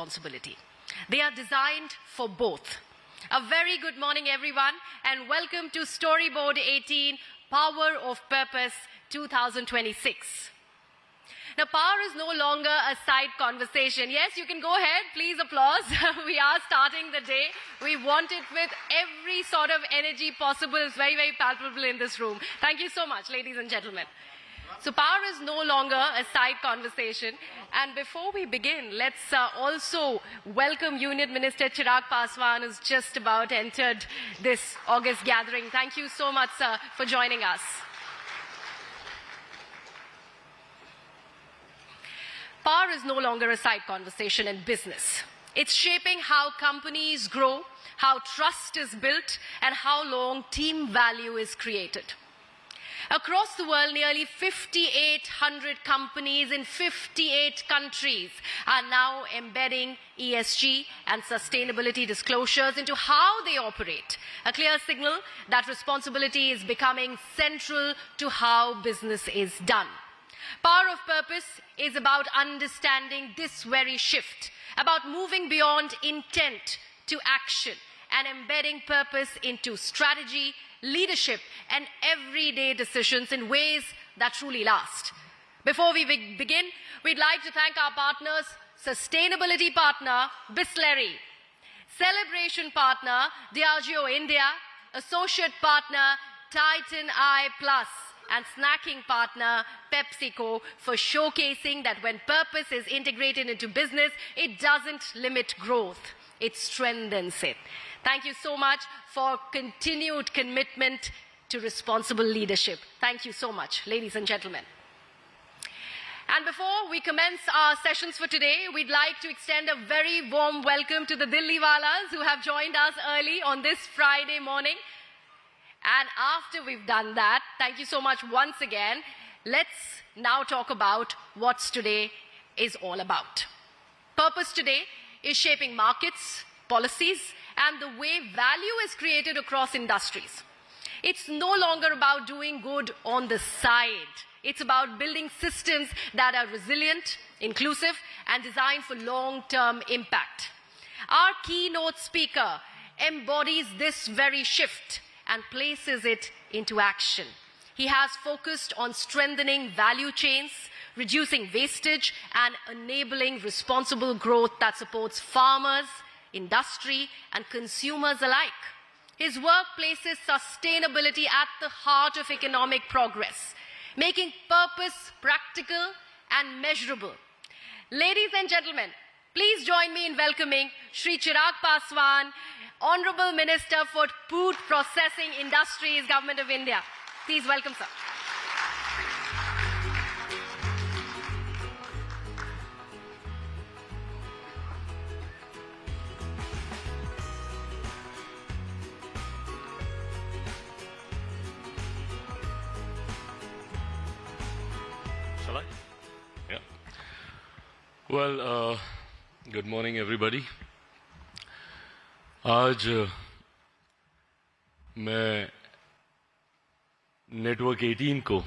responsibility. They are designed for both. A very good morning, everyone, and welcome to Storyboard18 Power of Purpose 2026. Now, power is no longer a side conversation. Yes, you can go ahead. Please applause. We are starting the day. We want it with every sort of energy possible. It's very, very palpable in this room. Thank you so much, ladies and gentlemen. So power is no longer a side conversation. And before we begin, let's also welcome Union Minister Chirag Paswan, who's just about entered this August gathering. Thank you so much, sir, for joining us. Power is no longer a side conversation in business. It's shaping how companies grow, how trust is built, and how long team value is created. Across the world, nearly 5,800 companies in 58 countries are now embedding ESG and sustainability disclosures into how they operate, a clear signal that responsibility is becoming central to how business is done. Power of Purpose is about understanding this very shift, about moving beyond intent to action and embedding purpose into strategy, leadership, and everyday decisions in ways that truly last. Before we begin, we'd like to thank our partners, sustainability partner, Bisleri, celebration partner, Diageo India, associate partner, Titan Eye Plus, and snacking partner, PepsiCo, for showcasing that when purpose is integrated into business, it doesn't limit growth, it strengthens it. Thank you so much for continued commitment to responsible leadership. Thank you so much, ladies and gentlemen. And before we commence our sessions for today, we'd like to extend a very warm welcome to the Dilliwalas who have joined us early on this Friday morning. And after we've done that, thank you so much once again. Let's now talk about what today is all about. Purpose today is shaping markets, policies, and the way value is created across industries. It's no longer about doing good on the side. It's about building systems that are resilient, inclusive, and designed for long-term impact. Our keynote speaker embodies this very shift and places it into action. He has focused on strengthening value chains, reducing wastage, and enabling responsible growth that supports farmers, industry, and consumers alike. His work places sustainability at the heart of economic progress, making purpose practical and measurable. Ladies and gentlemen, please join me in welcoming Shri Chirag Paswan, Honorable Minister for Food Processing Industries, Government of India. Please welcome, sir. Shall I? Yeah. Well, good morning, everybody. आज मैं network 18 को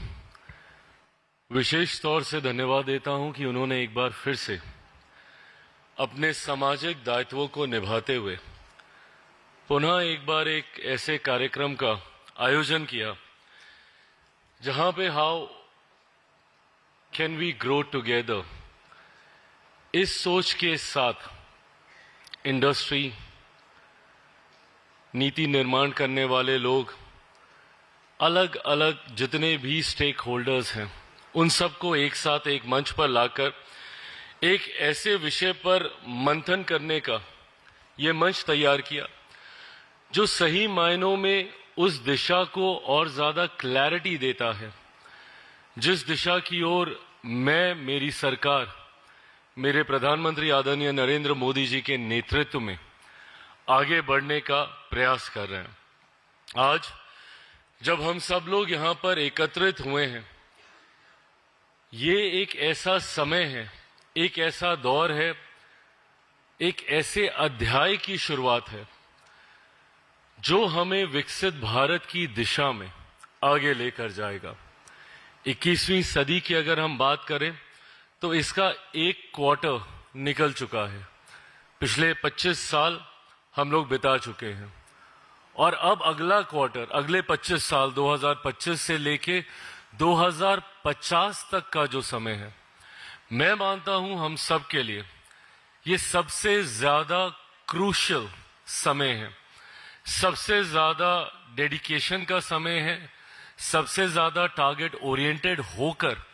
विशेष तौर से धन्यवाद देता हूं कि उन्होंने एक बार फिर से अपने सामाजिक दायित्वों को निभाते हुए पुनः एक बार एक ऐसे कार्यक्रम का आयोजन किया जहां पे how can we grow together इस सोच के साथ इंडस्ट्री, नीति निर्माण करने वाले लोग, अलग अलग जितने भी स्टेक होल्डर्स हैं, उन सबको एक साथ एक मंच पर लाकर एक ऐसे विषय पर मंथन करने का ये मंच तैयार किया जो सही मायनों में उस दिशा को और ज्यादा क्लैरिटी देता है जिस दिशा की ओर मैं, मेरी सरकार, मेरे प्रधानमंत्री आदरणीय नरेंद्र मोदी जी के नेतृत्व में आगे बढ़ने का प्रयास कर रहे हैं। आज जब हम सब लोग यहां पर एकत्रित हुए हैं, ये एक ऐसा समय है, एक ऐसा दौर है, एक ऐसे अध्याय की शुरुआत है जो हमें विकसित भारत की दिशा में आगे लेकर जाएगा। 21वीं सदी की अगर हम बात करें तो इसका एक क्वार्टर निकल चुका है। पिछले 25 साल हम लोग बिता चुके हैं और अब अगला क्वार्टर, अगले 25 साल 2025 से लेके 2050 तक का जो समय है, मैं मानता हूं हम सब के लिए ये सबसे ज्यादा क्रूशियल समय है, सबसे ज्यादा डेडिकेशन का समय है, सबसे ज्यादा टारगेट ओरिएंटेड होकर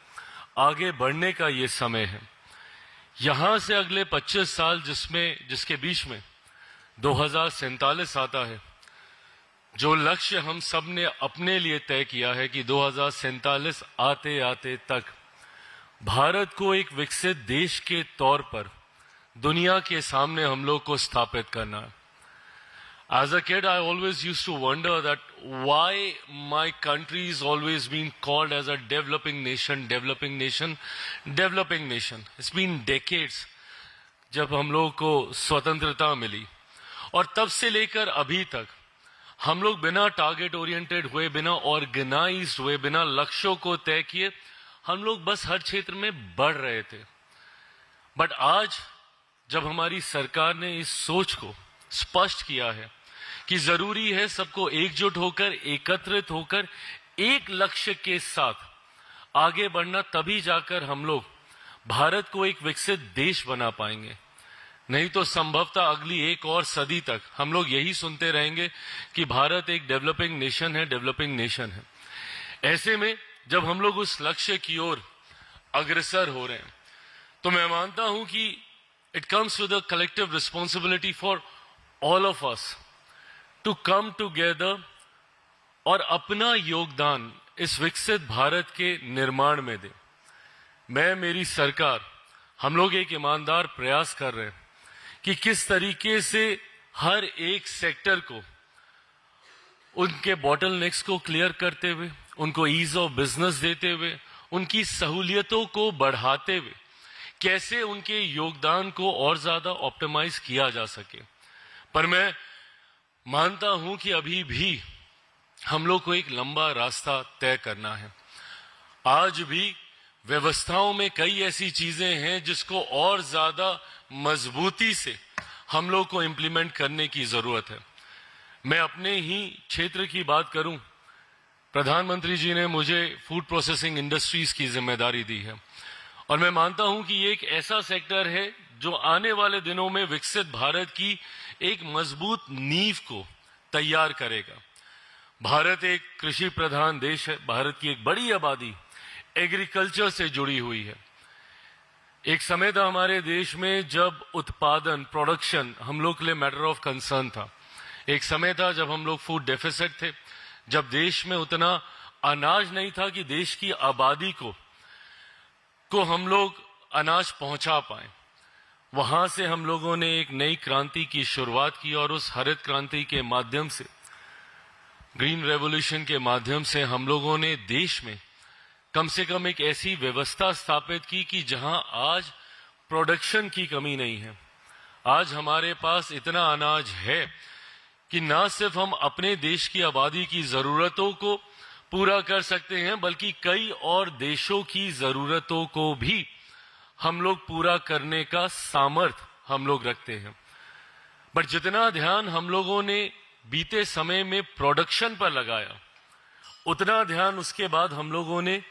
आगे बढ़ने का ये समय है। यहां से अगले 25 साल जिसके बीच में 2047 आता है, जो लक्ष्य हम सब ने अपने लिए तय किया है कि 2047 आते आते तक भारत को एक विकसित देश के तौर पर दुनिया के सामने हम लोग को स्थापित करना है। As a kid, I always used to wonder that why my country is always being called as a developing nation, developing nation, developing nation. It's been decades जब हम लोग को स्वतंत्रता मिली और तब से लेकर अभी तक हम लोग बिना टारगेट ओरिएंटेड हुए, बिना ऑर्गेनाइज्ड हुए, बिना लक्ष्यों को तय किए हम लोग बस हर क्षेत्र में बढ़ रहे थे। बट आज जब हमारी सरकार ने इस सोच को स्पष्ट किया है कि जरूरी है सबको एकजुट होकर, एकत्रित होकर एक लक्ष्य के साथ आगे बढ़ना, तभी जाकर हम लोग भारत को एक विकसित देश बना पाएंगे। नहीं तो संभवतः अगली एक और सदी तक हम लोग यही सुनते रहेंगे कि भारत एक डेवलपिंग नेशन है, डेवलपिंग नेशन है। ऐसे में जब हम लोग उस लक्ष्य की ओर अग्रसर हो रहे हैं तो मैं मानता हूं कि it comes with a collective responsibility for all of us to come together और अपना योगदान इस विकसित भारत के निर्माण में दें। मैं, मेरी सरकार, हम लोग एक ईमानदार प्रयास कर रहे हैं कि किस तरीके से हर एक सेक्टर को उनके बॉटलनेक्स को क्लियर करते हुए, उनको ईज ऑफ बिजनेस देते हुए, उनकी सहूलियतों को बढ़ाते हुए कैसे उनके योगदान को और ज्यादा ऑप्टिमाइज किया जा सके। पर मैं मानता हूं कि अभी भी हम लोग को एक लंबा रास्ता तय करना है। आज भी व्यवस्थाओं में कई ऐसी चीजें हैं जिसको और ज्यादा मजबूती से हम लोग को इंप्लीमेंट करने की जरूरत है। मैं अपने ही क्षेत्र की बात करूं, प्रधानमंत्री जी ने मुझे फूड प्रोसेसिंग इंडस्ट्रीज की जिम्मेदारी दी है और मैं मानता हूं कि ये एक ऐसा सेक्टर है जो आने वाले दिनों में विकसित भारत की एक मजबूत नींव को तैयार करेगा। भारत एक कृषि प्रधान देश है, भारत की एक बड़ी आबादी एग्रीकल्चर से जुड़ी हुई है। एक समय था हमारे देश में जब उत्पादन, प्रोडक्शन हम लोग के लिए मैटर ऑफ कंसर्न था। एक समय था जब हम लोग फूड डेफिसिट थे, जब देश में उतना अनाज नहीं था कि देश की आबादी को हम लोग अनाज पहुंचा पाए। वहां से हम लोगों ने एक नई क्रांति की शुरुआत की और उस हरित क्रांति के माध्यम से, ग्रीन रेवोल्यूशन के माध्यम से हम लोगों ने देश में कम से कम एक ऐसी व्यवस्था स्थापित की कि जहां आज प्रोडक्शन की कमी नहीं है। आज हमारे पास इतना अनाज है कि ना सिर्फ हम अपने देश की आबादी की जरूरतों को पूरा कर सकते हैं, बल्कि कई और देशों की जरूरतों को भी हम लोग पूरा करने का सामर्थ्य हम लोग रखते हैं। बट जितना ध्यान हम लोगों ने बीते समय में प्रोडक्शन पर लगाया, उतना ध्यान उसके बाद हम लोगों ने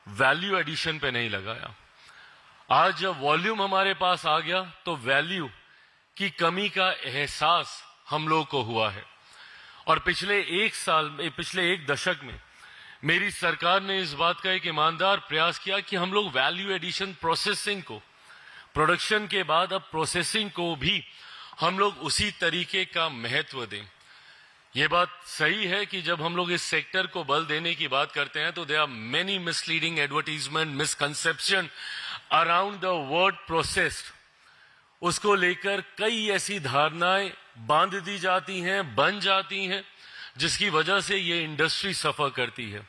वैल्यू एडिशन पे नहीं लगाया। आज जब वॉल्यूम हमारे पास आ गया तो वैल्यू की कमी का एहसास हम लोग को हुआ है। और पिछले एक दशक में मेरी सरकार ने इस बात का एक ईमानदार प्रयास किया कि हम लोग वैल्यू एडिशन प्रोसेसिंग को, प्रोडक्शन के बाद अब प्रोसेसिंग को भी हम लोग उसी तरीके का महत्व दें। ये बात सही है कि जब हम लोग इस सेक्टर को बल देने की बात करते हैं तो there are many misleading advertisement, misconception around the word processed. उसको लेकर कई ऐसी धारणाएं बांध दी जाती हैं, बन जाती हैं, जिसकी वजह से ये इंडस्ट्री सफर करती है।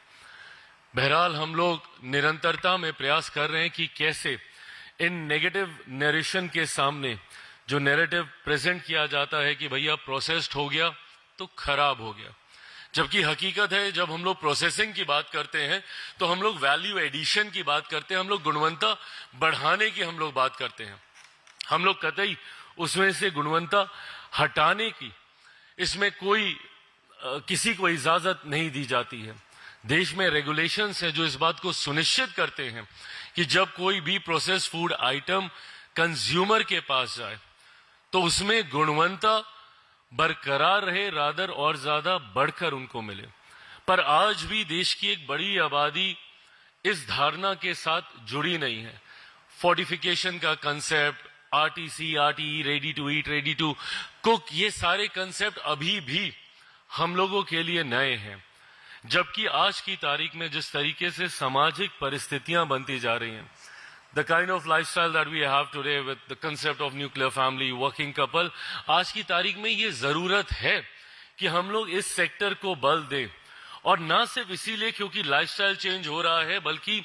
बहरहाल हम लोग निरंतरता में प्रयास कर रहे हैं कि कैसे इन नेगेटिव नरेशन के सामने जो नैरेटिव प्रेजेंट किया जाता है कि भैया प्रोसेस्ड हो गया तो खराब हो गया, जबकि हकीकत है जब हम लोग प्रोसेसिंग की बात करते हैं तो हम लोग वैल्यू एडिशन की बात करते हैं, हम लोग गुणवत्ता बढ़ाने की हम लोग बात करते हैं। हम लोग कतई उसमें से गुणवत्ता हटाने की इसमें कोई किसी को इजाजत नहीं दी जाती है। देश में रेगुलेशंस हैं जो इस बात को सुनिश्चित करते हैं कि जब कोई भी प्रोसेस फूड आइटम कंज्यूमर के पास जाए तो उसमें गुणवत्ता बरकरार रहे, रादर और ज्यादा बढ़कर उनको मिले। पर आज भी देश की एक बड़ी आबादी इस धारणा के साथ जुड़ी नहीं है। फोर्टिफिकेशन का concept, RTC, RTE, ready to eat, ready to cook, ये सारे कंसेप्ट अभी भी हम लोगों के लिए नए हैं। जबकि आज की तारीख में जिस तरीके से सामाजिक परिस्थितियां बनती जा रही हैं, the kind of lifestyle that we have today with the concept of nuclear family, working couple, आज की तारीख में ये जरूरत है कि हम लोग इस सेक्टर को बल दें। और ना सिर्फ इसीलिए क्योंकि लाइफस्टाइल चेंज हो रहा है, बल्कि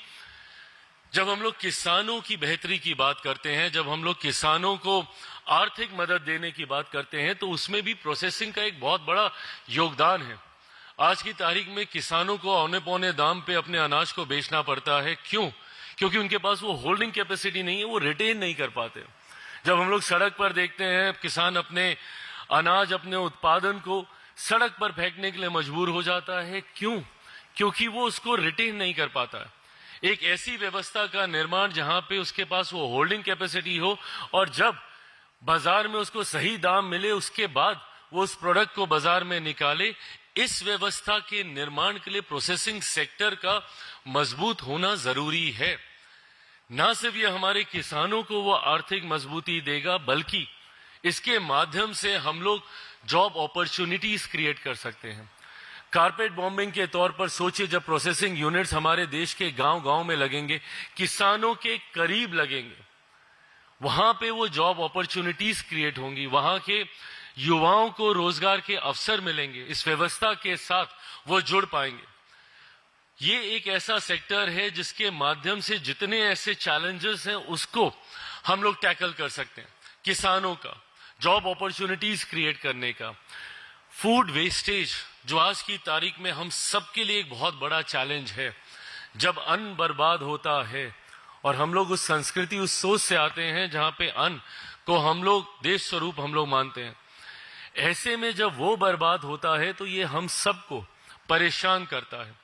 जब हम लोग किसानों की बेहतरी की बात करते हैं, जब हम लोग किसानों को आर्थिक मदद देने की बात करते हैं, तो उसमें भी प्रोसेसिंग का एक बहुत बड़ा योगदान है। आज की तारीख में किसानों को औने पौने दाम पे अपने अनाज को बेचना पड़ता है। क्यों? क्योंकि उनके पास वो होल्डिंग कैपेसिटी नहीं है, वो रिटेन नहीं कर पाते। जब हम लोग सड़क पर देखते हैं किसान अपने अनाज, अपने उत्पादन को सड़क पर फेंकने के लिए मजबूर हो जाता है। क्यों? क्योंकि वो उसको रिटेन नहीं कर पाता है। एक ऐसी व्यवस्था का निर्माण जहां पे उसके पास वो होल्डिंग कैपेसिटी हो और जब बाजार में उसको सही दाम मिले उसके बाद वो उस प्रोडक्ट को बाजार में निकाले, इस व्यवस्था के निर्माण के लिए प्रोसेसिंग सेक्टर का मजबूत होना जरूरी है। ना सिर्फ ये हमारे किसानों को वो आर्थिक मजबूती देगा, बल्कि इसके माध्यम से हम लोग जॉब अपॉर्चुनिटीज क्रिएट कर सकते हैं। कारपेट बॉम्बिंग के तौर पर सोचिए, जब प्रोसेसिंग यूनिट्स हमारे देश के गांव-गांव में लगेंगे, किसानों के करीब लगेंगे, वहां पे वो जॉब अपॉर्चुनिटीज क्रिएट होंगी, वहां के युवाओं को रोजगार के अवसर मिलेंगे। इस व्यवस्था के साथ वो जुड़ पाएंगे। ये एक ऐसा सेक्टर है जिसके माध्यम से जितने ऐसे चैलेंजेस हैं उसको हम लोग टैकल कर सकते हैं। किसानों का, जॉब अपॉर्चुनिटीज क्रिएट करने का, फूड वेस्टेज जो आज की तारीख में हम सबके लिए एक बहुत बड़ा चैलेंज है। जब अन्न बर्बाद होता है, और हम लोग उस संस्कृति, उस सोच से आते हैं जहां पे अन्न को हम लोग देश स्वरूप हम लोग मानते हैं, ऐसे में जब वो बर्बाद होता है तो ये हम सबको परेशान करता है।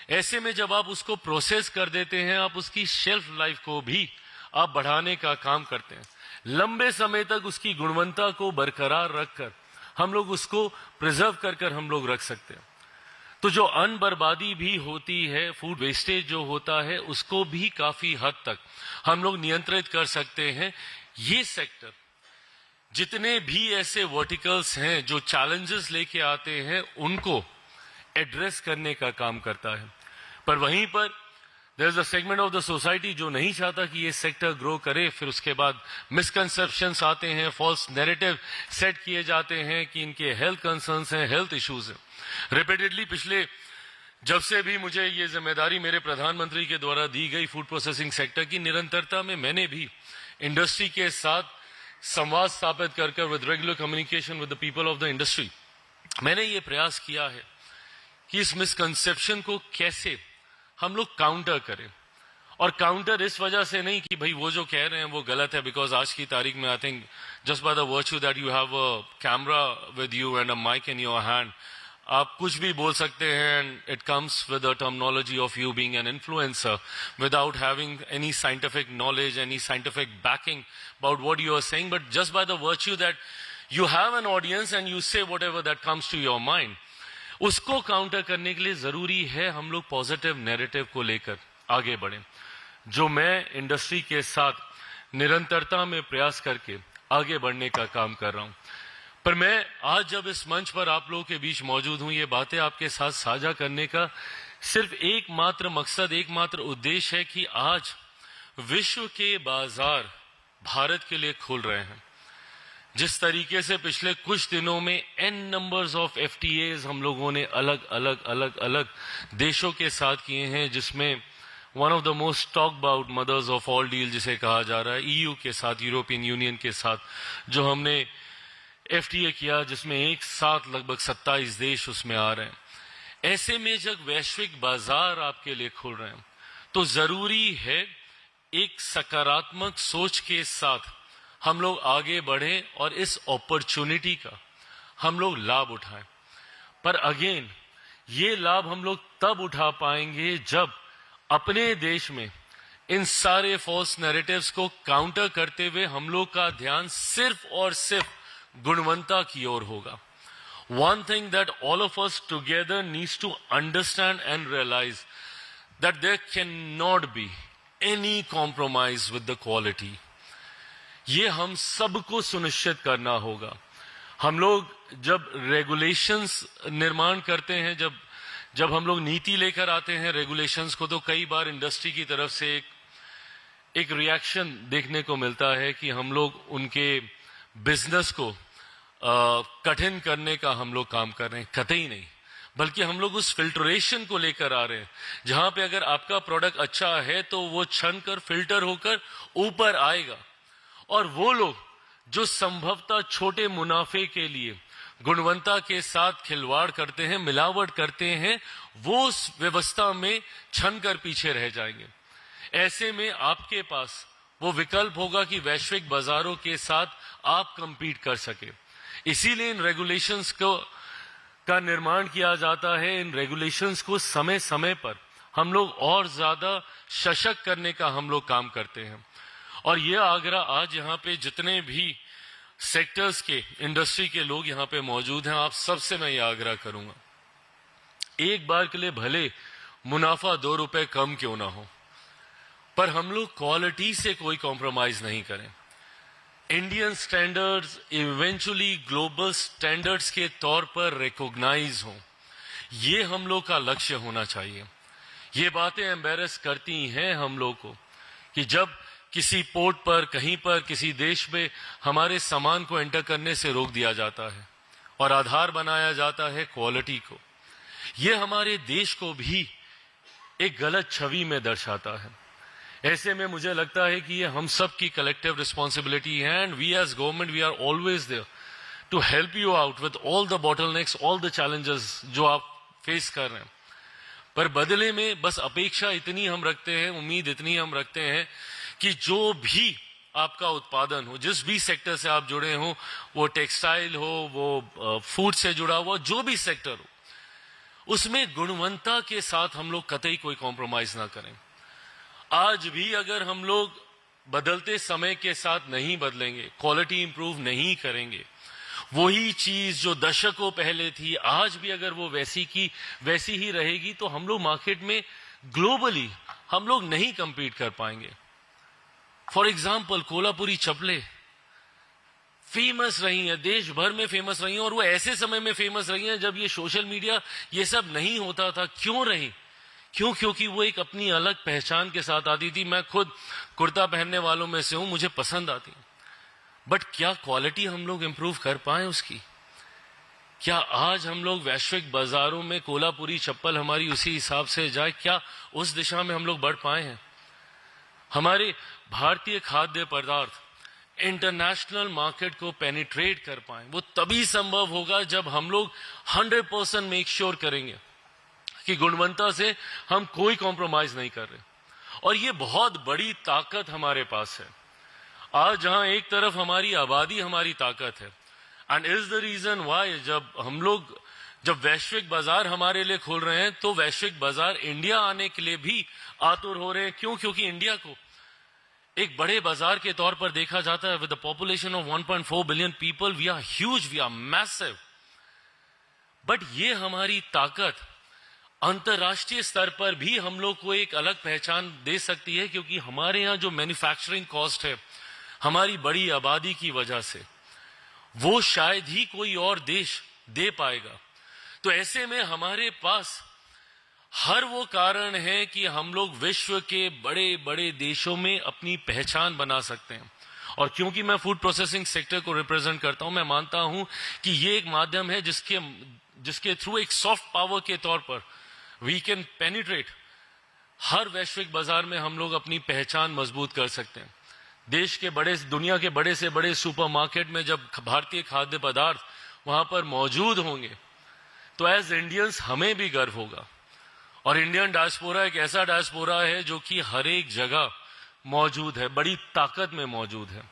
ऐसे में जब आप उसको प्रोसेस कर देते हैं, आप उसकी शेल्फ लाइफ को भी आप बढ़ाने का काम करते हैं। लंबे समय तक उसकी गुणवत्ता को बरकरार रखकर हम लोग उसको प्रिजर्व कर हम लोग रख सकते हैं। तो जो अन्न बर्बादी भी होती है, फूड वेस्टेज जो होता है, उसको भी काफी हद तक हम लोग नियंत्रित कर सकते हैं। ये सेक्टर जितने भी ऐसे वर्टिकल्स हैं जो चैलेंजेस लेके आते हैं, उनको एड्रेस करने का काम करता है। पर वहीं पर there is a segment of the society जो नहीं चाहता कि ये सेक्टर ग्रो करे। फिर उसके बाद मिसकंसेप्शंस आते हैं, फॉल्स नैरेटिव सेट किए जाते हैं कि इनके हेल्थ कंसर्न्स हैं, हेल्थ इश्यूज हैं। रिपीटेडली पिछले जब से भी मुझे ये जिम्मेदारी मेरे प्रधानमंत्री के द्वारा दी गई फूड प्रोसेसिंग सेक्टर की निरंतरता में, मैंने भी इंडस्ट्री के साथ संवाद स्थापित कर with regular communication with the people of the industry, मैंने ये प्रयास किया है कि इस मिसकंसेप्शन को कैसे हम लोग काउंटर करें। और काउंटर इस वजह से नहीं कि भाई वो जो कह रहे हैं वो गलत है, बिकॉज आज की तारीख में I think just by the virtue that you have a camera with you and a mic in your hand, आप कुछ भी बोल सकते हैं, and it comes with the terminology of you being an influencer without having any scientific knowledge, any scientific backing about what you are saying, but just by the virtue that you have an audience and you say whatever that comes to your mind, उसको counter करने के लिए जरूरी है हम लोग positive narrative को लेकर आगे बढ़ें। जो मैं इंडस्ट्री के साथ निरंतरता में प्रयास करके आगे बढ़ने का काम कर रहा हूं। पर मैं आज जब इस मंच पर आप लोगों के बीच मौजूद हूं, ये बातें आपके साथ साझा करने का सिर्फ एकमात्र मकसद, एकमात्र उद्देश्य है कि आज विश्व के बाजार भारत के लिए खुल रहे हैं। जिस तरीके से पिछले कुछ दिनों में एन नंबर्स ऑफ एफटीएज हम लोगों ने अलग अलग देशों के साथ किए हैं, जिसमें one of the most talk about mother's of all deal जिसे कहा जा रहा है, ईयू के साथ, यूरोपियन यूनियन के साथ जो हमने एफटीए किया, जिसमें एक साथ लगभग 27 देश उसमें आ रहे हैं। ऐसे में जब वैश्विक बाजार आपके लिए खुल रहे हैं तो जरूरी है एक सकारात्मक सोच के साथ हम लोग आगे बढ़ें और इस अपॉर्चुनिटी का हम लोग लाभ उठाएं। पर अगेन ये लाभ हम लोग तब उठा पाएंगे जब अपने देश में इन सारे फॉल्स नैरेटिव्स को काउंटर करते हुए हम लोग का ध्यान सिर्फ और सिर्फ गुणवत्ता की ओर होगा। One thing that all of us together needs to understand and realize that there cannot be any compromise with the quality. ये हम सबको सुनिश्चित करना होगा। हम लोग जब रेगुलेशंस निर्माण करते हैं, जब हम लोग नीति लेकर आते हैं रेगुलेशंस को, तो कई बार इंडस्ट्री की तरफ से एक रिएक्शन देखने को मिलता है कि हम लोग उनके बिजनेस को कठिन करने का हम लोग काम कर रहे हैं। कतई नहीं, बल्कि हम लोग उस फिल्ट्रेशन को लेकर आ रहे हैं, जहां पे अगर आपका प्रोडक्ट अच्छा है तो वो छन कर फिल्टर होकर ऊपर आएगा, और वो लोग जो संभवतः छोटे मुनाफे के लिए गुणवत्ता के साथ खिलवाड़ करते हैं, मिलावट करते हैं, वो उस व्यवस्था में छन कर पीछे रह जाएंगे। ऐसे में आपके पास वो विकल्प होगा कि वैश्विक बाजारों के साथ आप कंपीट कर सके। इसीलिए इन रेगुलेशंस का निर्माण किया जाता है। इन रेगुलेशंस को समय समय पर हम लोग और ज्यादा सशक्त करने का हम लोग काम करते हैं। और यह आग्रह आज यहाँ पे जितने भी सेक्टर्स के इंडस्ट्री के लोग यहाँ पे मौजूद हैं, आप सबसे मैं ये आग्रह करूंगा, एक बार के लिए भले मुनाफा 2 रुपए कम क्यों ना हो, पर हम लोग क्वालिटी से कोई कॉम्प्रोमाइज नहीं करें। Indian standards eventually global standards के तौर पर रिकॉग्नाइज हों, ये हम लोग का लक्ष्य होना चाहिए। ये बातें एम्बेरस करती हैं हम लोग को कि जब किसी पोर्ट पर, कहीं पर, किसी देश में हमारे सामान को एंटर करने से रोक दिया जाता है और आधार बनाया जाता है क्वालिटी को। ये हमारे देश को भी एक गलत छवि में दर्शाता है। ऐसे में मुझे लगता है कि ये हम सब की कलेक्टिव रिस्पॉन्सिबिलिटी है, and we as government we are always there to help you out with all the bottlenecks, all the challenges जो आप फेस कर रहे हैं। पर बदले में बस अपेक्षा इतनी हम रखते हैं, उम्मीद इतनी हम रखते हैं कि जो भी आपका उत्पादन हो, जिस भी सेक्टर से आप जुड़े हो, वो टेक्सटाइल हो, वो फूड से जुड़ा हुआ जो भी सेक्टर हो, उसमें गुणवत्ता के साथ हम लोग कतई कोई कॉम्प्रोमाइज ना करें। आज भी अगर हम लोग बदलते समय के साथ नहीं बदलेंगे, क्वालिटी इंप्रूव नहीं करेंगे, वही चीज जो दशकों पहले थी आज भी अगर वो वैसी ही रहेगी, तो हम लोग मार्केट में ग्लोबली हम लोग नहीं कंपीट कर पाएंगे। फॉर एग्जाम्पल, कोल्हापुरी चप्पलें फेमस रही हैं, देश भर में फेमस रही हैं, और वो ऐसे समय में फेमस रही हैं जब ये सोशल मीडिया ये सब नहीं होता था। क्यों रही? क्योंकि वो एक अपनी अलग पहचान के साथ आती थी। मैं खुद कुर्ता पहनने वालों में से हूं, मुझे पसंद आती। बट क्या क्वालिटी हम लोग इंप्रूव कर पाए उसकी? क्या आज हम लोग वैश्विक बाजारों में कोल्हापुरी चप्पल हमारी उसी हिसाब से जाए, क्या उस दिशा में हम लोग बढ़ पाए हैं? हमारे भारतीय खाद्य पदार्थ इंटरनेशनल मार्केट को पेनिट्रेट कर पाए, वो तभी संभव होगा जब हम लोग 100% मेक श्योर करेंगे कि गुणवत्ता से हम कोई कॉम्प्रोमाइज नहीं कर रहे। और ये बहुत बड़ी ताकत हमारे पास है। आज जहां एक तरफ हमारी आबादी हमारी ताकत है, and is the reason why जब वैश्विक बाजार हमारे लिए खोल रहे हैं, तो वैश्विक बाजार इंडिया आने के लिए भी आतुर हो रहे हैं। क्यों? क्योंकि इंडिया को एक बड़े बाजार के तौर पर देखा जाता है। With the population of 1.4 billion people, we are huge, we are massive. But ये हमारी ताकत अंतर्राष्ट्रीय स्तर पर भी हम लोग को एक अलग पहचान दे सकती है, क्योंकि हमारे यहाँ जो मैन्युफैक्चरिंग कॉस्ट है हमारी बड़ी आबादी की वजह से, वो शायद ही कोई और देश दे पाएगा। तो ऐसे में हमारे पास हर वो कारण है कि हम लोग विश्व के बड़े बड़े देशों में अपनी पहचान बना सकते हैं। और क्योंकि मैं फूड प्रोसेसिंग सेक्टर को रिप्रेजेंट करता हूं, मैं मानता हूं कि ये एक माध्यम है जिसके थ्रू एक सॉफ्ट पावर के तौर पर वी कैन पेनिट्रेट हर वैश्विक बाजार में हम लोग अपनी पहचान मजबूत कर सकते हैं। दुनिया के बड़े से बड़े सुपरमार्केट में जब भारतीय खाद्य पदार्थ वहां पर मौजूद होंगे, तो एज इंडियंस हमें भी गर्व होगा। और इंडियन डायस्पोरा एक ऐसा डायस्पोरा है जो कि हर एक जगह मौजूद है, बड़ी ताकत में मौजूद है।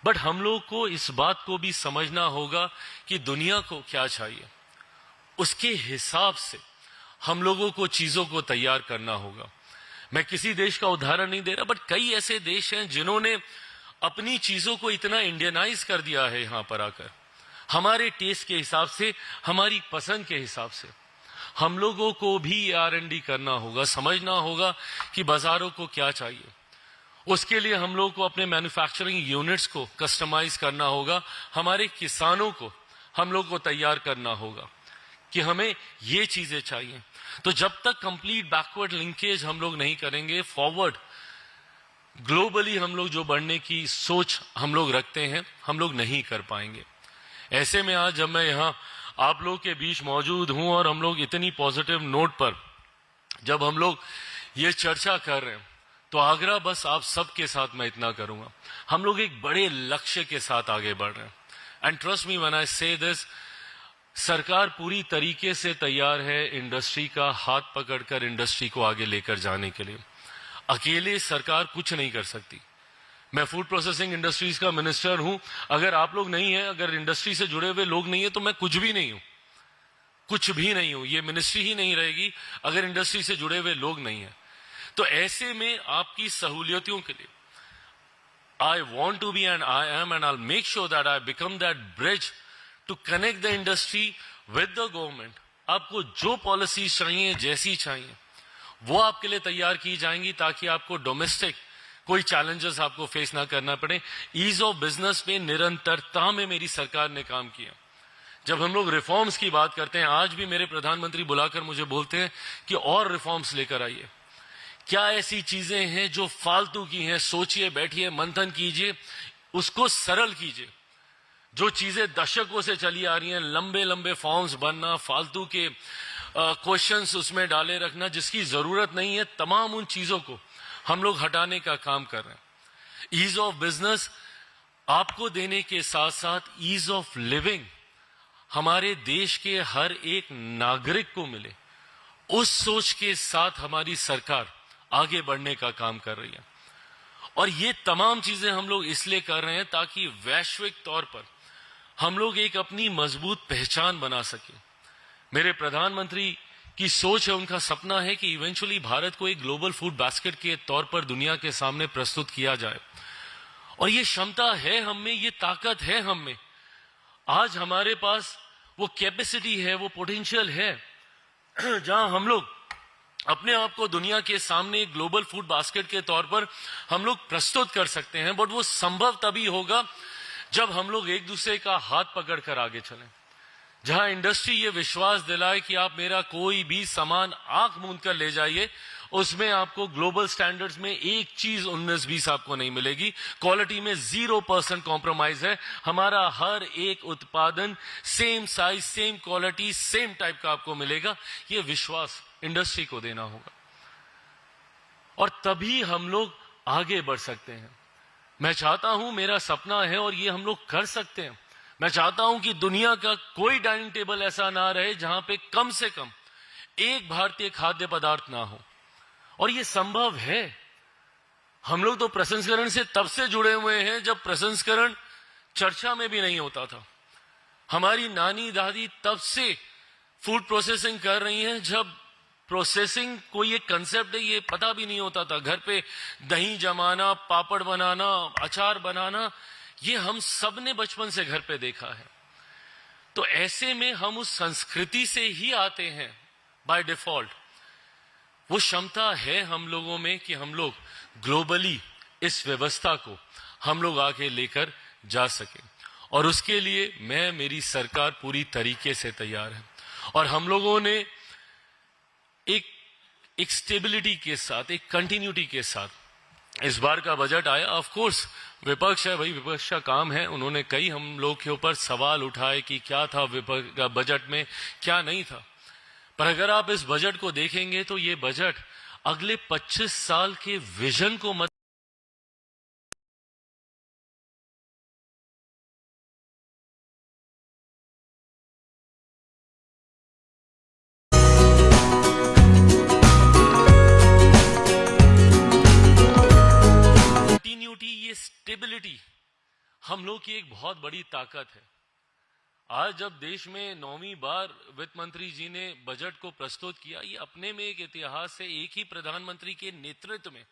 बट हम लोग को इस बात को भी समझना होगा कि दुनिया को क्या चाहिए, उसके हिसाब से हम लोगों को चीजों को तैयार करना होगा। मैं किसी देश का उदाहरण नहीं दे रहा, बट कई ऐसे देश हैं जिन्होंने अपनी चीजों को इतना इंडियनाइज कर दिया है यहां पर आकर, हमारे टेस्ट के हिसाब से, हमारी पसंद के हिसाब से। हम लोगों को भी R&D करना होगा, समझना होगा कि बाजारों को क्या चाहिए। उसके लिए हम लोग को अपने मैन्युफैक्चरिंग यूनिट्स को कस्टमाइज करना होगा, हमारे किसानों को हम लोग को तैयार करना होगा कि हमें ये चीजें चाहिए। तो जब तक कंप्लीट बैकवर्ड लिंकेज हम लोग नहीं करेंगे, फॉरवर्ड ग्लोबली हम लोग जो बढ़ने की सोच हम लोग रखते हैं, हम लोग नहीं कर पाएंगे। ऐसे में आज जब मैं यहाँ आप लोग के बीच मौजूद हूं और हम लोग इतनी पॉजिटिव नोट पर जब हम लोग ये चर्चा कर रहे हैं, तो आग्रह बस आप सबके साथ मैं इतना करूंगा, हम लोग एक बड़े लक्ष्य के साथ आगे बढ़ रहे हैं। And trust me when I से दिस, सरकार पूरी तरीके से तैयार है इंडस्ट्री का हाथ पकड़कर इंडस्ट्री को आगे लेकर जाने के लिए। अकेले सरकार कुछ नहीं कर सकती। मैं फूड प्रोसेसिंग इंडस्ट्रीज का मिनिस्टर हूं, अगर आप लोग नहीं हैं, अगर इंडस्ट्री से जुड़े हुए लोग नहीं है, तो मैं कुछ भी नहीं हूं, कुछ भी नहीं हूं। ये मिनिस्ट्री ही नहीं रहेगी अगर इंडस्ट्री से जुड़े हुए लोग नहीं है। तो ऐसे में आपकी सहूलियतों के लिए I want to be and I am and I make sure that I become that bridge to connect the industry with the government. आपको जो पॉलिसीज चाहिए, जैसी चाहिए, वो आपके लिए तैयार की जाएंगी ताकि आपको डोमेस्टिक कोई चैलेंजेस आपको फेस ना करना पड़े। ईज ऑफ बिजनेस में निरंतरता में मेरी सरकार ने काम किया। जब हम लोग रिफॉर्म्स की बात करते हैं, आज भी मेरे प्रधानमंत्री बुलाकर मुझे बोलते हैं कि और रिफॉर्म्स लेकर आइए। क्या ऐसी चीजें हैं जो फालतू की हैं, सोचिए, बैठिए, मंथन कीजिए, उसको सरल कीजिए। जो चीजें दशकों से चली आ रही हैं, लंबे लंबे फॉर्म्स बनना, फालतू के क्वेश्चंस उसमें डाले रखना जिसकी जरूरत नहीं है, तमाम उन चीजों को हम लोग हटाने का काम कर रहे हैं। ईज ऑफ बिजनेस आपको देने के साथ साथ ईज ऑफ लिविंग हमारे देश के हर एक नागरिक को मिले, उस सोच के साथ हमारी सरकार आगे बढ़ने का काम कर रही है। और ये तमाम चीजें हम लोग इसलिए कर रहे हैं ताकि वैश्विक तौर पर हम लोग एक अपनी मजबूत पहचान बना सके। मेरे प्रधानमंत्री की सोच है, उनका सपना है कि इवेंचुअली भारत को एक ग्लोबल फूड बास्केट के तौर पर दुनिया के सामने प्रस्तुत किया जाए। और ये क्षमता है हम में, ये ताकत है हम में। आज हमारे पास वो कैपेसिटी है, वो पोटेंशियल है, जहां हम लोग अपने आप को दुनिया के सामने ग्लोबल फूड बास्केट के तौर पर हम लोग प्रस्तुत कर सकते हैं। बट वो संभव तभी होगा जब हम लोग एक दूसरे का हाथ पकड़कर आगे चलें, जहां इंडस्ट्री ये विश्वास दिलाए कि आप मेरा कोई भी सामान आंख मूंद कर ले जाइए, उसमें आपको ग्लोबल स्टैंडर्ड्स में एक चीज 19-20 आपको नहीं मिलेगी। क्वालिटी में 0% कॉम्प्रोमाइज है। हमारा हर एक उत्पादन same size, same quality, same type का आपको मिलेगा। ये विश्वास इंडस्ट्री को देना होगा और तभी हम लोग आगे बढ़ सकते हैं। मैं चाहता हूं, मेरा सपना है और ये हम लोग कर सकते हैं, मैं चाहता हूं कि दुनिया का कोई डाइनिंग टेबल ऐसा ना रहे जहां पे कम से कम एक भारतीय खाद्य पदार्थ ना हो। और ये संभव है। हम लोग तो प्रसंस्करण से तब से जुड़े हुए हैं जब प्रसंस्करण चर्चा में भी नहीं होता था। हमारी नानी दादी तब से फूड प्रोसेसिंग कर रही हैं जब प्रोसेसिंग कोई एक कंसेप्ट है ये पता भी नहीं होता था। घर पे दही जमाना, पापड़ बनाना, अचार बनाना, ये हम सब ने बचपन से घर पे देखा है। तो ऐसे में हम उस संस्कृति से ही आते हैं बाय डिफॉल्ट। वो क्षमता है हम लोगों में कि हम लोग ग्लोबली इस व्यवस्था को हम लोग आगे लेकर जा सके। और उसके लिए मैं, मेरी सरकार पूरी तरीके से तैयार है। और हम लोगों ने एक स्टेबिलिटी के साथ, एक कंटिन्यूटी के साथ इस बार का बजट आया। ऑफ कोर्स विपक्ष है भाई, विपक्ष का काम है, उन्होंने कई हम लोग के ऊपर सवाल उठाए कि क्या था विपक्ष का बजट में, क्या नहीं था। पर अगर आप इस बजट को देखेंगे तो ये बजट अगले 25 साल के विजन को मत कंटिन्यूटी, ये स्टेबिलिटी हम लोग की एक बहुत बड़ी ताकत है। आज जब देश में 9वीं बार वित्त मंत्री जी ने बजट को प्रस्तुत किया, ये अपने में एक इतिहास है, एक ही प्रधानमंत्री के नेतृत्व में।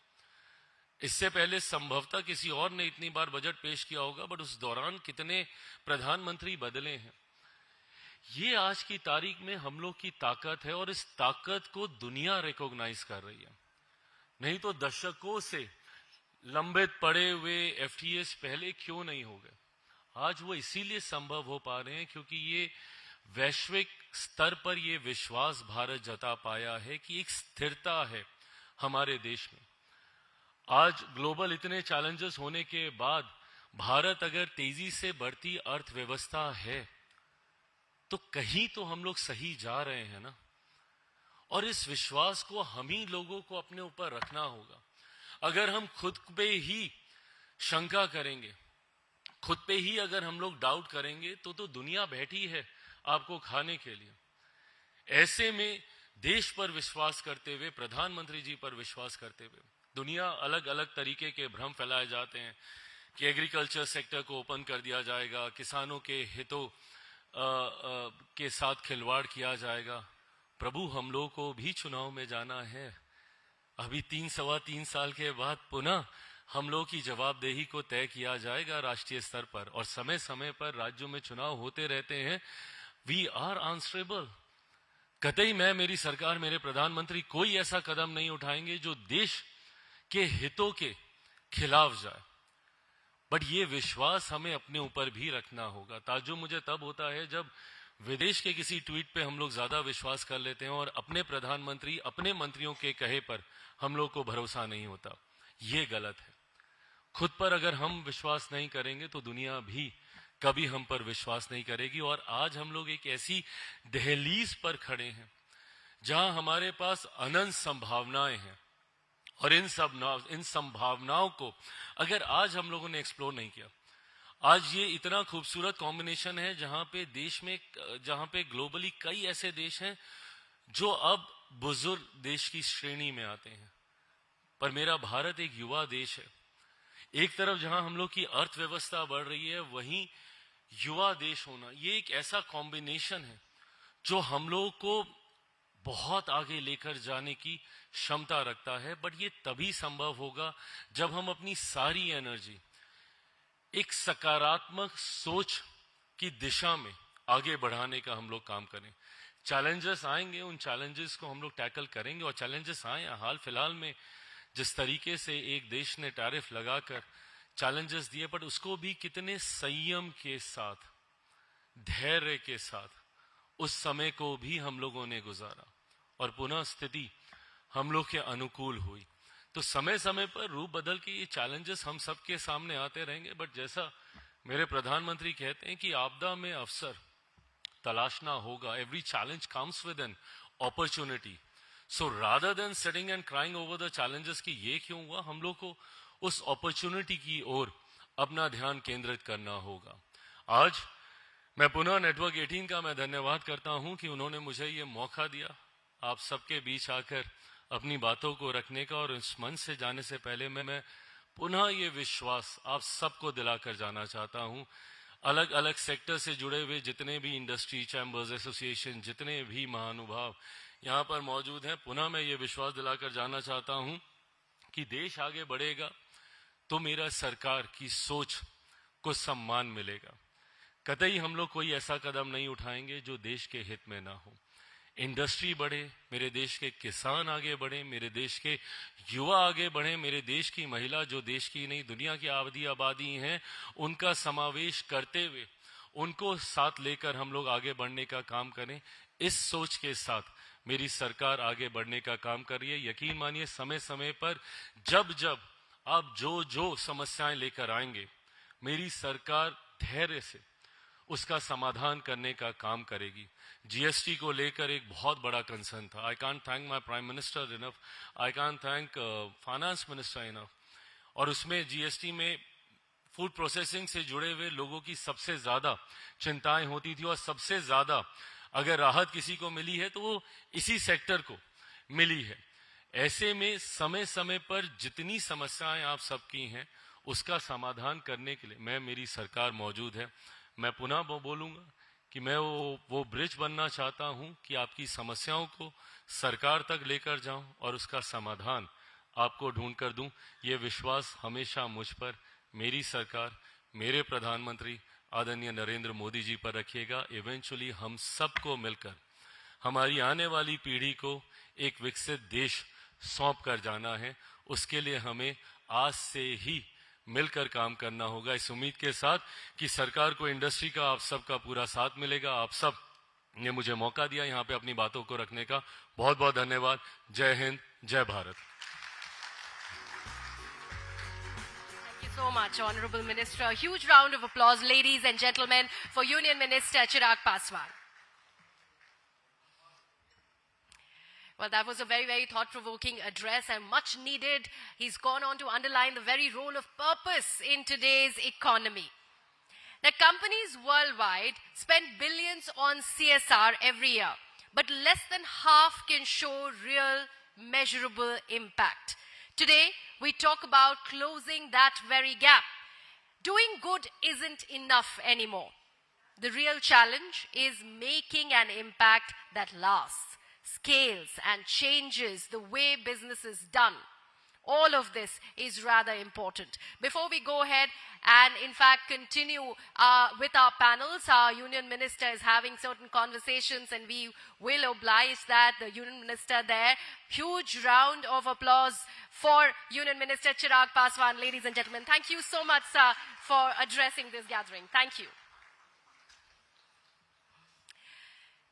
इससे पहले संभवतः किसी और ने इतनी बार बजट पेश किया होगा, बट उस दौरान कितने प्रधानमंत्री बदले हैं। ये आज की तारीख में हम लोग की ताकत है और इस ताकत को दुनिया रिकॉग्नाइज कर रही है। नहीं तो दशकों से लंबित पड़े हुए एफटीएस पहले क्यों नहीं हो गए? आज वो इसीलिए संभव हो पा रहे हैं क्योंकि ये वैश्विक स्तर पर ये विश्वास भारत जता पाया है कि एक स्थिरता है हमारे देश में। आज ग्लोबल इतने चैलेंजेस होने के बाद भारत अगर तेजी से बढ़ती अर्थव्यवस्था है तो कहीं तो हम लोग सही जा रहे हैं ना। और इस विश्वास को हम ही लोगों को अपने ऊपर रखना होगा। अगर हम खुद पे ही शंका करेंगे, खुद पे ही अगर हम लोग डाउट करेंगे तो दुनिया बैठी है आपको खाने के लिए। ऐसे में देश पर विश्वास करते हुए, प्रधानमंत्री जी पर विश्वास करते हुए, दुनिया अलग अलग तरीके के भ्रम फैलाए जाते हैं कि एग्रीकल्चर सेक्टर को ओपन कर दिया जाएगा, किसानों के हितों के साथ खिलवाड़ किया जाएगा। प्रभु, हम लोगों को भी चुनाव में जाना है। अभी 3-3.25 साल के बाद पुनः हम लोग की जवाबदेही को तय किया जाएगा राष्ट्रीय स्तर पर, और समय समय पर राज्यों में चुनाव होते रहते हैं। We are answerable. कतई मैं, मेरी सरकार, मेरे प्रधानमंत्री कोई ऐसा कदम नहीं उठाएंगे जो देश के हितों के खिलाफ जाए। बट ये विश्वास हमें अपने ऊपर भी रखना होगा। ताज्जुब मुझे तब होता है जब विदेश के किसी ट्वीट पे हम लोग ज्यादा विश्वास कर लेते हैं और अपने प्रधानमंत्री, अपने मंत्रियों के कहे पर हम लोग को भरोसा नहीं होता। ये गलत है। खुद पर अगर हम विश्वास नहीं करेंगे तो दुनिया भी कभी हम पर विश्वास नहीं करेगी। और आज हम लोग एक ऐसी दहलीज पर खड़े हैं जहां हमारे पास अनंत संभावनाएं हैं, और इन संभावनाओं को अगर आज हम लोगों ने एक्सप्लोर नहीं किया, आज ये इतना खूबसूरत कॉम्बिनेशन है जहां पे देश में, जहां पे ग्लोबली कई ऐसे देश हैं जो अब बुजुर्ग देश की श्रेणी में आते हैं। पर मेरा भारत एक युवा देश है। एक तरफ जहां हम लोग की अर्थव्यवस्था बढ़ रही है, वहीं युवा देश होना, ये एक ऐसा कॉम्बिनेशन है जो हम लोग को बहुत आगे लेकर जाने की क्षमता रखता है। बट ये तभी संभव होगा जब हम अपनी सारी एनर्जी एक सकारात्मक सोच की दिशा में आगे बढ़ाने का हम लोग काम करें। चैलेंजेस आएंगे, उन चैलेंजेस को हम लोग टैकल करेंगे। और चैलेंजेस आए, हाल फिलहाल में जिस तरीके से एक देश ने टैरिफ लगाकर चैलेंजेस दिए, बट उसको भी कितने संयम के साथ, धैर्य के साथ उस समय को भी हम लोगों ने गुजारा और पुनः स्थिति हम लोग के अनुकूल हुई। तो समय समय पर रूप बदल के ये चैलेंजेस हम सबके सामने आते रहेंगे। बट जैसा मेरे प्रधानमंत्री कहते हैं कि आपदा में अवसर तलाशना होगा। Every challenge comes with an opportunity. So rather than sitting and crying over the challenges कि ये क्यों हुआ, हम लोग को उस अपॉर्चुनिटी की ओर अपना ध्यान केंद्रित करना होगा। आज मैं पुनः नेटवर्क 18 का मैं धन्यवाद करता हूं कि उन्होंने मुझे ये मौका दिया आप सबके बीच आकर अपनी बातों को रखने का। और इस मंच से जाने से पहले मैं पुनः ये विश्वास आप सबको दिलाकर जाना चाहता हूं। अलग अलग सेक्टर से जुड़े हुए जितने भी इंडस्ट्री, चैम्बर्स, एसोसिएशन, जितने भी महानुभाव यहाँ पर मौजूद हैं, पुनः मैं ये विश्वास दिलाकर जाना चाहता हूं कि देश आगे बढ़ेगा तो मेरा सरकार की सोच को सम्मान मिलेगा। कतई हम लोग कोई ऐसा कदम नहीं उठाएंगे जो देश के हित में ना हो। इंडस्ट्री बढ़े, मेरे देश के किसान आगे बढ़े, मेरे देश के युवा आगे बढ़े, मेरे देश की महिला, जो देश की नहीं दुनिया की आबादी हैं, उनका समावेश करते हुए उनको साथ लेकर हम लोग आगे बढ़ने का काम करें। इस सोच के साथ मेरी सरकार आगे बढ़ने का काम कर रही है। यकीन मानिए, समय समय पर जब जब आप जो समस्याएं लेकर आएंगे, मेरी सरकार धैर्य से उसका समाधान करने का काम करेगी। जीएसटी को लेकर एक बहुत बड़ा कंसर्न था। I can't thank my prime minister enough, I can't thank finance minister enough. और उसमें जीएसटी में फूड प्रोसेसिंग से जुड़े हुए लोगों की सबसे ज्यादा चिंताएं होती थी, और सबसे ज्यादा अगर राहत किसी को मिली है तो वो इसी सेक्टर को मिली है। ऐसे में समय समय पर जितनी समस्याएं आप सबकी हैं उसका समाधान करने के लिए मेरी सरकार मौजूद है। मैं पुनः बोलूँगा कि मैं वो ब्रिज बनना चाहता हूँ कि आपकी समस्याओं को सरकार तक लेकर जाऊँ और उसका समाधान आपको ढूंढ कर दूँ। ये विश्वास हमेशा मुझ पर, मेरी सरकार, मेरे प्रधानमंत्री आदरणीय नरेंद्र मोदी जी पर रखिएगा। इवेंचुअली हम सबको मिलकर हमारी आने वाली पीढ़ी को एक विकसित देश सौंप कर जाना है। उसके लिए हमें आज से ही मिलकर काम करना होगा, इस उम्मीद के साथ कि सरकार को इंडस्ट्री का आप सबका पूरा साथ मिलेगा। आप सब ने मुझे मौका दिया यहाँ पे अपनी बातों को रखने का, बहुत बहुत धन्यवाद। जय हिंद, जय Bharat. Thank you so much, Honorable Minister. A huge round of applause, ladies and gentlemen, for Union Minister Chirag Paswan. Well, that was a very, very thought-provoking address and much needed. He's gone on to underline the very role of purpose in today's economy. Now, companies worldwide spend billions on CSR every year, but less than half can show real, measurable impact. Today, we talk about closing that very gap. Doing good isn't enough anymore. The real challenge is making an impact that lasts, scales, and changes the way business is done. All of this is rather important. Before we go ahead and in fact continue with our panels, our Union Minister is having certain conversations and we will oblige that. The Union Minister there. Huge round of applause for Union Minister Chirag Paswan. Ladies and gentlemen, thank you so much, sir, for addressing this gathering. Thank you.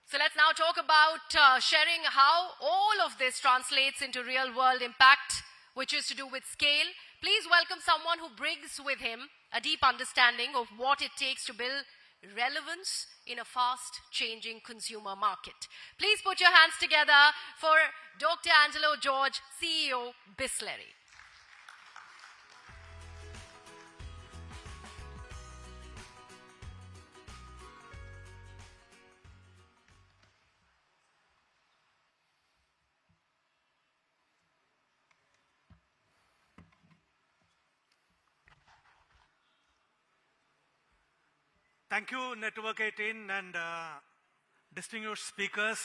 So let's now talk about sharing how all of this translates into real-world impact, which is to do with scale. Please welcome someone who brings with him a deep understanding of what it takes to build relevance in a fast-changing consumer market. Please put your hands together for Dr. Angelo George, CEO, Bisleri. Thank you, Network 18 and distinguished speakers,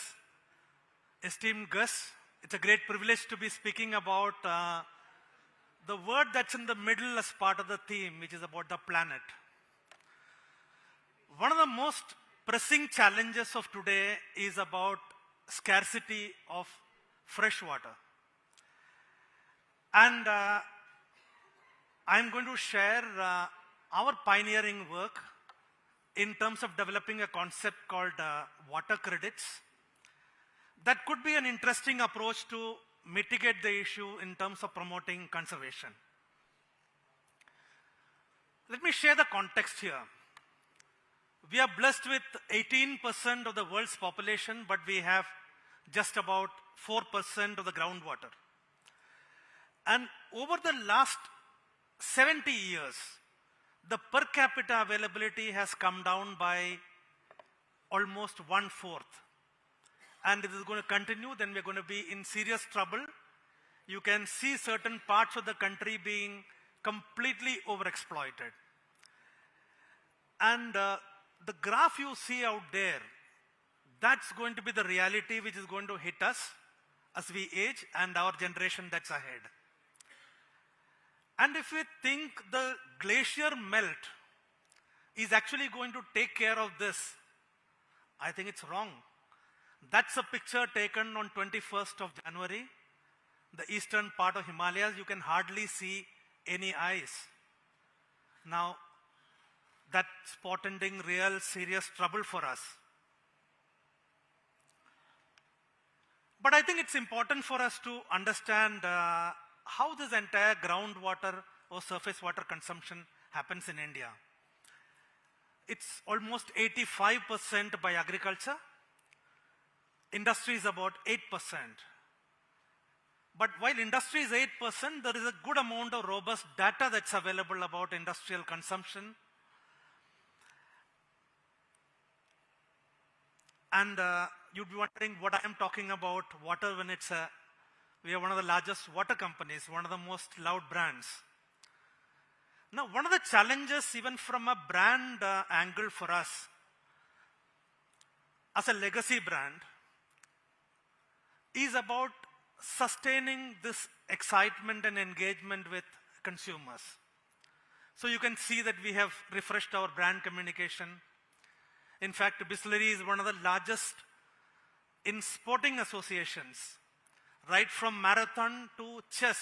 esteemed guests. It's a great privilege to be speaking about the word that's in the middle as part of the theme, which is about the planet. One of the most pressing challenges of today is about scarcity of fresh water. And I'm going to share our pioneering work in terms of developing a concept called water credits. That could be an interesting approach to mitigate the issue in terms of promoting conservation. Let me share the context here. We are blessed with 18% of the world's population, but we have just about 4% of the groundwater. And over the last 70 years, the per capita availability has come down by almost 1/4. And if it is going to continue, then we're going to be in serious trouble. You can see certain parts of the country being completely overexploited. And the graph you see out there, that's going to be the reality which is going to hit us as we age and our generation that's ahead. And if we think the glacier melt is actually going to take care of this, I think it's wrong. That's a picture taken on 21st of January. The eastern part of Himalayas, you can hardly see any ice. Now, that's portending real serious trouble for us. But I think it's important for us to understand how this entire groundwater or surface water consumption happens in India. It's almost 85% by agriculture. Industry is about 8%. But while industry is 8%, there is a good amount of robust data that's available about industrial consumption. And you'd be wondering what I am talking about water when it's we are one of the largest water companies, one of the most loved brands. Now, one of the challenges, even from a brand angle for us, as a legacy brand, is about sustaining this excitement and engagement with consumers. So you can see that we have refreshed our brand communication. In fact, Bisleri is one of the largest in sporting associations, right from marathon to chess.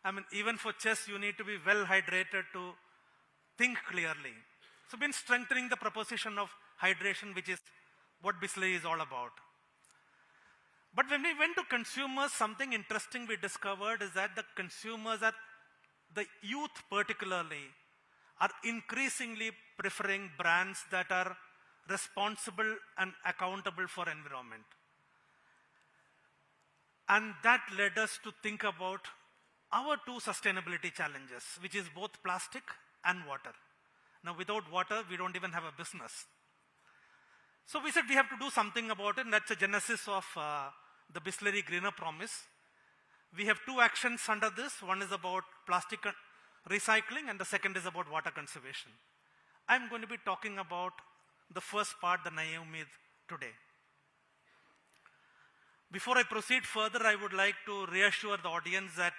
I mean, even for chess, you need to be well hydrated to think clearly. So been strengthening the proposition of hydration, which is what Bisleri is all about. But when we went to consumers, something interesting we discovered is that the consumers, the youth particularly, are increasingly preferring brands that are responsible and accountable for environment. And that led us to think about our two sustainability challenges, which is both plastic and water. Now, without water, we don't even have a business. So we said we have to do something about it, and that's the genesis of the Bisleri Greener Promise. We have two actions under this. One is about plastic recycling, and the second is about water conservation. I'm going to be talking about the first part, the naive myth, today. Before I proceed further, I would like to reassure the audience that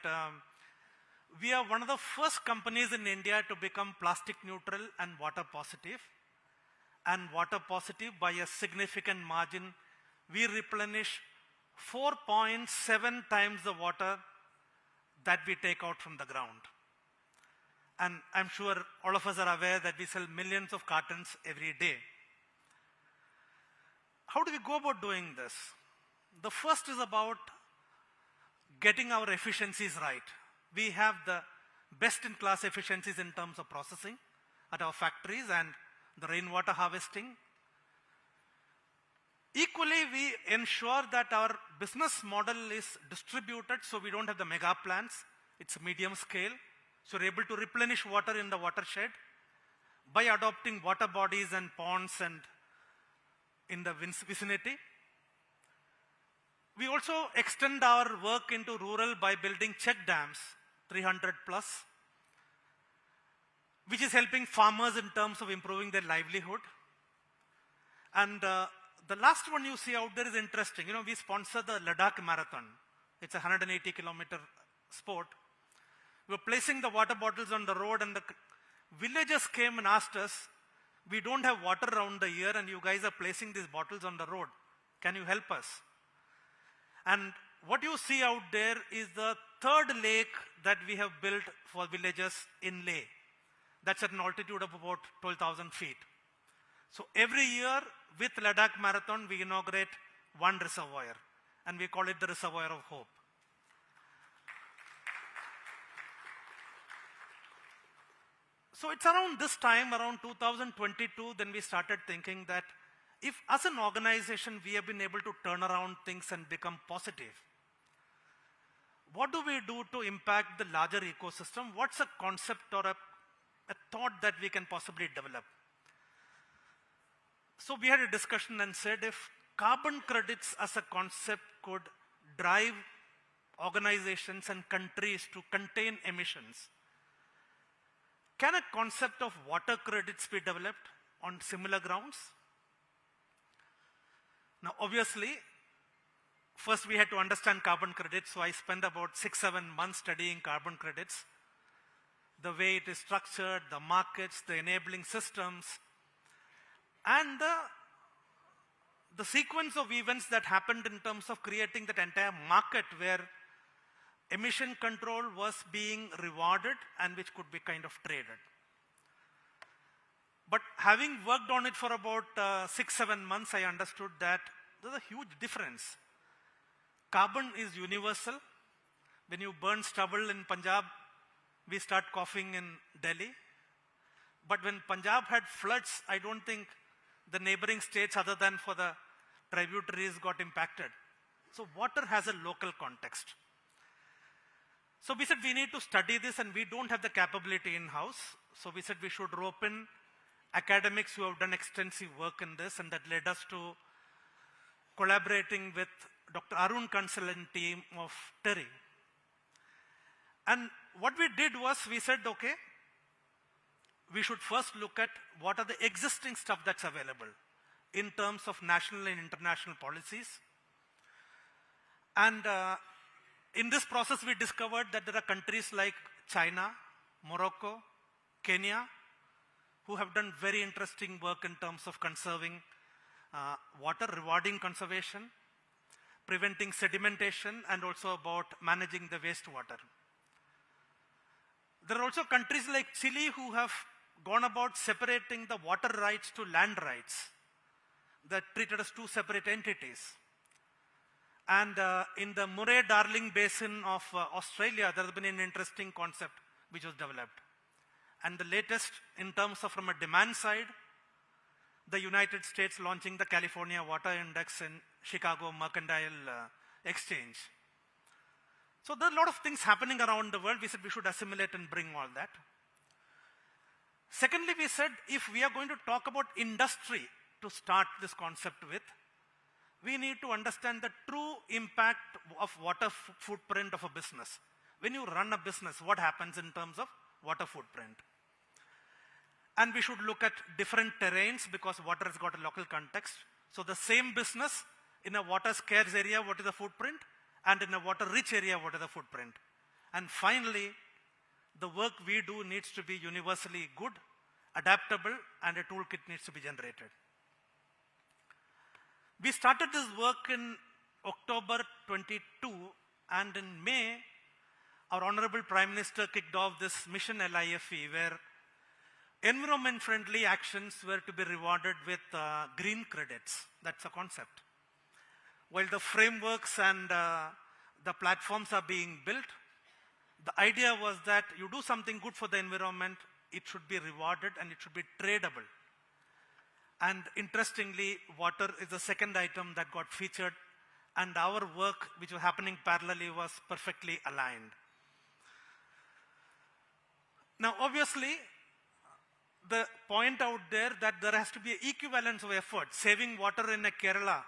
we are one of the first companies in India to become plastic neutral and water positive. And water positive by a significant margin. We replenish 4.7 times the water that we take out from the ground. And I'm sure all of us are aware that we sell millions of cartons every day. How do we go about doing this? The first is about getting our efficiencies right. We have the best-in-class efficiencies in terms of processing at our factories and the rainwater harvesting. Equally, we ensure that our business model is distributed, so we don't have the mega plants. It's medium scale. So we're able to replenish water in the watershed by adopting water bodies and ponds and in the vicinity. We also extend our work into rural by building check dams, 300 plus, which is helping farmers in terms of improving their livelihood. And the last one you see out there is interesting. You know, we sponsor the Ladakh Marathon. It's a 180-kilometer sport. We were placing the water bottles on the road, and the villagers came and asked us, we don't have water around the year, and you guys are placing these bottles on the road. Can you help us? And what you see out there is the third lake that we have built for villagers in Leh. That's at an altitude of about 12,000 feet. So every year with Ladakh Marathon, we inaugurate one reservoir, and we call it the Reservoir of Hope. So it's around this time, around 2022, then we started thinking that if as an organization we have been able to turn around things and become positive, what do we do to impact the larger ecosystem? What's a concept or a thought that we can possibly develop? So we had a discussion and said if carbon credits as a concept could drive organizations and countries to contain emissions, can a concept of water credits be developed on similar grounds? Now, obviously, first we had to understand carbon credits, so I spent about 6-7 months studying carbon credits, the way it is structured, the markets, the enabling systems, and the sequence of events that happened in terms of creating that entire market where emission control was being rewarded and which could be kind of traded. But having worked on it for about 6-7 months, I understood that there's a huge difference. Carbon is universal. When you burn stubble in Punjab, we start coughing in Delhi. But when Punjab had floods, I don't think the neighboring states other than for the tributaries got impacted. So water has a local context. So we said we need to study this, and we don't have the capability in-house. So we said we should rope in academics who have done extensive work in this, and that led us to collaborating with Dr. Arun Kansal and team of Terry. And what we did was we said, okay, we should first look at what are the existing stuff that's available in terms of national and international policies. And in this process, we discovered that there are countries like China, Morocco, Kenya, who have done very interesting work in terms of conserving water, rewarding conservation, preventing sedimentation, and also about managing the wastewater. There are also countries like Chile who have gone about separating the water rights to land rights that treated as two separate entities. And in the Murray-Darling Basin of Australia, there has been an interesting concept which was developed. And the latest, in terms of from a demand side, the United States launching the California Water Index in Chicago Mercantile Exchange. So there are a lot of things happening around the world. We said we should assimilate and bring all that. Secondly, we said if we are going to talk about industry to start this concept with, we need to understand the true impact of water footprint of a business. When you run a business, what happens in terms of water footprint? And we should look at different terrains because water has got a local context. So the same business in a water scarce area, what is the footprint? And in a water rich area, what is the footprint? And finally, the work we do needs to be universally good, adaptable, and a toolkit needs to be generated. We started this work in October 22, and in May, our Honorable Prime Minister kicked off this mission LIFE, where environment-friendly actions were to be rewarded with green credits. That's a concept. While the frameworks and the platforms are being built, the idea was that you do something good for the environment, it should be rewarded and it should be tradable. And interestingly, water is the second item that got featured, and our work, which was happening parallelly, was perfectly aligned. Now, obviously, the point out there that there has to be an equivalence of effort. Saving water in a Kerala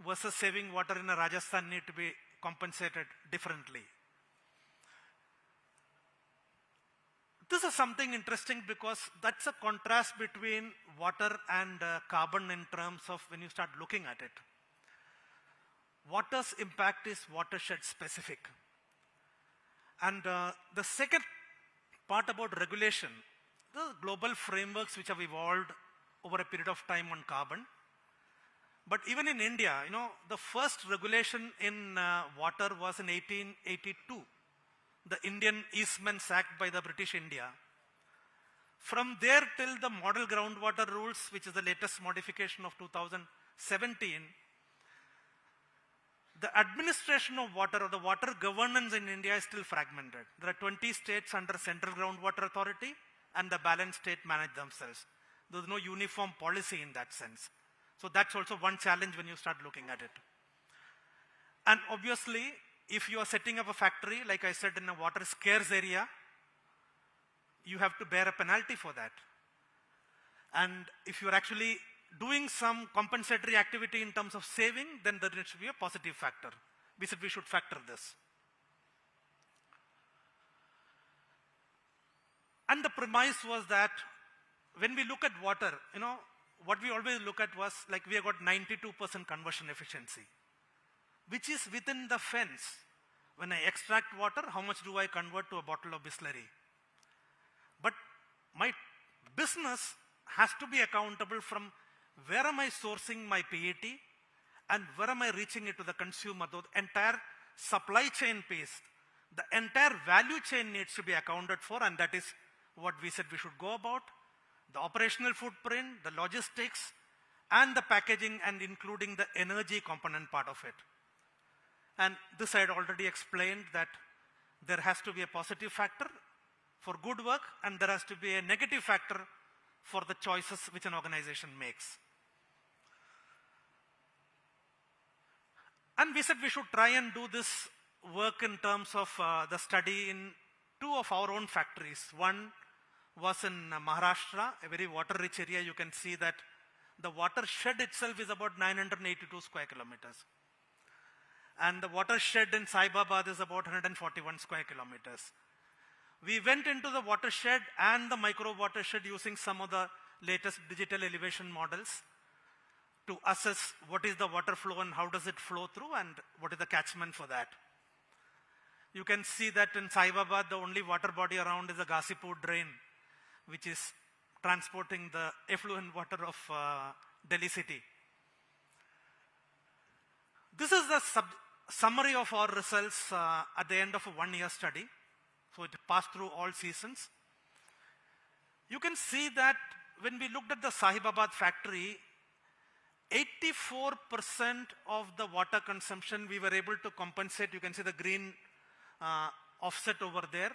versus saving water in a Rajasthan need to be compensated differently. This is something interesting because that's a contrast between water and carbon in terms of when you start looking at it. Water's impact is watershed specific. And the second part about regulation, the global frameworks which have evolved over a period of time on carbon. But even in India, you know, the first regulation in water was in 1882, the Indian Eastman's Act by the British India. From there till the model groundwater rules, which is the latest modification of 2017, the administration of water or the water governance in India is still fragmented. There are 20 states under Central Groundwater Authority, and the balance state manage themselves. There's no uniform policy in that sense. So that's also one challenge when you start looking at it. And obviously, if you are setting up a factory, like I said, in a water scarce area, you have to bear a penalty for that. And if you're actually doing some compensatory activity in terms of saving, then there should be a positive factor. We said we should factor this. And the premise was that when we look at water, you know, what we always look at was like we have got 92% conversion efficiency, which is within the fence. When I extract water, how much do I convert to a bottle of Bisleri? But my business has to be accountable from where am I sourcing my PET and where am I reaching it to the consumer. The entire supply chain piece, the entire value chain needs to be accounted for, and that is what we said we should go about. The operational footprint, the logistics, and the packaging, and including the energy component part of it. And this I had already explained that there has to be a positive factor for good work, and there has to be a negative factor for the choices which an organization makes. And we said we should try and do this work in terms of the study in two of our own factories. One was in Maharashtra, a very water-rich area. You can see that the watershed itself is about 982 square kilometers. And the watershed in Saibabad is about 141 square kilometers. We went into the watershed and the micro watershed using some of the latest digital elevation models to assess what is the water flow and how does it flow through and what is the catchment for that. You can see that in Saibabad, the only water body around is the Ghazipur drain, which is transporting the effluent water of Delhi city. This is the summary of our results at the end of a one-year study. So it passed through all seasons. You can see that when we looked at the Sahibabad factory, 84% of the water consumption we were able to compensate. You can see the green offset over there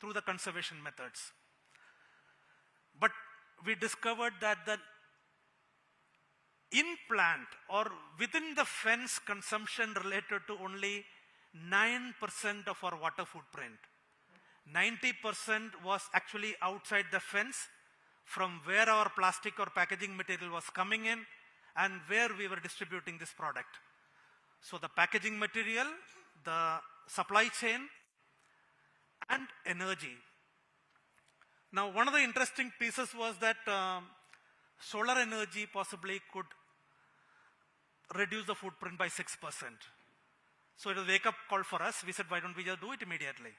through the conservation methods. But we discovered that the in-plant or within the fence consumption related to only 9% of our water footprint. 90% was actually outside the fence from where our plastic or packaging material was coming in and where we were distributing this product. So the packaging material, the supply chain, and energy. Now, one of the interesting pieces was that solar energy possibly could reduce the footprint by 6%. So it was a wake-up call for us. We said, why don't we just do it immediately?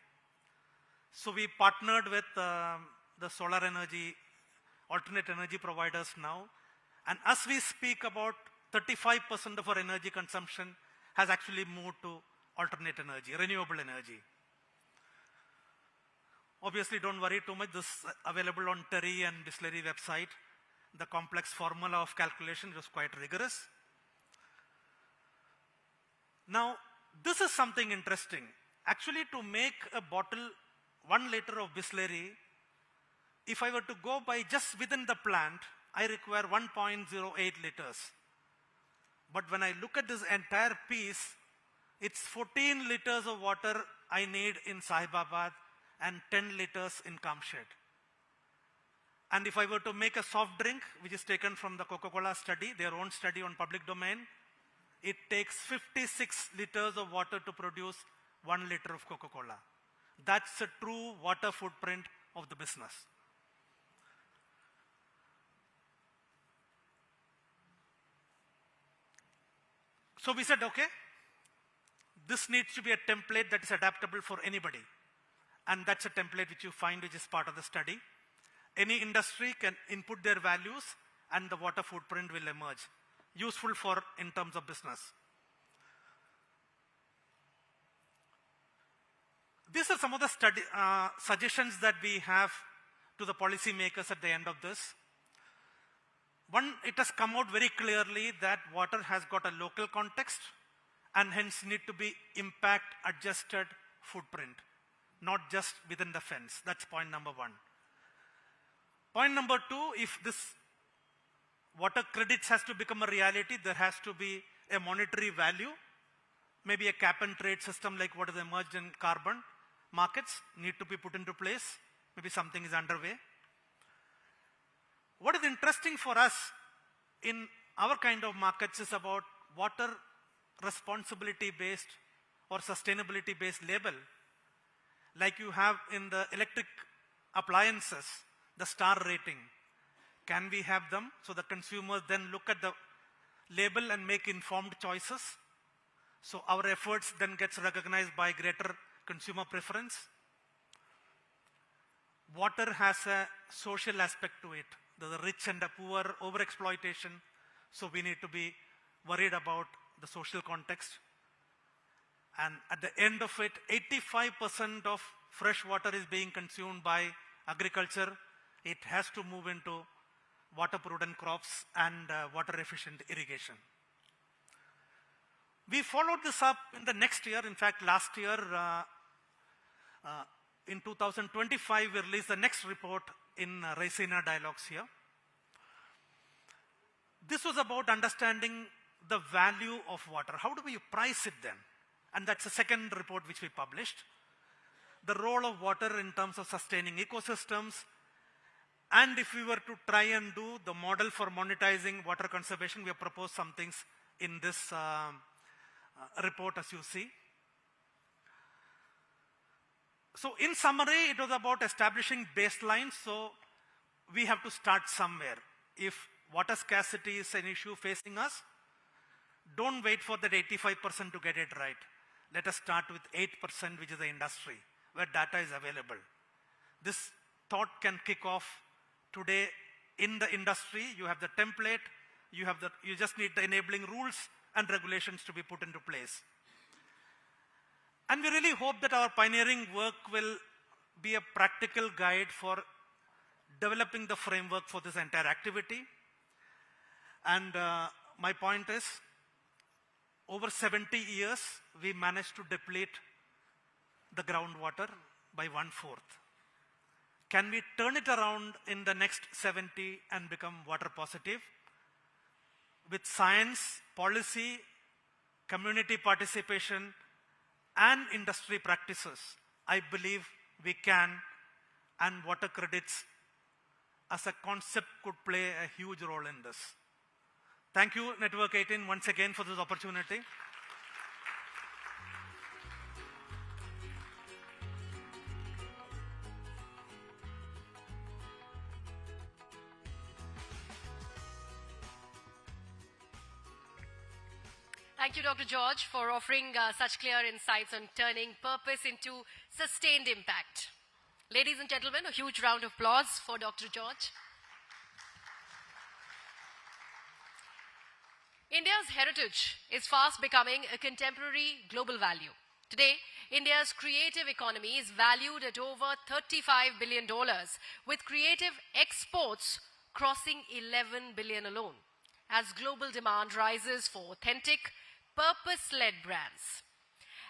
So we partnered with the solar energy, alternate energy providers now. And as we speak, about 35% of our energy consumption has actually moved to alternate energy, renewable energy. Obviously, don't worry too much. This is available on Terry and Bisleri website. The complex formula of calculation was quite rigorous. Now, this is something interesting. Actually, to make a bottle, 1 liter of Bisleri, if I were to go by just within the plant, I require 1.08 liters. But when I look at this entire piece, it's 14 liters of water I need in Sahibabad and 10 liters in Kamshed. And if I were to make a soft drink, which is taken from the Coca-Cola study, their own study on public domain, it takes 56 liters of water to produce 1 liter of Coca-Cola. That's a true water footprint of the business. So we said, okay, this needs to be a template that is adaptable for anybody. And that's a template which you find which is part of the study. Any industry can input their values and the water footprint will emerge. Useful for in terms of business. These are some of the suggestions that we have to the policymakers at the end of this. One, it has come out very clearly that water has got a local context and hence need to be impact adjusted footprint, not just within the fence. That's point number one. Point number two, if this water credits has to become a reality, there has to be a monetary value, maybe a cap and trade system like what is emerged in carbon markets need to be put into place. Maybe something is underway. What is interesting for us in our kind of markets is about water responsibility based or sustainability based label. Like you have in the electric appliances, the star rating. Can we have them so the consumers then look at the label and make informed choices? So our efforts then gets recognized by greater consumer preference. Water has a social aspect to it. The rich and the poor, overexploitation. So we need to be worried about the social context. And at the end of it, 85% of fresh water is being consumed by agriculture. It has to move into water prudent crops and water efficient irrigation. We followed this up in the next year. In fact, last year, in 2025, we released the next report in Raisina Dialogues here. This was about understanding the value of water. How do we price it then? And that's the second report which we published. The role of water in terms of sustaining ecosystems. And if we were to try and do the model for monetizing water conservation, we have proposed some things in this report as you see. So in summary, it was about establishing baselines. So we have to start somewhere. If water scarcity is an issue facing us, don't wait for that 85% to get it right. Let us start with 8%, which is the industry, where data is available. This thought can kick off today in the industry. You have the template, you just need the enabling rules and regulations to be put into place. And we really hope that our pioneering work will be a practical guide for developing the framework for this entire activity. And my point is, over 70 years, we managed to deplete the groundwater by 1/4. Can we turn it around in the next 70 and become water positive? With science, policy, community participation, and industry practices, I believe we can, and water credits as a concept could play a huge role in this. Thank you, Network 18, once again for this opportunity. Thank you, Dr. George, for offering such clear insights on turning purpose into sustained impact. Ladies and gentlemen, a huge round of applause for Dr. George. India's heritage is fast becoming a contemporary global value. Today, India's creative economy is valued at over $35 billion, with creative exports crossing 11 billion alone, as global demand rises for authentic, purpose-led brands.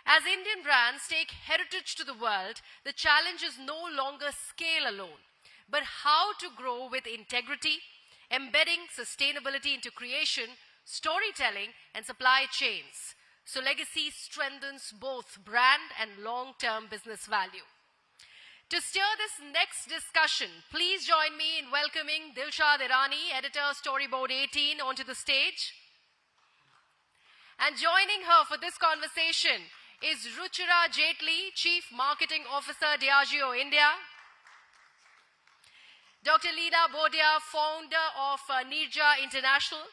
As Indian brands take heritage to the world, the challenge is no longer scale alone, but how to grow with integrity, embedding sustainability into creation, storytelling, and supply chains, so legacy strengthens both brand and long-term business value. To steer this next discussion, please join me in welcoming Dilshad Irani, editor Storyboard 18, onto the stage. And joining her for this conversation is Ruchira Jaitley, Chief Marketing Officer, Diageo India. Dr. Leela Bodia, founder of Nirja International.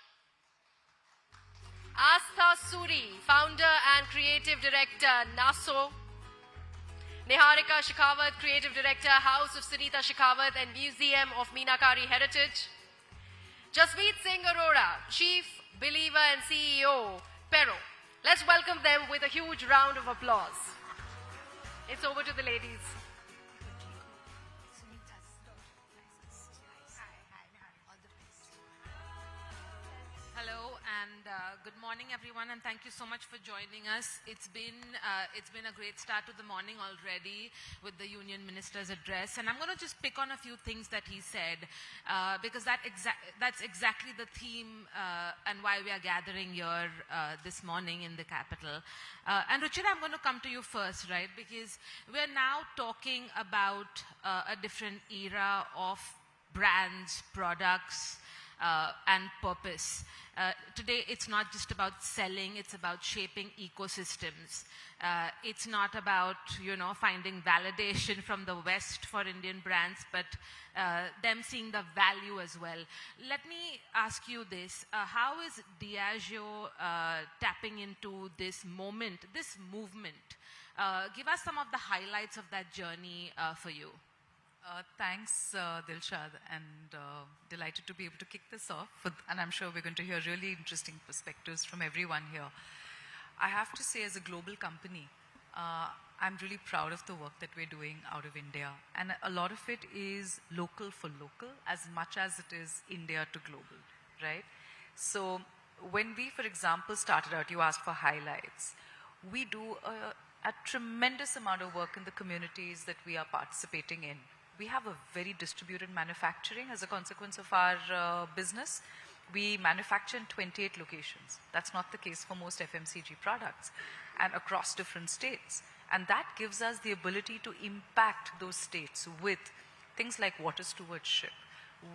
Astha Suri, founder and creative director, NASO. Niharika Shekhawat, creative director, House of Sunita Shekhawat and Museum of Meenakari Heritage. Jasmeet Singh Arora, Chief Believer and CEO, Pero. Let's welcome them with a huge round of applause. It's over to the ladies. Hello and good morning, everyone, and thank you so much for joining us. It's been a great start to the morning already with the Union Minister's address, and I'm going to just pick on a few things that he said because that's exactly the theme and why we are gathering here this morning in the capital. And Ruchira, I'm going to come to you first, right? Because we're now talking about a different era of brands, products, and purpose. Today, it's not just about selling, it's about shaping ecosystems. It's not about, finding validation from the West for Indian brands, but them seeing the value as well. Let me ask you this. How is Diageo tapping into this moment, this movement? Give us some of the highlights of that journey for you. Thanks, Dilshad, and delighted to be able to kick this off. And I'm sure we're going to hear really interesting perspectives from everyone here. I have to say, as a global company, I'm really proud of the work that we're doing out of India. And a lot of it is local for local, as much as it is India to global, right? So when we, for example, started out, you asked for highlights. We do a tremendous amount of work in the communities that we are participating in. We have a very distributed manufacturing as a consequence of our business. We manufacture in 28 locations. That's not the case for most FMCG products, and across different states. And that gives us the ability to impact those states with things like water stewardship,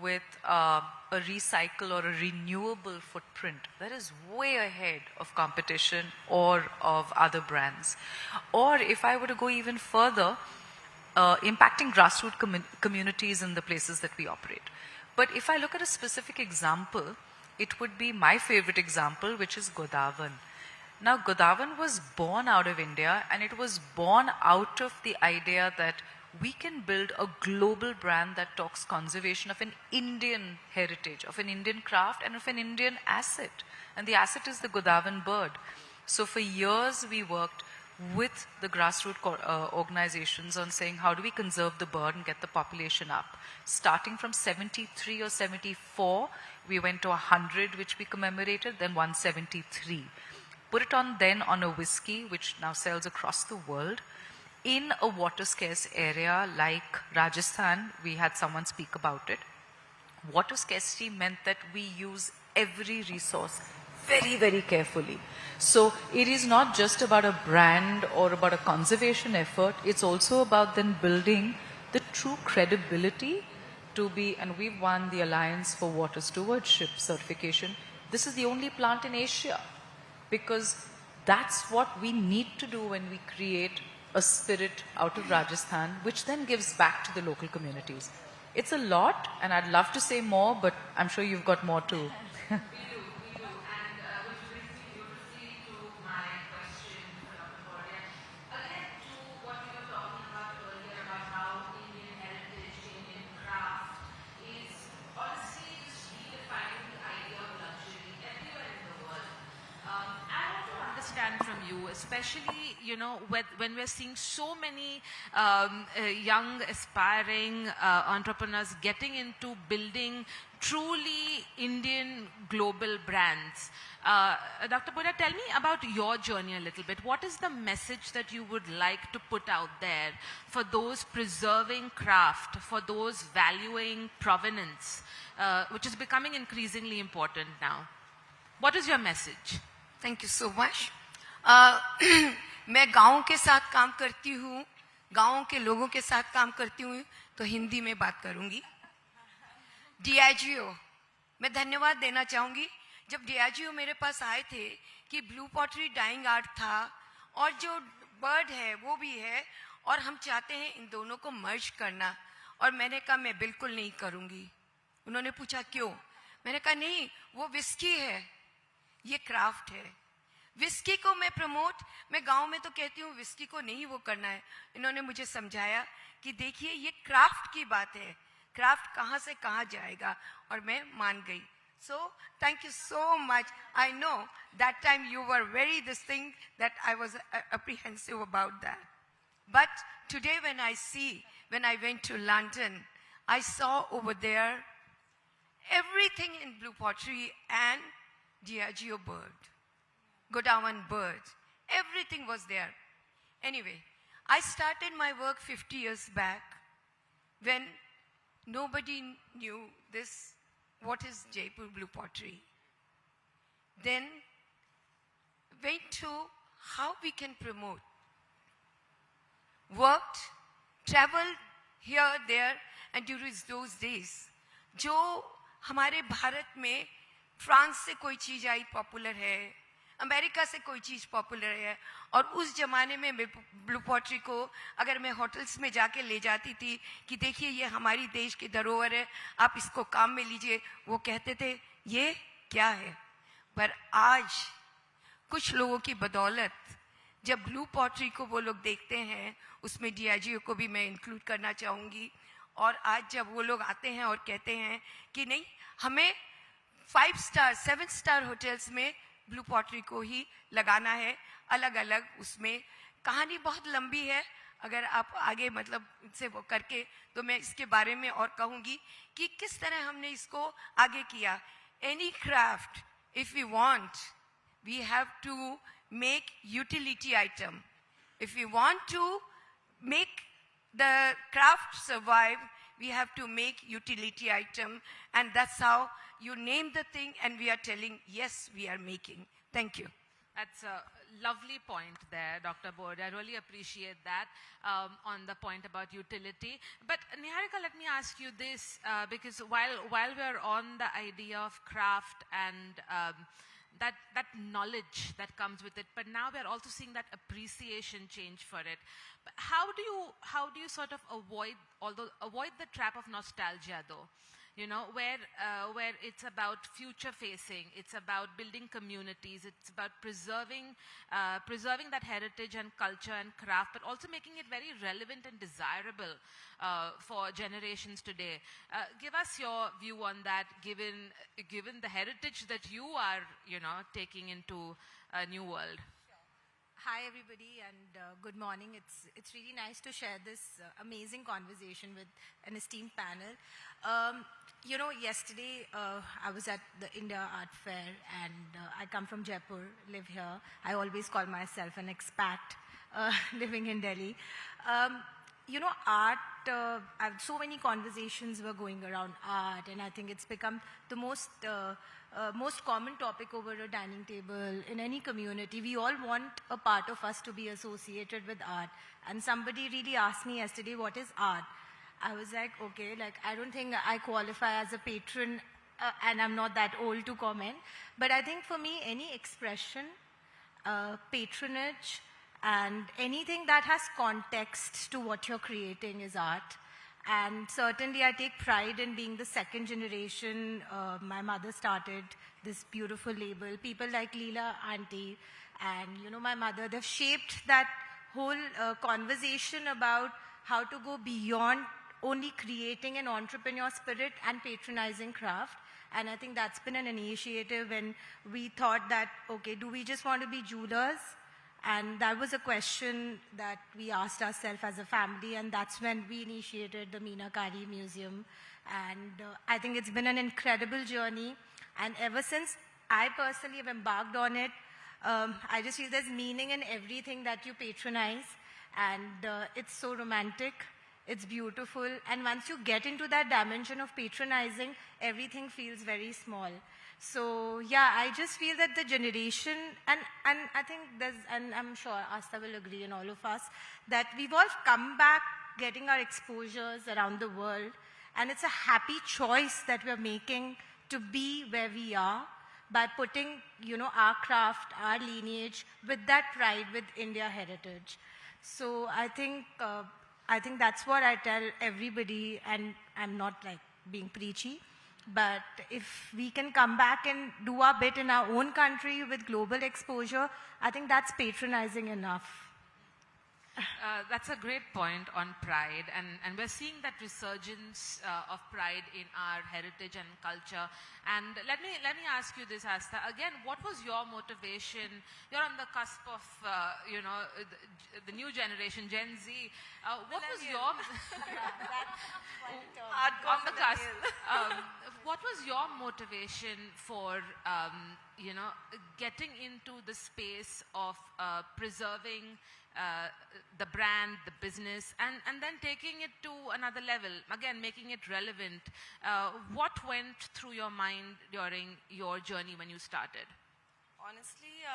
with a recycle or a renewable footprint that is way ahead of competition or of other brands. Or if I were to go even further, impacting grassroots communities in the places that we operate. But if I look at a specific example, it would be my favorite example, which is Godawan. Now, Godawan was born out of India, and it was born out of the idea that we can build a global brand that talks conservation of an Indian heritage, of an Indian craft, and of an Indian asset. And the asset is the Godawan bird. So for years, we worked with the grassroots organizations on saying, how do we conserve the bird and get the population up? Starting from 73 or 74, we went to 100, which we commemorated, then 173. Put it on then on a whiskey, which now sells across the world. In a water scarce area like Rajasthan, we had someone speak about it. Water scarcity meant that we use every resource very, very carefully. So it is not just about a brand or about a conservation effort, it's also about then building the true credibility to be, and we've won the Alliance for Water Stewardship certification. This is the only plant in Asia, because that's what we need to do when we create a spirit out of Rajasthan, which then gives back to the local communities. It's a lot, and I'd love to say more, but I'm sure you've got more too. We do. And which brings me beautifully to my question for Dr. Bordia. Again, to what you were talking about earlier about how Indian heritage, Indian craft is honestly just redefining the idea of luxury everywhere in the world. I want to understand from you, especially, you know, when we're seeing so many young, aspiring entrepreneurs getting into building truly Indian global brands. Dr. Bordia, tell me about your journey a little bit. What is the message that you would like to put out there for those preserving craft, for those valuing provenance, which is becoming increasingly important now? What is your message? Thank you so much मैं गाँव के साथ काम करती हूँ, गाँव के लोगों के साथ काम करती हूँ, तो हिंदी में बात करूँगी. डियाजियो, मैं धन्यवाद देना चाहूँगी. जब डियाजियो मेरे पास आए थे कि ब्लू पॉटरी डाइंग आर्ट था और जो बर्ड है वो भी है और हम चाहते हैं इन दोनों को मर्ज करना, और मैंने कहा मैं बिल्कुल नहीं करूँगी. उन्होंने पूछा क्यों? मैंने कहा नहीं, वो विस्की है, ये क्राफ्ट है. विस्की को मैं गांव में तो कहती हूँ विस्की को नहीं वो करना है. इन्होंने मुझे समझाया कि देखिए ये क्राफ्ट की बात है, क्राफ्ट कहाँ से कहाँ जाएगा, और मैं मान गई. So thank you so much. I know that time you were very this thing that I was apprehensive about that. But today when I went to London, I saw over there everything in blue pottery and Diageo bird, Godawan bird, everything was there. Anyway, I started my work 50 years back when nobody knew what is Jaipur blue pottery. Then went to how we can promote. Worked, traveled here, there, and during those days, जो हमारे भारत में France से कोई चीज़ आई popular है, America से कोई चीज़ popular है, और उस ज़माने में ब्लू पॉटरी को अगर मैं होटल्स में जाके ले जाती थी कि देखिए ये हमारी देश की धरोहर है, आप इसको काम में लीजिए, वो कहते थे ये क्या है. पर आज कुछ लोगों की बदौलत जब ब्लू पॉटरी को वो लोग देखते हैं, उसमें डियाजियो को भी मैं इंक्लूड करना चाहूँगी, और आज जब वो लोग आते हैं और कहते हैं कि नहीं हमें 5 स्टार 7 स्टार होटल्स में ब्लू पॉटरी को ही लगाना है, अलग अलग. उसमें कहानी बहुत लंबी है, अगर आप आगे मतलब इनसे वो करके तो मैं इसके बारे में और कहूँगी कि किस तरह हमने इसको आगे किया. Any craft if you want we have to make utility item. If we want to make the craft survive, we have to make utility item, and that's how you name the thing, and we are telling, yes, we are making. Thank you. That's a lovely point there, Dr. Bordia. I really appreciate that on the point about utility. But Niharika, let me ask you this, because while we're on the idea of craft and that knowledge that comes with it, but now we're also seeing that appreciation change for it. But how do you sort of avoid the trap of nostalgia though? You know, where it's about future facing, it's about building communities, it's about preserving that heritage and culture and craft, but also making it very relevant and desirable for generations today. Give us your view on that, given the heritage that you are, you know, taking into a new world. Hi everybody, and good morning. It's really nice to share this amazing conversation with an esteemed panel. You know, yesterday I was at the India Art Fair, and I come from Jaipur, live here. I always call myself an expat living in Delhi. You know, art, so many conversations were going around art, and I think it's become the most common topic over a dining table in any community. We all want a part of us to be associated with art. And somebody really asked me yesterday, what is art? I was like, okay, like I don't think I qualify as a patron, and I'm not that old to comment. But I think for me, any expression, patronage, and anything that has context to what you're creating is art. And certainly I take pride in being the second generation. My mother started this beautiful label. People like Leela Auntie and, you know, my mother, they've shaped that whole conversation about how to go beyond only creating an entrepreneur spirit and patronizing craft. And I think that's been an initiative when we thought that, okay, do we just want to be jewelers? And that was a question that we asked ourselves as a family, and that's when we initiated the Meenakari Museum. And I think it's been an incredible journey. And ever since I personally have embarked on it, I just feel there's meaning in everything that you patronize. And it's so romantic, it's beautiful. And once you get into that dimension of patronizing, everything feels very small. So yeah, I just feel that the generation, and I think and I'm sure Asta will agree, and all of us, that we've all come back getting our exposures around the world, and it's a happy choice that we're making to be where we are by putting, you know, our craft, our lineage with that pride, with India heritage. So I think that's what I tell everybody, and I'm not like being preachy. But if we can come back and do our bit in our own country with global exposure, I think that's patronizing enough. That's a great point on pride, and we're seeing that resurgence of pride in our heritage and culture. And let me ask you this, Asta. Again, what was your motivation? You're on the cusp of you know, the new generation, Gen Z. What was your on the cusp? What was your motivation for you know, getting into the space of preserving the brand, the business, and then taking it to another level, again, making it relevant? What went through your mind during your journey when you started? Honestly,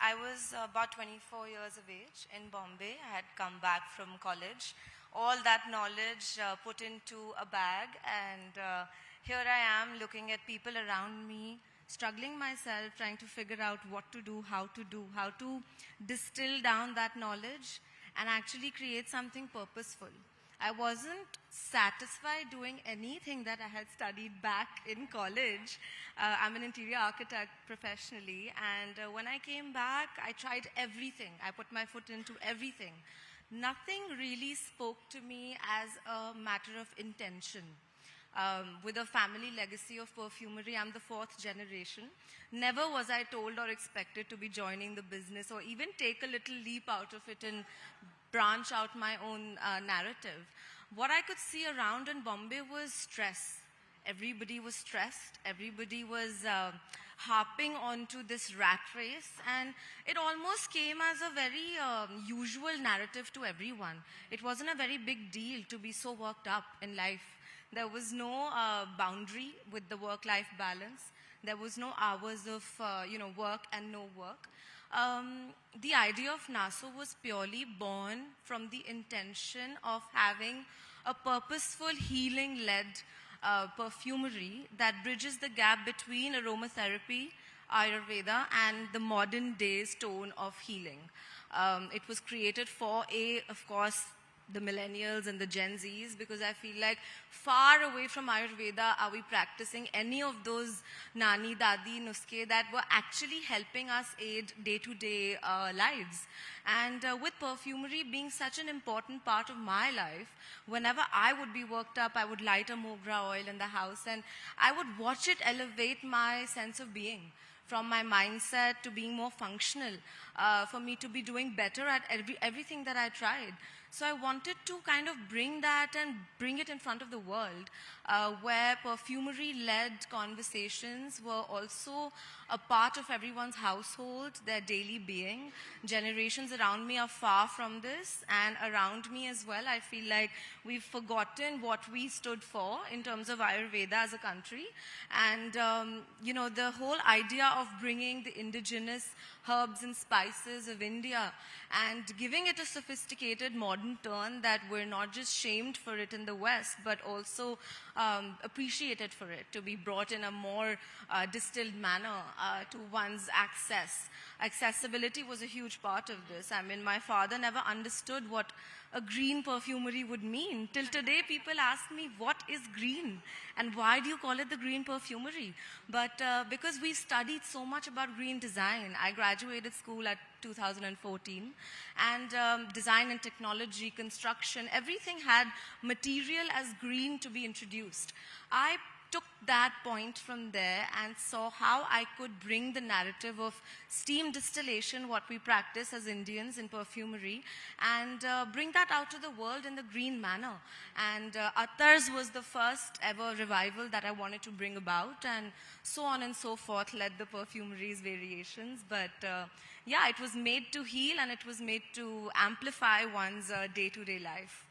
I was about 24 years of age in Bombay. I had come back from college. All that knowledge put into a bag, and here I am looking at people around me, struggling myself, trying to figure out what to do, how to distill down that knowledge and actually create something purposeful. I wasn't satisfied doing anything that I had studied back in college. I'm an interior architect professionally, and when I came back, I tried everything. I put my foot into everything. Nothing really spoke to me as a matter of intention. With a family legacy of perfumery, I'm the 4th generation. Never was I told or expected to be joining the business or even take a little leap out of it and branch out my own narrative. What I could see around in Bombay was stress. Everybody was stressed. Everybody was harping onto this rat race, and it almost came as a very usual narrative to everyone. It wasn't a very big deal to be so worked up in life. There was no boundary with the work-life balance. There was no hours of you know, work and no work. The idea of NASO was purely born from the intention of having a purposeful, healing-led perfumery that bridges the gap between aromatherapy Ayurveda and the modern day's tone of healing. It was created for of course, the millennials and the Gen Zs, because I feel like far away from Ayurveda are we practicing any of those nani, dadi, nuske that were actually helping us aid day-to-day lives. And with perfumery being such an important part of my life, whenever I would be worked up, I would light a mogra oil in the house and I would watch it elevate my sense of being, from my mindset to being more functional, for me to be doing better at everything that I tried. So I wanted to kind of bring that and bring it in front of the world, where perfumery-led conversations were also a part of everyone's household, their daily being. Generations around me are far from this, and around me as well, I feel like we've forgotten what we stood for in terms of Ayurveda as a country. And, you know, the whole idea of bringing the indigenous herbs and spices of India and giving it a sophisticated modern turn, that we're not just shamed for it in the West, but also appreciated for it, to be brought in a more distilled manner to one's access. Accessibility was a huge part of this. I mean, my father never understood what a green perfumery would mean. Till today, people ask me, what is green? And why do you call it the green perfumery? But because we studied so much about green design, I graduated school at 2014, and design and technology, construction, everything had material as green to be introduced. I took that point from there and saw how I could bring the narrative of steam distillation, what we practice as Indians in perfumery, and bring that out to the world in the green manner. And Attars was the first ever revival that I wanted to bring about, and so on and so forth led the perfumery's variations. But yeah, it was made to heal, and it was made to amplify one's day-to-day life.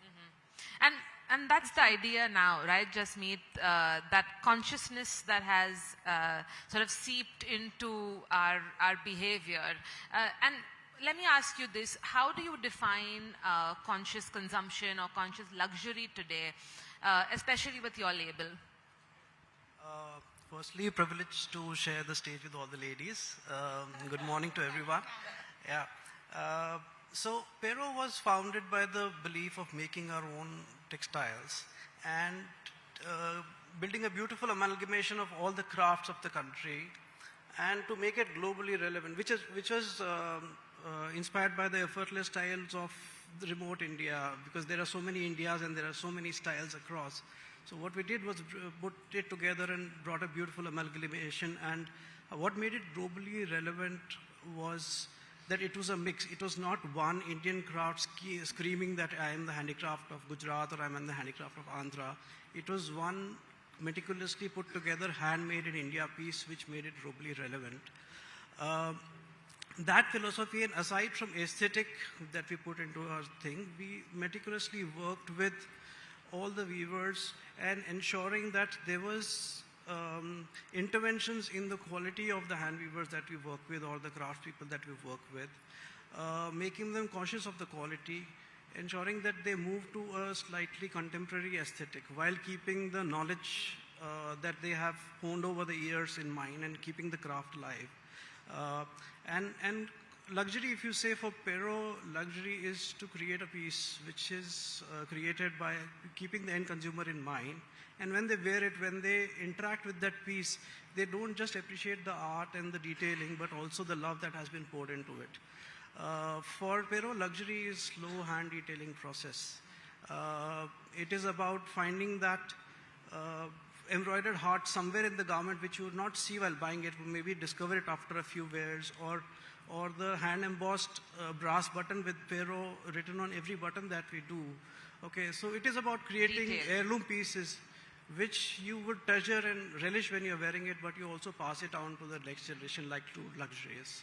Mm-hmm. And that's the idea now, right? Jasmeet, that consciousness that has sort of seeped into our behavior. And let me ask you this, how do you define conscious consumption or conscious luxury today, especially with your label? Firstly, privileged to share the stage with all the ladies. Good morning to everyone. Yeah. So Pero was founded by the belief of making our own textiles and building a beautiful amalgamation of all the crafts of the country, and to make it globally relevant, which was inspired by the effortless styles of the remote India, because there are so many Indias and there are so many styles across. So what we did was put it together and brought a beautiful amalgamation, and what made it globally relevant was that it was a mix. It was not one Indian craft screaming that I am the handicraft of Gujarat or I am the handicraft of Andhra. It was one meticulously put together, handmade in India piece, which made it globally relevant. That philosophy, and aside from aesthetic that we put into our thing, we meticulously worked with all the weavers and ensuring that there was interventions in the quality of the hand weavers that we work with, or the craft people that we work with, making them conscious of the quality, ensuring that they move to a slightly contemporary aesthetic while keeping the knowledge that they have honed over the years in mind and keeping the craft alive. And luxury, if you say for Pero, luxury is to create a piece which is created by keeping the end consumer in mind. And when they wear it, when they interact with that piece, they don't just appreciate the art and the detailing, but also the love that has been poured into it. For Pero, luxury is slow hand detailing process. It is about finding that embroidered heart somewhere in the garment which you would not see while buying it, maybe discover it after a few wears, or the hand embossed brass button with Pero written on every button that we do. Okay, so it is about creating heirloom pieces which you would treasure and relish when you're wearing it, but you also pass it on to the next generation like true luxuries.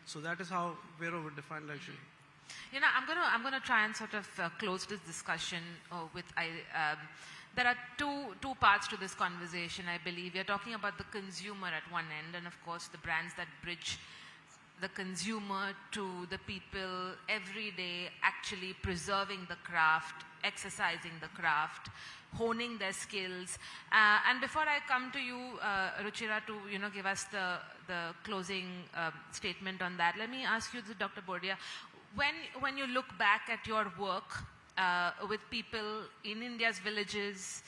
So that is how Pero would define luxury. You know, I'm gonna try and sort of close this discussion with there are two parts to this conversation, I believe. We're talking about the consumer at one end, and of course the brands that bridge the consumer to the people every day, actually preserving the craft exercising the craft, honing their skills. And before I come to you, Ruchira, to give us the closing statement on that, let me ask you, Dr. Bordia, when you look back at your work with people in India's villages,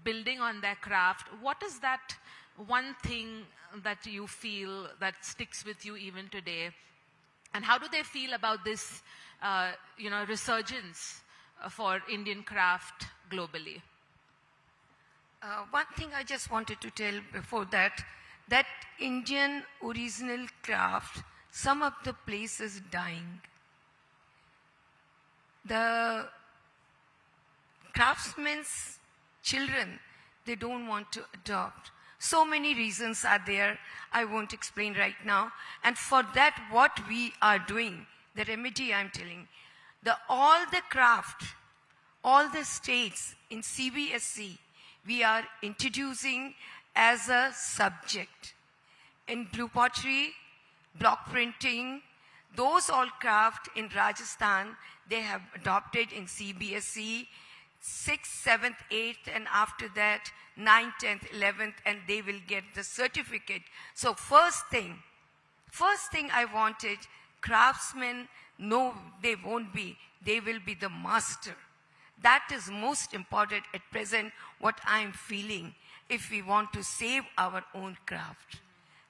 building on their craft, what is that one thing that you feel that sticks with you even today? And how do they feel about this, resurgence for Indian craft globally? One thing I just wanted to tell before that Indian original craft, some of the places dying. The craftsmen's children, they don't want to adopt. So many reasons are there, I won't explain right now. And for that, what we are doing, the remedy I'm telling, all the craft, all the states in CBSE, we are introducing as a subject. In blue pottery, block printing, those all craft in Rajasthan, they have adopted in CBSE, 6th, 7th, 8th, and after that, 9th, 10th, 11th, and they will get the certificate. So first thing I wanted, craftsmen, no, they won't be. They will be the master. That is most important at present, what I'm feeling, if we want to save our own craft.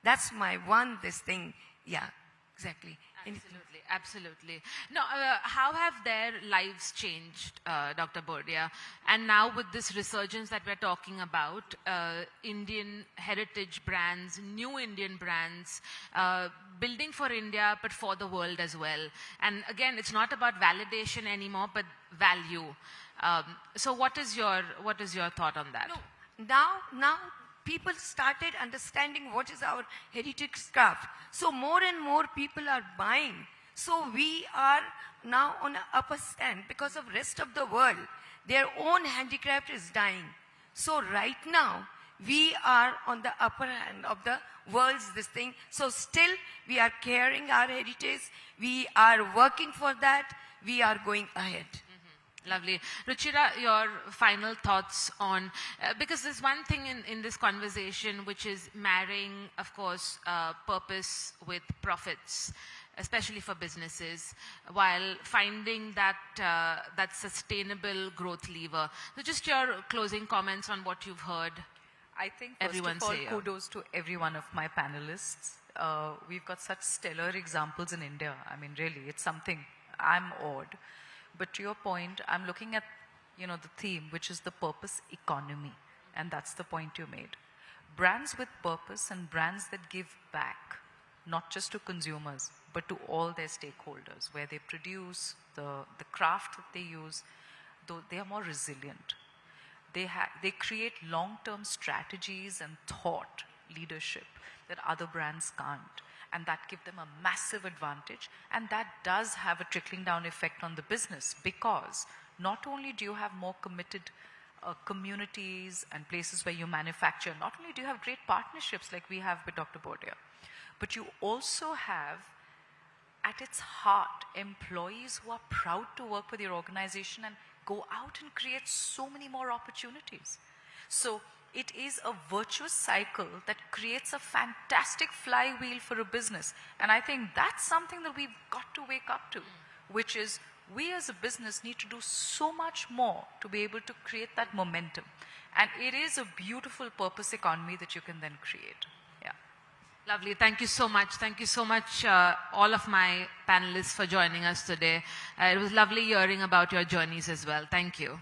That's my this thing. Yeah, exactly. Absolutely, absolutely. Now, how have their lives changed, Dr. Bordia? And now with this resurgence that we're talking about, Indian heritage brands, new Indian brands, building for India, but for the world as well. And again, it's not about validation anymore, but value. So what is your thought on that? No, now people started understanding what is our heritage craft. So more and more people are buying. So we are now on an upper stand because of rest of the world. Their own handicraft is dying. So right now, we are on the upper hand of the world's this thing. So still, we are carrying our heritage. We are working for that. We are going ahead. Lovely. Ruchira, your final thoughts on, because there's one thing in this conversation which is marrying, of course, purpose with profits, especially for businesses, while finding that sustainable growth lever. So just your closing comments on what you've heard. I think, first of all, kudos to every one of my panelists. We've got such stellar examples in India. I mean, really, it's something. I'm awed. But to your point, I'm looking at, the theme, which is the purpose economy. And that's the point you made. Brands with purpose and brands that give back, not just to consumers, but to all their stakeholders, where they produce, the craft that they use, though they are more resilient. They create long-term strategies and thought leadership that other brands can't. And that give them a massive advantage. And that does have a trickling down effect on the business, because not only do you have more committed communities and places where you manufacture, not only do you have great partnerships like we have with Dr. Bordia, but you also have at its heart employees who are proud to work with your organization and go out and create so many more opportunities. So it is a virtuous cycle that creates a fantastic flywheel for a business. And I think that's something that we've got to wake up to, which is we as a business need to do so much more to be able to create that momentum. And it is a beautiful purpose economy that you can then create. Yeah. Lovely. Thank you so much. Thank you so much, all of my panelists, for joining us today. It was lovely hearing about your journeys as well. Thank you.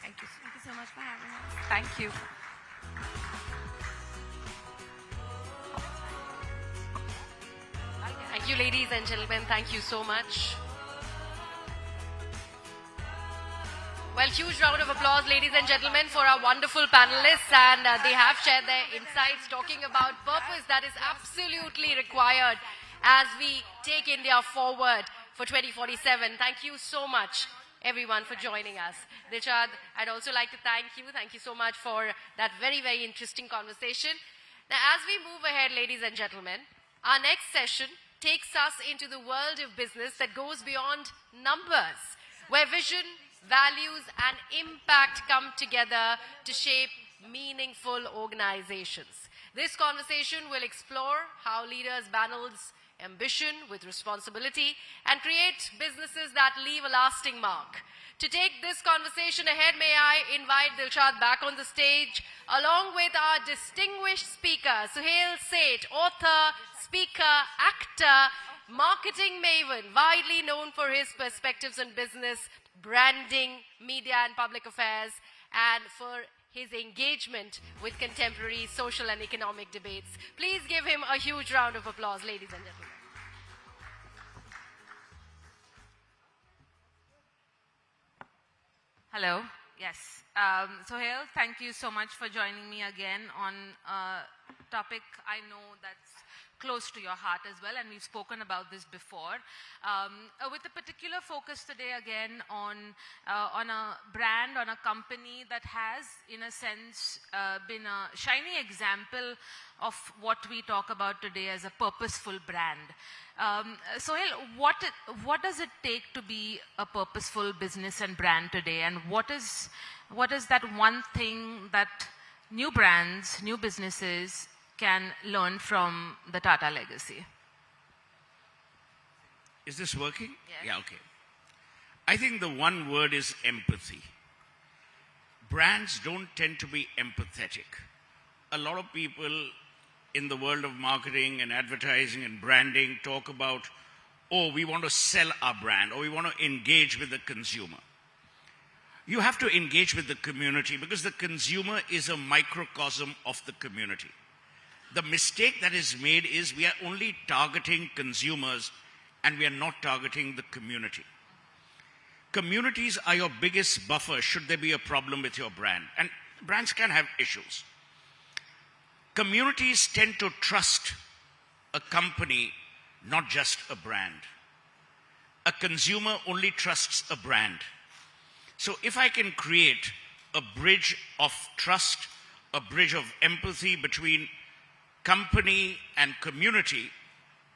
Thank you so much for having us. Thank you. Thank you, ladies and gentlemen. Thank you so much. Well, huge round of applause, ladies and gentlemen, for our wonderful panelists. And they have shared their insights talking about purpose that is absolutely required as we take India forward for 2047. Thank you so much, everyone, for joining us. Dilshad, I'd also like to thank you. Thank you so much for that very, very interesting conversation. Now, as we move ahead, ladies and gentlemen, our next session takes us into the world of business that goes beyond numbers. where vision, values, and impact come together to shape meaningful organizations. This conversation will explore how leaders balance ambition with responsibility and create businesses that leave a lasting mark. To take this conversation ahead, may I invite Dilshad back on the stage, along with our distinguished speaker, Suhail Seth, author, speaker, actor, marketing maven, widely known for his perspectives on business, branding, media and public affairs, and for his engagement with contemporary social and economic debates. Please give him a huge round of applause, ladies and gentlemen. Hello. Yes. Sohail, thank you so much for joining me again on a topic I know that's close to your heart as well, and we've spoken about this before. With a particular focus today again on a brand, on a company that has, in a sense, been a shining example of what we talk about today as a purposeful brand. Sohail, what does it take to be a purposeful business and brand today, and what is that one thing that new brands, new businesses can learn from the Tata legacy? Is this working? Yes. Yeah, okay. I think the one word is empathy. Brands don't tend to be empathetic. A lot of people in the world of marketing and advertising and branding talk about, oh, we want to sell our brand, or we want to engage with the consumer. You have to engage with the community because the consumer is a microcosm of the community. The mistake that is made is we are only targeting consumers and we are not targeting the community. Communities are your biggest buffer should there be a problem with your brand. And brands can have issues. Communities tend to trust a company, not just a brand. A consumer only trusts a brand. So if I can create a bridge of trust, a bridge of empathy between company and community,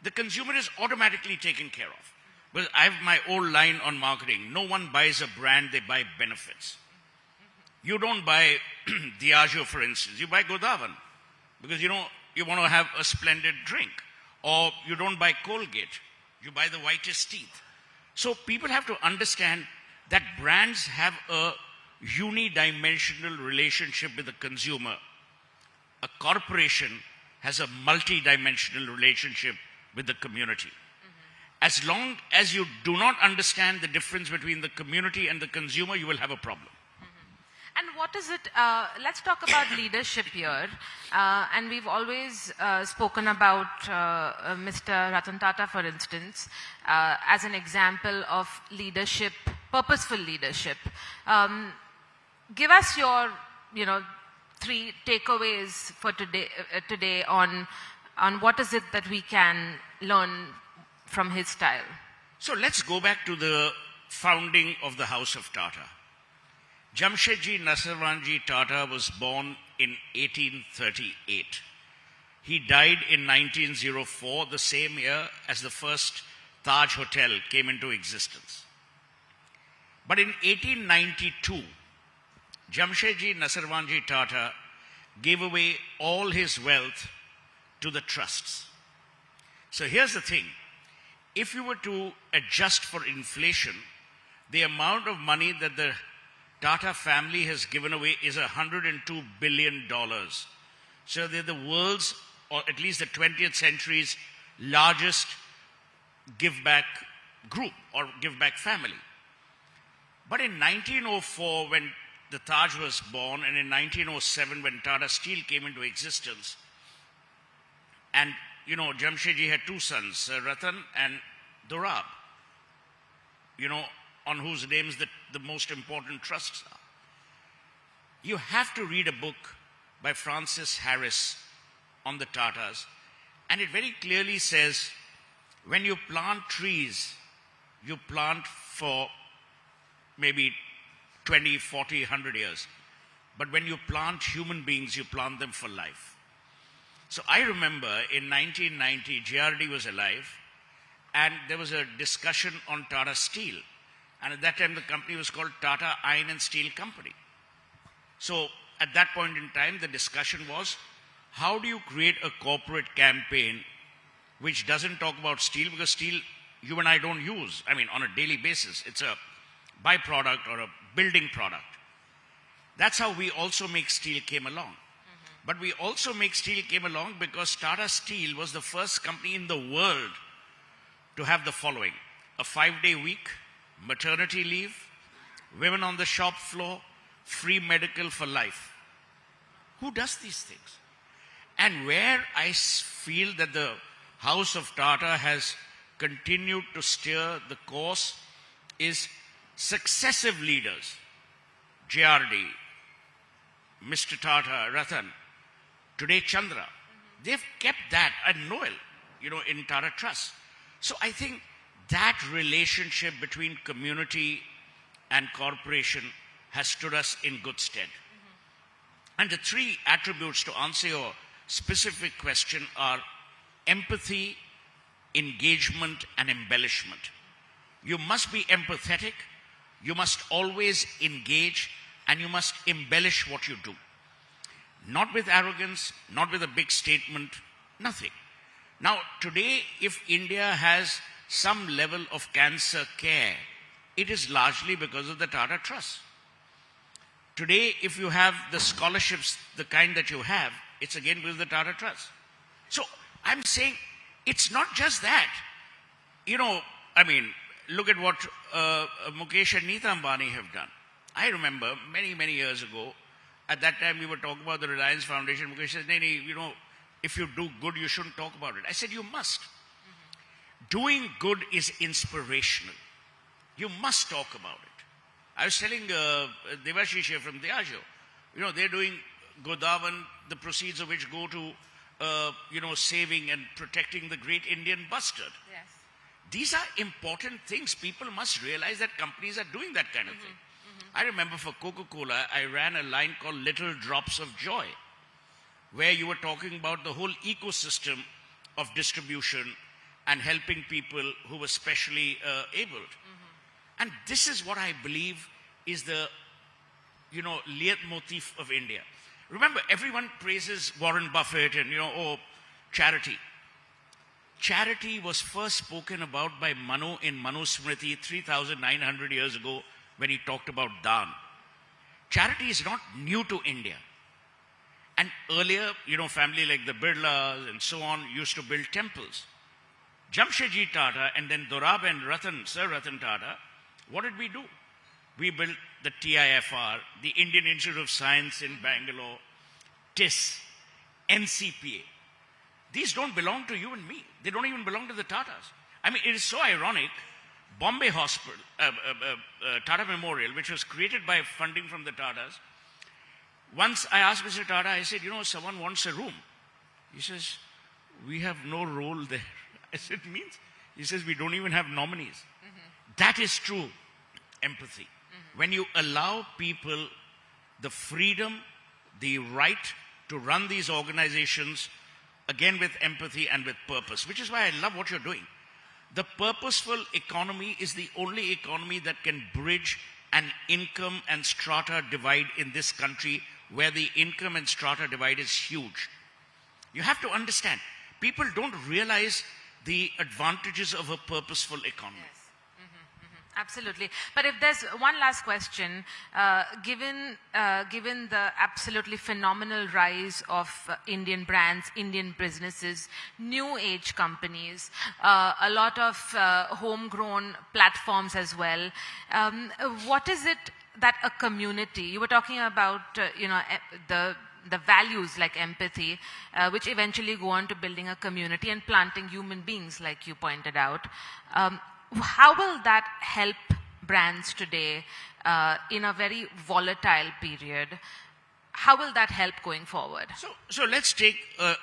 the consumer is automatically taken care of. Well, I have my old line on marketing. No one buys a brand, they buy benefits. You don't buy Diageo, for instance. You buy Godawan because you want to have a splendid drink. Or you don't buy Colgate. You buy the whitest teeth. So people have to understand that brands have a unidimensional relationship with the consumer. A corporation has a multi-dimensional relationship with the community. As long as you do not understand the difference between the community and the consumer, you will have a problem. And what is it, let's talk about leadership here. And we've always spoken about Mr. Ratan Tata, for instance, as an example of leadership, purposeful leadership. Give us your, 3 takeaways for today on what is it that we can learn from his style. So let's go back to the founding of the House of Tata. Jamshedji Narsarwanji Tata was born in 1838. He died in 1904, the same year as the first Taj Hotel came into existence. But in 1892, Jamshedji Narsarwanji Tata gave away all his wealth to the trusts. So here's the thing. If you were to adjust for inflation, the amount of money that the Tata family has given away is $102 billion. So they're the world's, or at least the 20th century's, largest give-back group or give-back family. But in 1904, when the Taj was born, and in 1907, when Tata Steel came into existence, and, Jamshedji had 2 sons, Ratan and Dorab, on whose names the most important trusts are. You have to read a book by Francis Harris on the Tatas, and it very clearly says, when you plant trees, you plant for maybe 20, 40, 100 years. But when you plant human beings, you plant them for life. So I remember in 1990, GRD was alive, and there was a discussion on Tata Steel. And at that time, the company was called Tata Iron and Steel Company. So at that point in time, the discussion was, how do you create a corporate campaign which doesn't talk about steel? Because steel, you and I don't use, I mean, on a daily basis. It's a byproduct or a building product. That's how We Also Make Steel came along. But We Also Make Steel came along because Tata Steel was the first company in the world to have the following: a 5-day week, maternity leave, women on the shop floor, free medical for life. Who does these things? And where I feel that the House of Tata has continued to steer the course is successive leaders, JRD, Mr. Tata, Ratan, today Chandra. They've kept that, and Noel, in Tata Trust. So I think that relationship between community and corporation has stood us in good stead. And the 3 attributes to answer your specific question are empathy, engagement, and embellishment. You must be empathetic, you must always engage, and you must embellish what you do. Not with arrogance, not with a big statement, nothing. Now, today, if India has some level of cancer care, it is largely because of the Tata Trust. Today, if you have the scholarships, the kind that you have, it's again because of the Tata Trust. So, I'm saying, it's not just that. Look at what Mukesh and Neeta Ambani have done. I remember many, many years ago, at that time we were talking about the Reliance Foundation. Mukesh said, "Nee, if you do good, you shouldn't talk about it." I said, you must. Doing good is inspirational. You must talk about it. I was telling Devashish here from Diageo, they're doing Godawan, the proceeds of which go to, saving and protecting the great Indian bustard. Yes. These are important things. People must realize that companies are doing that kind of thing. I remember for Coca-Cola, I ran a line called Little Drops of Joy, where you were talking about the whole ecosystem of distribution and helping people who were specially abled. And this is what I believe is the, leitmotif of India. Remember, everyone praises Warren Buffett and, charity. Charity was first spoken about by Manu in Manu Smriti 3,900 years ago when he talked about Daan. Charity is not new to India. And earlier, family like the Birlas and so on used to build temples. Jamshedji Tata and then Dorab and Sir Ratan Tata, what did we do? We built the TIFR, the Indian Institute of Science in Bangalore, TIS, NCPA. These don't belong to you and me. They don't even belong to the Tatas. It is so ironic. Bombay Hospital, Tata Memorial, which was created by funding from the Tatas. Once I asked Mr. Tata, I said, someone wants a room. He says, we have no role there. I said, means? He says, we don't even have nominees. That is true empathy. When you allow people the freedom, the right to run these organizations, again with empathy and with purpose, which is why I love what you're doing. The purposeful economy is the only economy that can bridge an income and strata divide in this country, where the income and strata divide is huge. You have to understand, people don't realize the advantages of a purposeful economy. Yes. Absolutely. But if there's one last question, given the absolutely phenomenal rise of Indian brands, Indian businesses, new age companies, a lot of homegrown platforms as well, what is it that a community, you were talking about, the values like empathy, which eventually go on to building a community and planting human beings, like you pointed out. How will that help brands today in a very volatile period? How will that help going forward? So let's take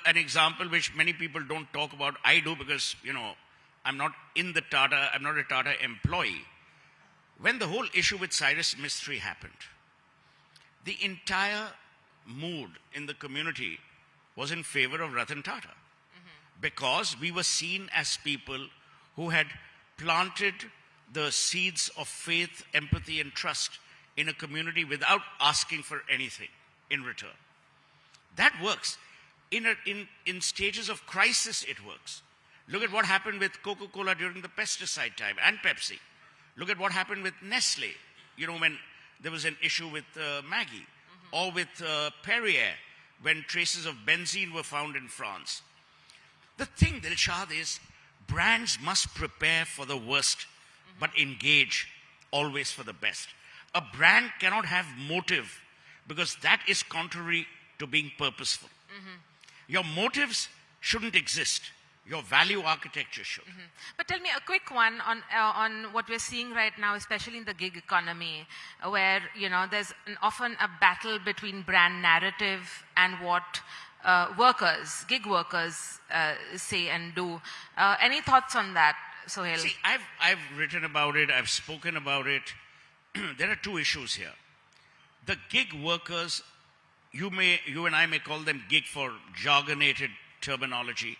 an example which many people don't talk about. I do because, I'm not in the Tata, I'm not a Tata employee. When the whole issue with Cyrus Mistry happened, the entire mood in the community was in favor of Ratan Tata. Because we were seen as people who had planted the seeds of faith, empathy, and trust in a community without asking for anything in return. That works. In stages of crisis, it works. Look at what happened with Coca-Cola during the pesticide time, and Pepsi. Look at what happened with Nestle, when there was an issue with Maggie, or with Perrier, when traces of benzene were found in France. The thing, Dilshad, is brands must prepare for the worst, but engage always for the best. A brand cannot have motive, because that is contrary to being purposeful. Your motives shouldn't exist. Your value architecture should. But tell me a quick one on what we're seeing right now, especially in the gig economy, where there's often a battle between brand narrative and what gig workers say and do. Any thoughts on that, Sohail? See, I've written about it. I've spoken about it. There are two issues here. The gig workers, you and I may call them gig for jargonated terminology.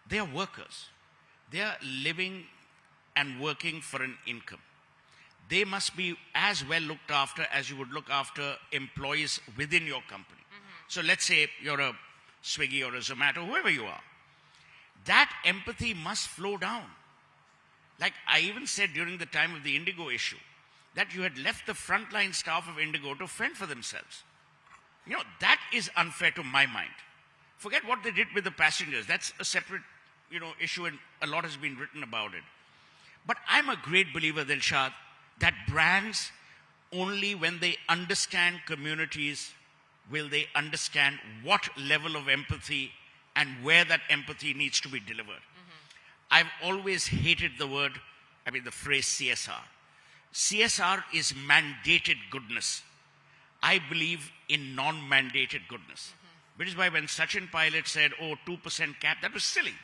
They are workers. They are living and working for an income. They must be as well looked after as you would look after employees within your company. So let's say you're a Swiggy or a Zomato, whoever you are. That empathy must flow down. Like I even said during the time of the Indigo issue, that you had left the frontline staff of Indigo to fend for themselves. That is unfair to my mind. Forget what they did with the passengers. That's a separate issue, and a lot has been written about it. But I'm a great believer, Dilshad, that brands, only when they understand communities, will they understand what level of empathy and where that empathy needs to be delivered. I've always hated the phrase CSR. CSR is mandated goodness. I believe in non-mandated goodness. Which is why when Sachin Pilot said, 2% cap, that was silly.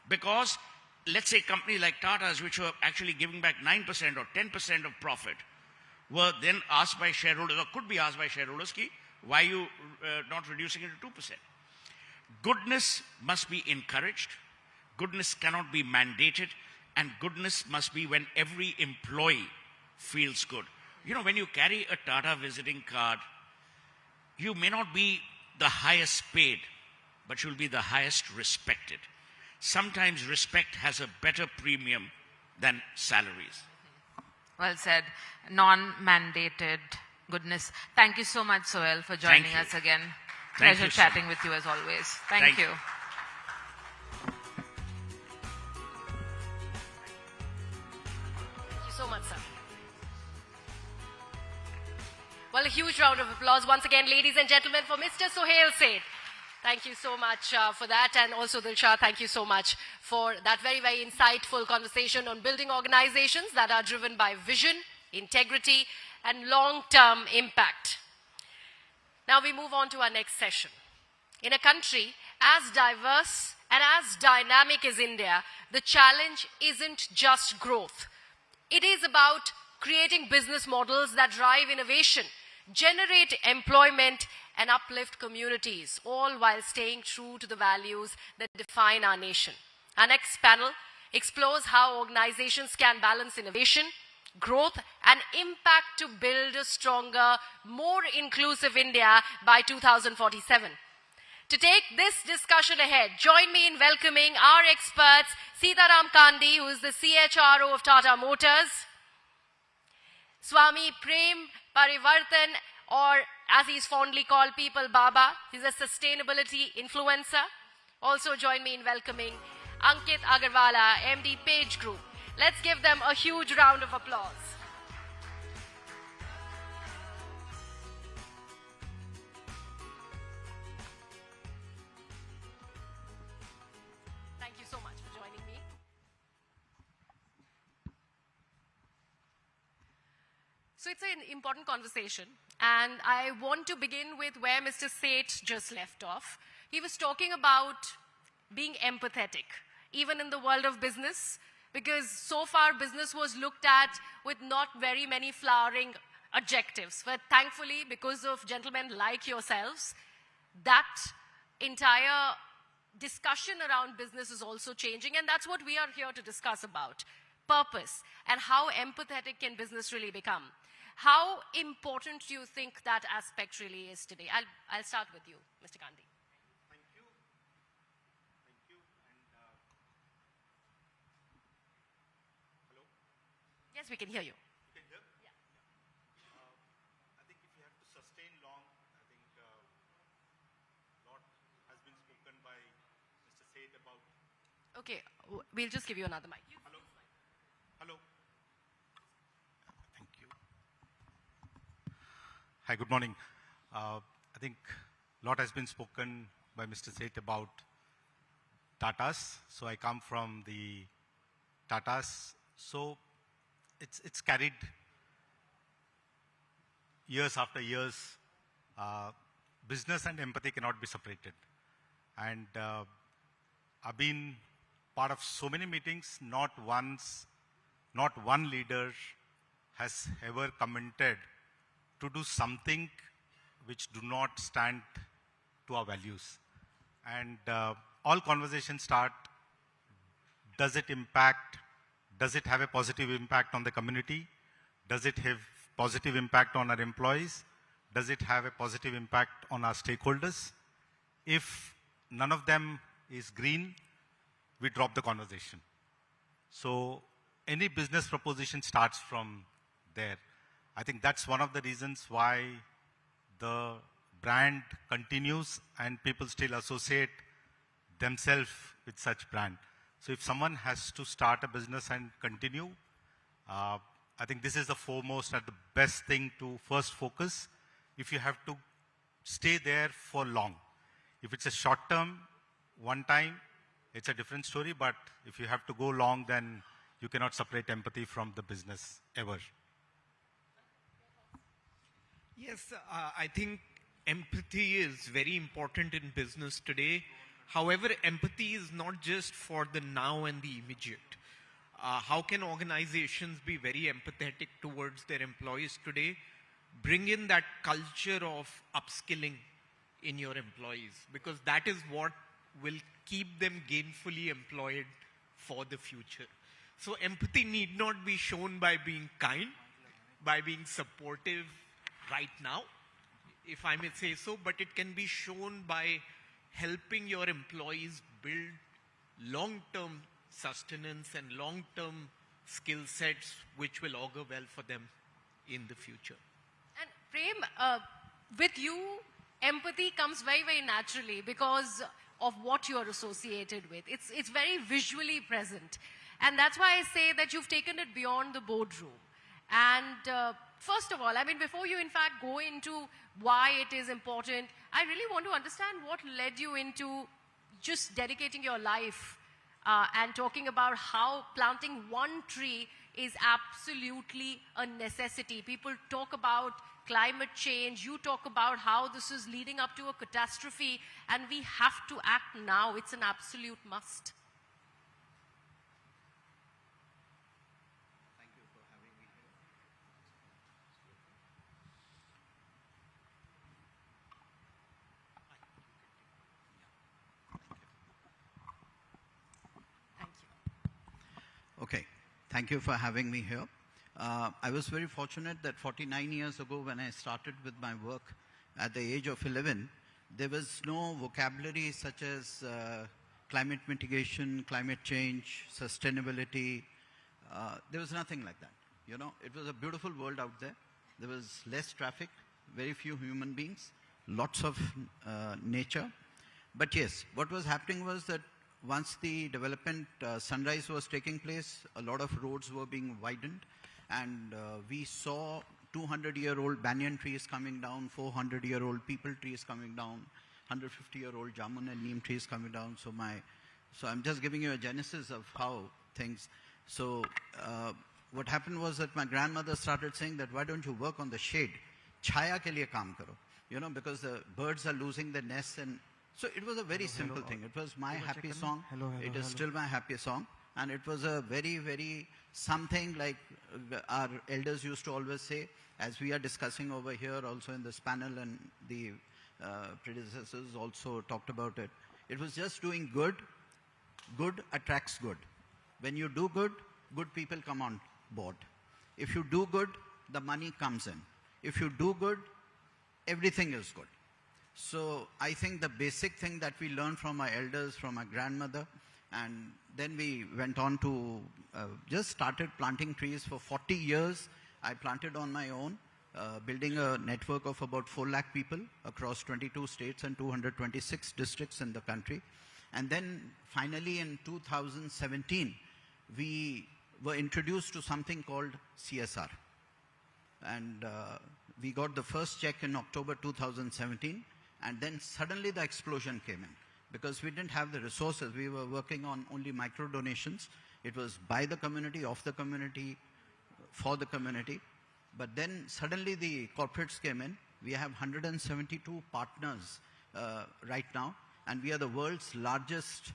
Because, let's say companies like Tata's, which were actually giving back 9% or 10% of profit, were then asked by shareholders, or could be asked by shareholders, why are you not reducing it to 2%? Goodness must be encouraged. Goodness cannot be mandated. And goodness must be when every employee feels good. When you carry a Tata visiting card, you may not be the highest paid, but you'll be the highest respected. Sometimes respect has a better premium than salaries. Well said. Non-mandated goodness. Thank you so much, Sohail, for joining us again. Pleasure chatting with you as always. Thank you. Thank you so much, sir. Well, a huge round of applause once again, ladies and gentlemen, for Mr. Sohail Seth. Thank you so much for that. And also, Dilshad, thank you so much for that very, very insightful conversation on building organizations that are driven by vision, integrity, and long-term impact. Now we move on to our next session. In a country as diverse and as dynamic as India, the challenge isn't just growth. It is about creating business models that drive innovation, generate employment, and uplift communities, all while staying true to the values that define our nation. Our next panel explores how organizations can balance innovation, growth, and impact to build a stronger, more inclusive India by 2047. To take this discussion ahead, join me in welcoming our experts, Sitaram Kandi, who is the CHRO of Tata Motors, Swami Prem Parivartan, or as he's fondly called, People Baba. He's a sustainability influencer. Also join me in welcoming Ankit Agarwala, MD Page Group. Let's give them a huge round of applause. Thank you so much for joining me. So it's an important conversation, and I want to begin with where Mr. Seth just left off. He was talking about being empathetic, even in the world of business, because so far business was looked at with not very many flowering adjectives. But thankfully, because of gentlemen like yourselves, that entire discussion around business is also changing, and that's what we are here to discuss about. purpose, and how empathetic can business really become. How important do you think that aspect really is today? I'll start with you, Mr. Gandhi. Thank you. Thank you. And hello? Yes, we can hear you. You can hear? Yeah. I think if you have to sustain long, I think a lot has been spoken by Mr. Seth about. Okay, we'll just give you another mic. Hello? Hello? Thank you. Hi, good morning. I think a lot has been spoken by Mr. Seth about Tatas. So I come from the Tatas. So it's carried years after years. Business and empathy cannot be separated. And I've been part of so many meetings, not one leader has ever commented to do something which do not stand to our values. And all conversations start, does it have a positive impact on the community? Does it have positive impact on our employees? Does it have a positive impact on our stakeholders? If none of them is green, we drop the conversation. So any business proposition starts from there. I think that's one of the reasons why the brand continues and people still associate themselves with such brand. So if someone has to start a business and continue, I think this is the foremost and the best thing to first focus if you have to stay there for long. If it's a short term, one time, it's a different story, but if you have to go long, then you cannot separate empathy from the business ever. Yes, I think empathy is very important in business today. However, empathy is not just for the now and the immediate. How can organizations be very empathetic towards their employees today? Bring in that culture of upskilling in your employees, because that is what will keep them gainfully employed for the future. So empathy need not be shown by being kind, by being supportive right now, if I may say so, but it can be shown by helping your employees build long-term sustenance and long-term skill sets which will augur well for them in the future. And Prem, with you, empathy comes very, very naturally because of what you're associated with. It's very visually present. And that's why I say that you've taken it beyond the boardroom. And first of all, I mean, before you in fact go into why it is important, I really want to understand what led you into just dedicating your life and talking about how planting one tree is absolutely a necessity. People talk about climate change, you talk about how this is leading up to a catastrophe, and we have to act now. It's an absolute must. Thank you for having me here. Thank you. Okay, thank you for having me here. I was very fortunate that 49 years ago when I started with my work at the age of 11, there was no vocabulary such as climate mitigation, climate change, sustainability. There was nothing like that. You know, it was a beautiful world out there. There was less traffic, very few human beings, lots of nature. But yes, what was happening was that once the development sunrise was taking place, a lot of roads were being widened, and we saw 200-year-old banyan trees coming down, 400-year-old peepal trees coming down, 150-year-old jamun and neem trees coming down. So I'm just giving you a genesis of how things. So what happened was that my grandmother started saying that why don't you work on the shade? Chaya ke liye kaam karo. You know, because the birds are losing their nests. And so it was a very simple thing. It was my happy song. It is still my happy song. And it was a very, very something like our elders used to always say, as we are discussing over here also in this panel, and the predecessors also talked about it. It was just doing good. Good attracts good. When you do good, good people come on board. If you do good, the money comes in. If you do good, everything is good. So I think the basic thing that we learned from our elders, from our grandmother, and then we went on to just started planting trees for 40 years. I planted on my own, building a network of about 4 lakh people across 22 states and 226 districts in the country. And then finally in 2017, we were introduced to something called CSR. And we got the first check in October 2017. And then suddenly the explosion came in. Because we didn't have the resources, we were working on only micro donations. It was by the community, of the community, for the community. But then suddenly the corporates came in. We have 172 partners right now. And we are the world's largest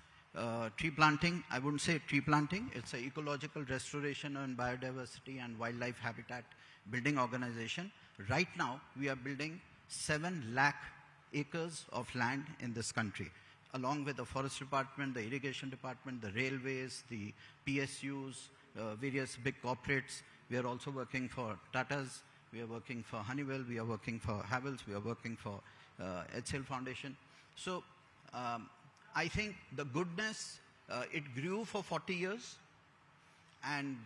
tree planting. I wouldn't say tree planting. It's an ecological restoration and biodiversity and wildlife habitat building organization. Right now, we are building 7 lakh acres of land in this country, along with the forest department, the irrigation department, the railways, the PSUs, various big corporates. We are also working for Tatas, we are working for Honeywell, we are working for Havells, we are working for HCL Foundation. So I think the goodness, it grew for 40 years, and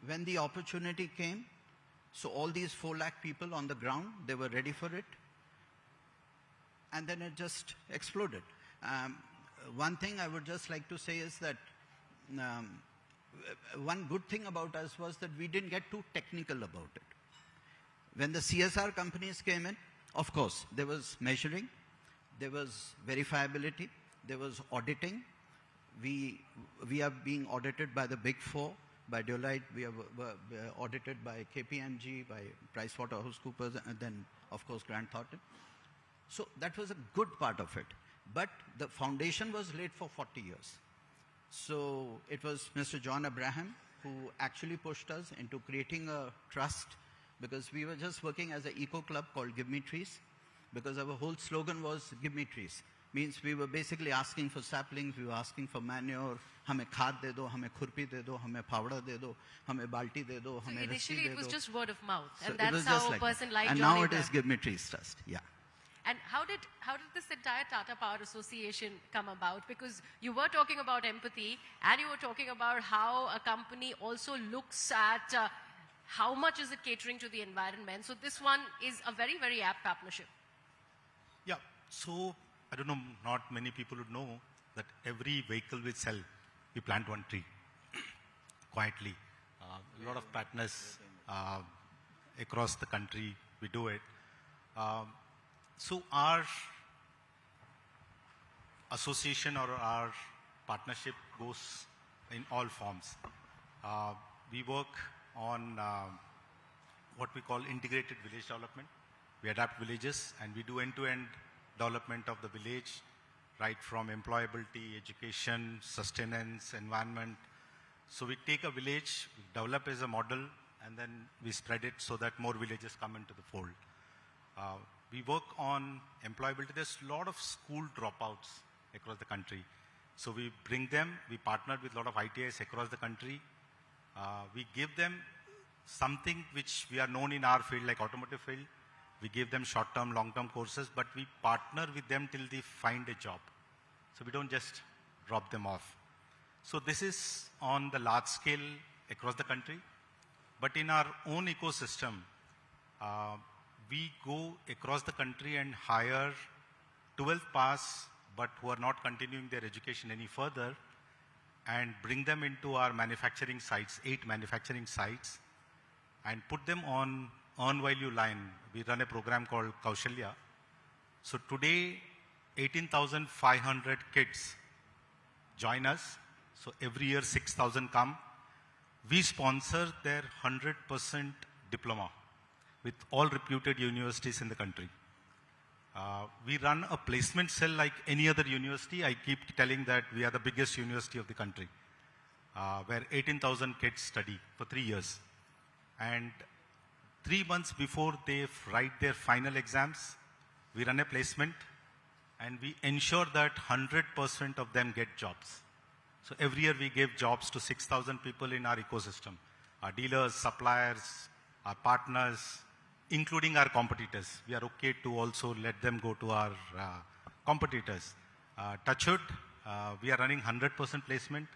when the opportunity came, so all these 4 lakh people on the ground, they were ready for it, and then it just exploded. One thing I would just like to say is that one good thing about us was that we didn't get too technical about it. When the CSR companies came in, of course, there was measuring, there was verifiability, there was auditing. We are being audited by the Big Four, by Deloitte, we are audited by KPMG, by PricewaterhouseCoopers, and then, of course, Grant Thornton. So that was a good part of it. But the foundation was laid for 40 years. So it was Mr. John Abraham who actually pushed us into creating a trust, because we were just working as an eco club called Give Me Trees, because our whole slogan was Give Me Trees. Means we were basically asking for saplings, we were asking for manure, hame खाद दे दो, हमें खुरपी दे दो, हमें फावड़ा दे दो, हमें बाल्टी दे दो, हमें रस्सी दे दो. Initially it was just word of mouth, So and that's how a person like and Johnny now it Abraham. is Give Me Trees Trust. Yeah. And how did this entire Tata Power Association come about? Because you were talking about empathy, and you were talking about how a company also looks at how much is it catering to the environment. So this one is a very, very apt partnership. Yeah. So I don't know, not many people would know that every vehicle we sell, we plant 1 tree quietly. A lot of partners across the country, we do it. So our association or our partnership goes in all forms. We work on what we call integrated village development. We adapt villages and we do end-to-end development of the village, right from employability, education, sustenance, environment. So we take a village, we develop as a model, and then we spread it so that more villages come into the fold. We work on employability. There's a lot of school dropouts across the country. So we bring them, we partner with a lot of ITIs across the country. We give them something which we are known in our field, like automotive field. We give them short-term, long-term courses, but we partner with them till they find a job. So we don't just drop them off. So this is on the large scale across the country. But in our own ecosystem, we go across the country and hire 12th pass, but who are not continuing their education any further, and bring them into our manufacturing sites, 8 manufacturing sites, and put them on earn value line. We run a program called Kaushalya. So today, 18,500 kids join us. So every year, 6,000 come. We sponsor their 100% diploma with all reputed universities in the country. We run a placement cell like any other university. I keep telling that we are the biggest university of the country, where 18,000 kids study for 3 years. And 3 months before they write their final exams, we run a placement and we ensure that 100% of them get jobs. So every year we give jobs to 6,000 people in our ecosystem, our dealers, suppliers, our partners, including our competitors. We are okay to also let them go to our competitors. Touchwood, we are running 100% placement.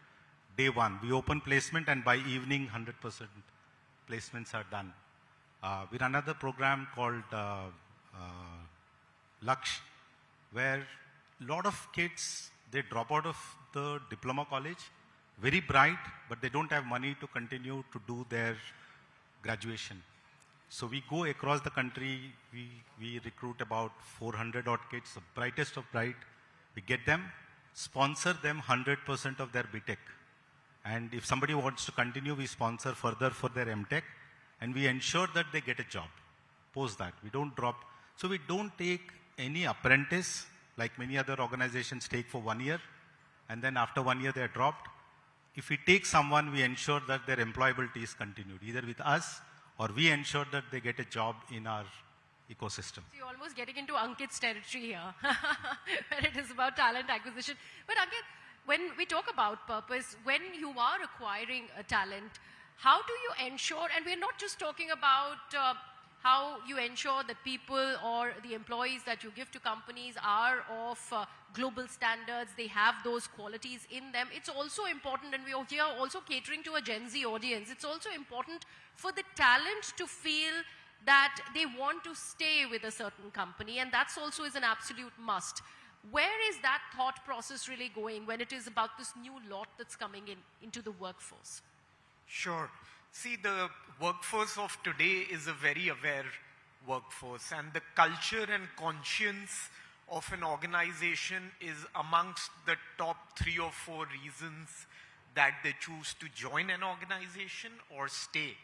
Day one, we open placement and by evening 100% placements are done. We run another program called Laksh, where a lot of kids, they drop out of the diploma college, very bright, but they don't have money to continue to do their graduation. So we go across the country, we recruit about 400 odd kids, the brightest of bright. We get them, sponsor them 100% of their BTech. And if somebody wants to continue, we sponsor further for their MTech. And we ensure that they get a job. Post that, we don't drop. So we don't take any apprentice, like many other organizations take for 1 year. And then after 1 year, they're dropped. If we take someone, we ensure that their employability is continued, either with us or we ensure that they get a job in our ecosystem. So you're almost getting into Ankit's territory here, where it is about talent acquisition. But Ankit, when we talk about purpose, when you are acquiring a talent, how do you ensure, and we're not just talking about how you ensure that people or the employees that you give to companies are of global standards, they have those qualities in them. It's also important, and we are here also catering to a Gen Z audience, it's also important for the talent to feel that they want to stay with a certain company, and that's also is an absolute must. Where is that thought process really going when it is about this new lot that's coming into the workforce? Sure. See, the workforce of today is a very aware workforce, and the culture and conscience of an organization is amongst the top 3 or 4 reasons that they choose to join an organization or stay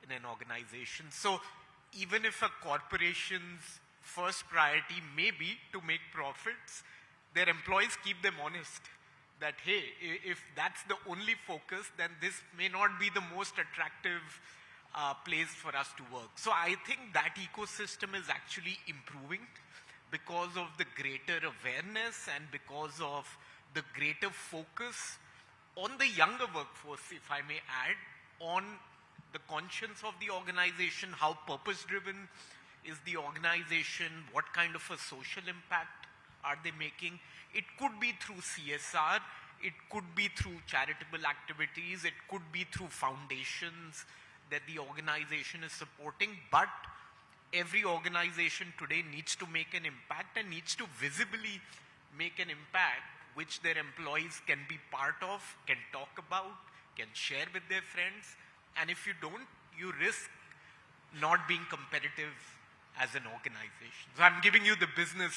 in an organization. So even if a corporation's first priority may be to make profits, their employees keep them honest that, hey, if that's the only focus, then this may not be the most attractive place for us to work. So I think that ecosystem is actually improving because of the greater awareness and because of the greater focus on the younger workforce, if I may add, on the conscience of the organization, how purpose-driven is the organization, what kind of a social impact are they making. It could be through CSR, it could be through charitable activities, it could be through foundations that the organization is supporting, but every organization today needs to make an impact and needs to visibly make an impact which their employees can be part of, can talk about, can share with their friends. And if you don't, you risk not being competitive as an organization. So I'm giving you the business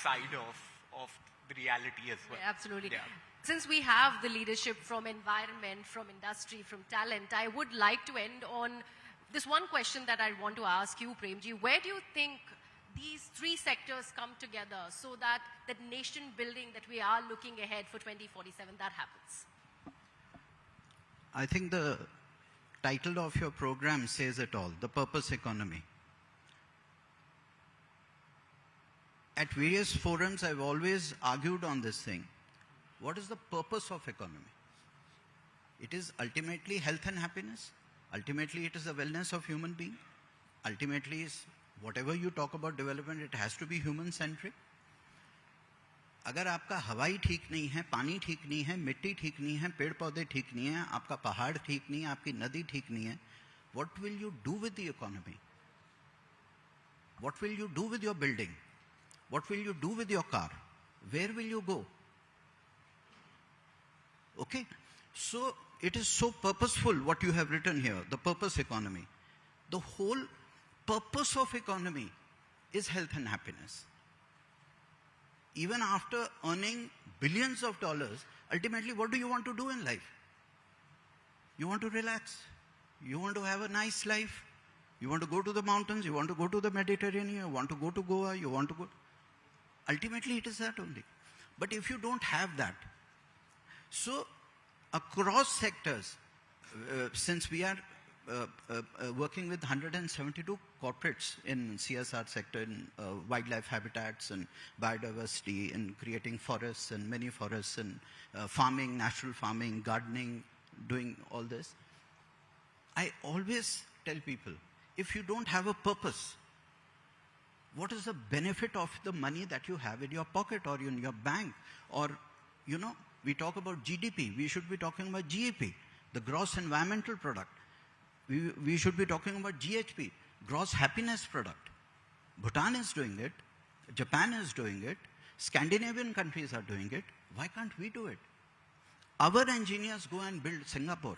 side of the reality as well. Yeah, absolutely. Yeah. Since we have the leadership from environment, from industry, from talent, I would like to end on this one question that I want to ask you, Premji. Where do you think these 3 sectors come together so that the nation building that we are looking ahead for 2047, that happens? I think the title of your program says it all, the purpose economy. At various forums, I've always argued on this thing. What is the purpose of economy? It is ultimately health and happiness. Ultimately, it is the wellness of human being. Ultimately, is whatever you talk about development, it has to be human-centric. अगर आपका हवाई ठीक नहीं है, पानी ठीक नहीं है, मिट्टी ठीक नहीं है, पेड़ पौधे ठीक नहीं है, आपका पहाड़ ठीक नहीं है, आपकी नदी ठीक नहीं है, what will you do with the economy? What will you do with your building? What will you do with your car? Where will you go? Okay, so it is so purposeful what you have written here, the purpose economy. The whole purpose of economy is health and happiness. Even after earning billions of dollars, ultimately what do you want to do in life? You want to relax. You want to have a nice life. You want to go to the mountains. You want to go to the Mediterranean. You want to go to Goa. You want to go. Ultimately, it is that only. But if you don't have that, so across sectors, since we are working with 172 corporates in CSR sector, in wildlife habitats and biodiversity, in creating forests and many forests, and farming, natural farming, gardening, doing all this. I always tell people, if you don't have a purpose, what is the benefit of the money that you have in your pocket or in your bank? Or, you know, we talk about GDP, we should be talking about GEP, the gross environmental product. We should be talking about GHP, gross happiness product. Bhutan is doing it, Japan is doing it, Scandinavian countries are doing it. Why can't we do it? Our engineers go and build Singapore.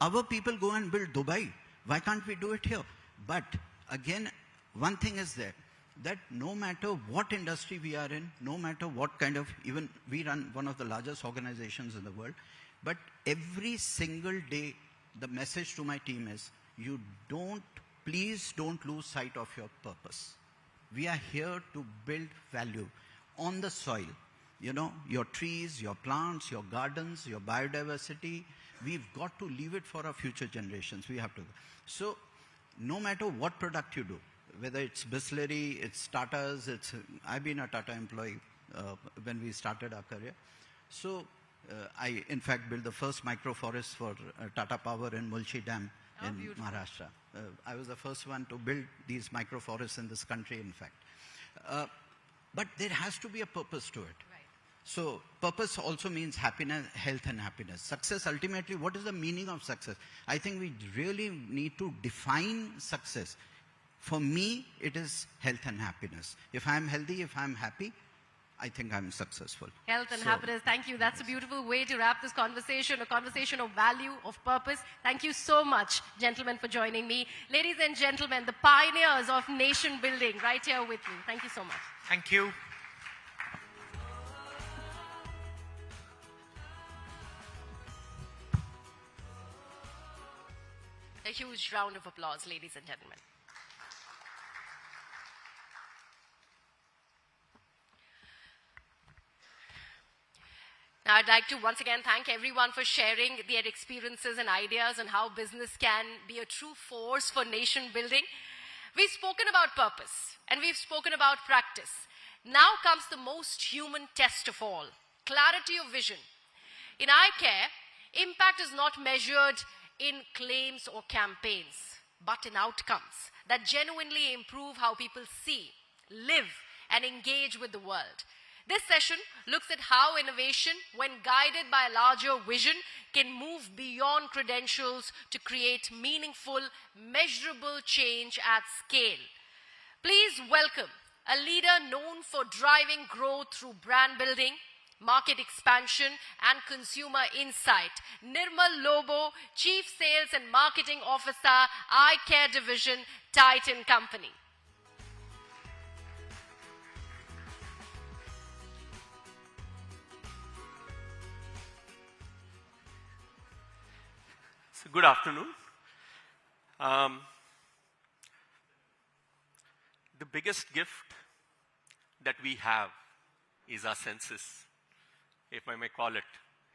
Our people go and build Dubai. Why can't we do it here? But again, one thing is there, that no matter what industry we are in, no matter what kind of, even we run one of the largest organizations in the world, but every single day, the message to my team is, please don't lose sight of your purpose. We are here to build value on the soil. You know, your trees, your plants, your gardens, your biodiversity, we've got to leave it for our future generations. We have to. So, no matter what product you do, whether it's Bisleri, it's Tata's, I've been a Tata employee when we started our career. So, I, in fact, built the first microforest for Tata Power in Mulchi Dam in beautiful. Maharashtra. I was the first one to build these microforests in this country, in fact. But there has to be a purpose to it. Right. So, purpose also means happiness, health and happiness. Success, ultimately, what is the meaning of success? I think we really need to define success. For me, it is health and happiness. If I'm healthy, if I'm happy, I think I'm successful. Health and happiness, thank you. That's a beautiful way to wrap this conversation, a conversation of value, of purpose. Thank you so much, gentlemen, for joining me. Ladies and gentlemen, the pioneers of nation building right here with me. Thank you so much. Thank you. A huge round of applause, ladies and gentlemen. Now, I'd like to once again thank everyone for sharing their experiences and ideas on how business can be a true force for nation building. We've spoken about purpose and we've spoken about practice. Now comes the most human test of all, clarity of vision. In eye care, impact is not measured in claims or campaigns, but in outcomes that genuinely improve how people see, live, and engage with the world. This session looks at how innovation, when guided by a larger vision, can move beyond credentials to create meaningful, measurable change at scale. Please welcome a leader known for driving growth through brand building, market expansion, and consumer insight. Nirmal Lobo, Chief Sales and Marketing Officer, Eye Care Division, Titan Company. So good afternoon. The biggest gift that we have is our senses, if I may call it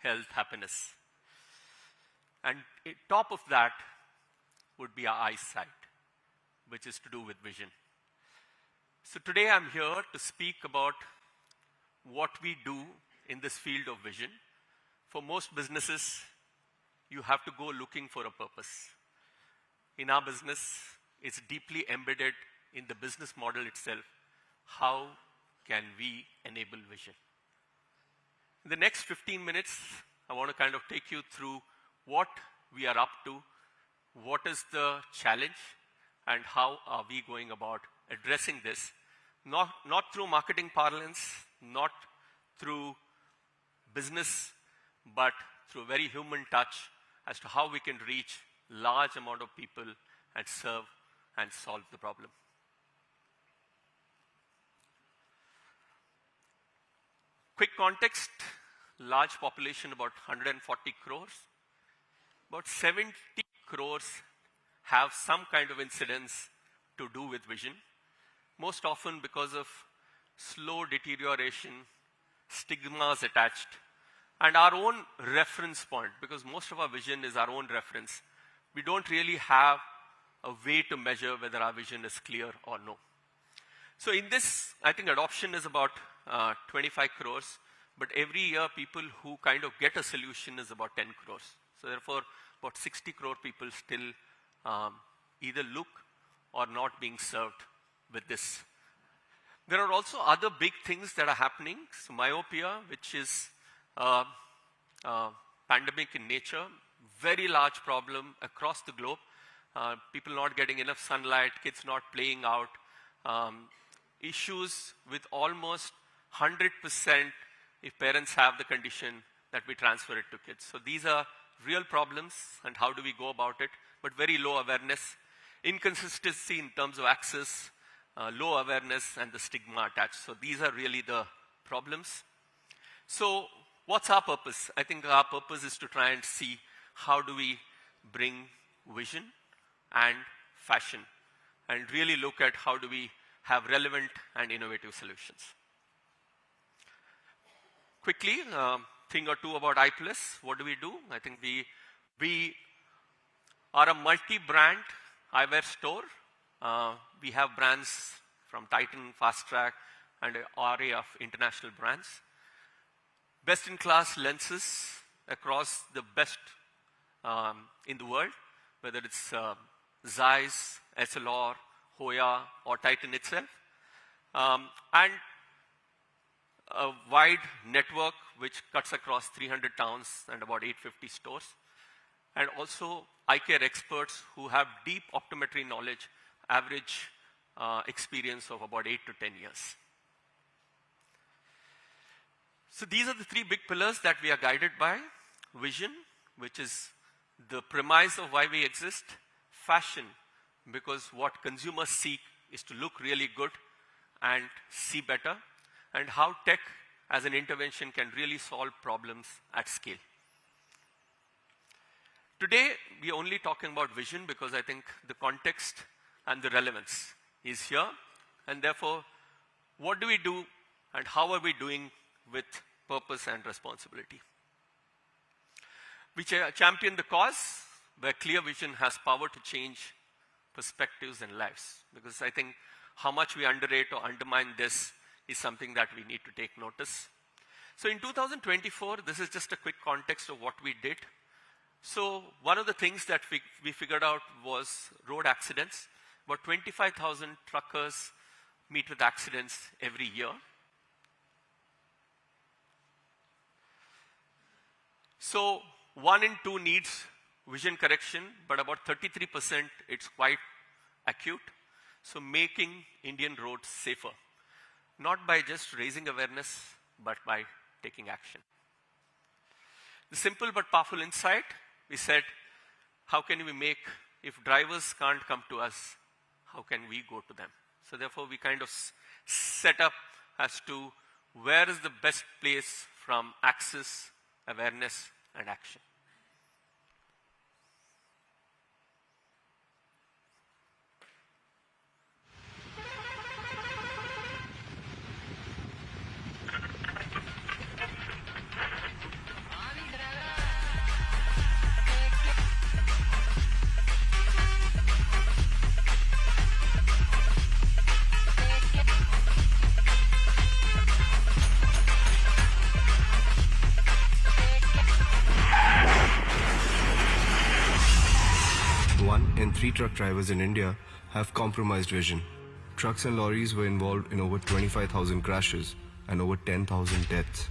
health, happiness. And top of that would be our eyesight, which is to do with vision. So today I'm here to speak about what we do in this field of vision. For most businesses, you have to go looking for a purpose. In our business, it's deeply embedded in the business model itself. How can we enable vision? In the next 15 minutes, I want to kind of take you through what we are up to, what is the challenge, and how are we going about addressing this, not through marketing parlance, not through business, but through very human touch as to how we can reach large amount of people and serve and solve the problem. Quick context, large population, about 140 crores. About 70 crores have some kind of incidence to do with vision, most often because of slow deterioration, stigmas attached, and our own reference point, because most of our vision is our own reference. we don't really have a way to measure whether our vision is clear or no. So in this, I think adoption is about 25 crores, but every year people who kind of get a solution is about 10 crores. So therefore, about 60 crore people still either look or not being served with this. There are also other big things that are happening. So myopia, which is pandemic in nature, very large problem across the globe. People not getting enough sunlight, kids not playing out, issues with almost 100% if parents have the condition that we transfer it to kids. So these are real problems, and how do we go about it? But very low awareness, inconsistency in terms of access, low awareness, and the stigma attached. So these are really the problems. So what's our purpose? I think our purpose is to try and see how do we bring vision and fashion and really look at how do we have relevant and innovative solutions. Quickly, thing or two about Eye Plus. What do we do? I think we are a multi-brand eyewear store. We have brands from Titan, Fast Track, and an array of international brands. Best-in-class lenses across the best in the world, whether it's Zeiss, SLR, Hoya, or Titan itself. And a wide network which cuts across 300 towns and about 850 stores. And also eye care experts who have deep optometry knowledge, average experience of about 8 to 10 years. So these are the three big pillars that we are guided by. Vision, which is the premise of why we exist. Fashion, because what consumers seek is to look really good and see better. And how tech as an intervention can really solve problems at scale. Today, we are only talking about vision because I think the context and the relevance is here. And therefore, what do we do and how are we doing with purpose and responsibility? We champion the cause where clear vision has power to change perspectives and lives. Because I think how much we underrate or undermine this is something that we need to take notice. So in 2024, this is just a quick context of what we did. So one of the things that we figured out was road accidents. About 25,000 truckers meet with accidents every year. So 1 in 2 needs vision correction, but about 33% it's quite acute. So making Indian roads safer, not by just raising awareness, but by taking action. The simple but powerful insight, we said, how can we make, if drivers can't come to us, how can we go to them? So therefore, we kind of set up as to where is the best place from access, awareness, and action. And 3 truck drivers in India have compromised vision. Trucks and lorries were involved in over 25,000 crashes and over 10,000 deaths.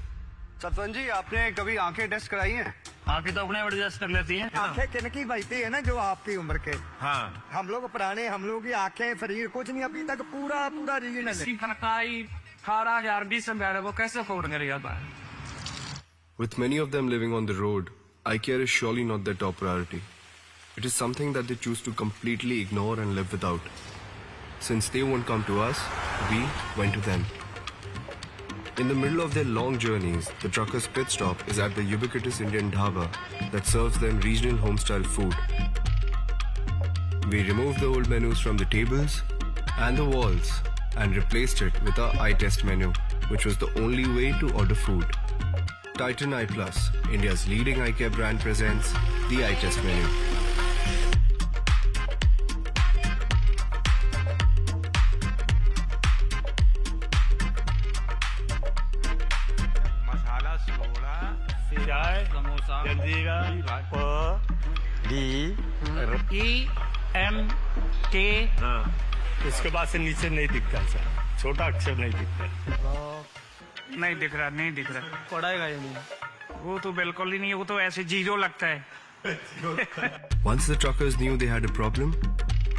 Satvan जी, आपने कभी आंखें test कराई हैं? आंखें तो अपने बड़ी test कर लेती हैं। आंखें किनकी बचती है ना, जो आपकी उम्र के। हाँ। हम लोग पुराने, हम लोग की आंखें, शरीर कुछ नहीं अभी तक पूरा रीजन है। 18,000 से बैठे वो कैसे अफोर्ड करेगा? With many of them living on the road, eye care is surely not their top priority. It is something that they choose to completely ignore and live without. Since they won't come to us, we went to them. In the middle of their long journeys, the truckers' pit stop is at the ubiquitous Indian dhaba that serves them regional home-style food. We removed the old menus from the tables and the walls and replaced it with our eye test menu, which was the only way to order food. Titan Eye Plus, India's leading eye care brand, presents the eye test menu. Samosa जल्दीगा EMK उसके बाद से नीचे नहीं दिखता sir, छोटा अक्षर नहीं दिखता। नहीं दिख रहा पढ़ाएगा ये नहीं, वो तो बिल्कुल ही नहीं, वो तो ऐसे जीरो लगता है। Once the truckers knew they had a problem,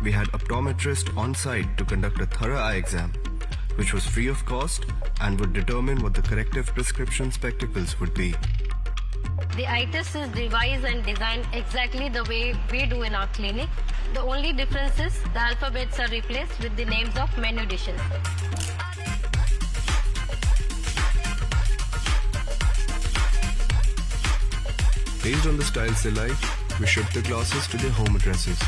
we had optometrists on site to conduct a thorough eye exam, which was free of cost and would determine what the corrective prescription spectacles would be. The eye test is devised and designed exactly the way we do in our clinic. The only difference is the alphabets are replaced with the names of menu dishes. Based on the styles they like, we shipped the glasses to their home addresses.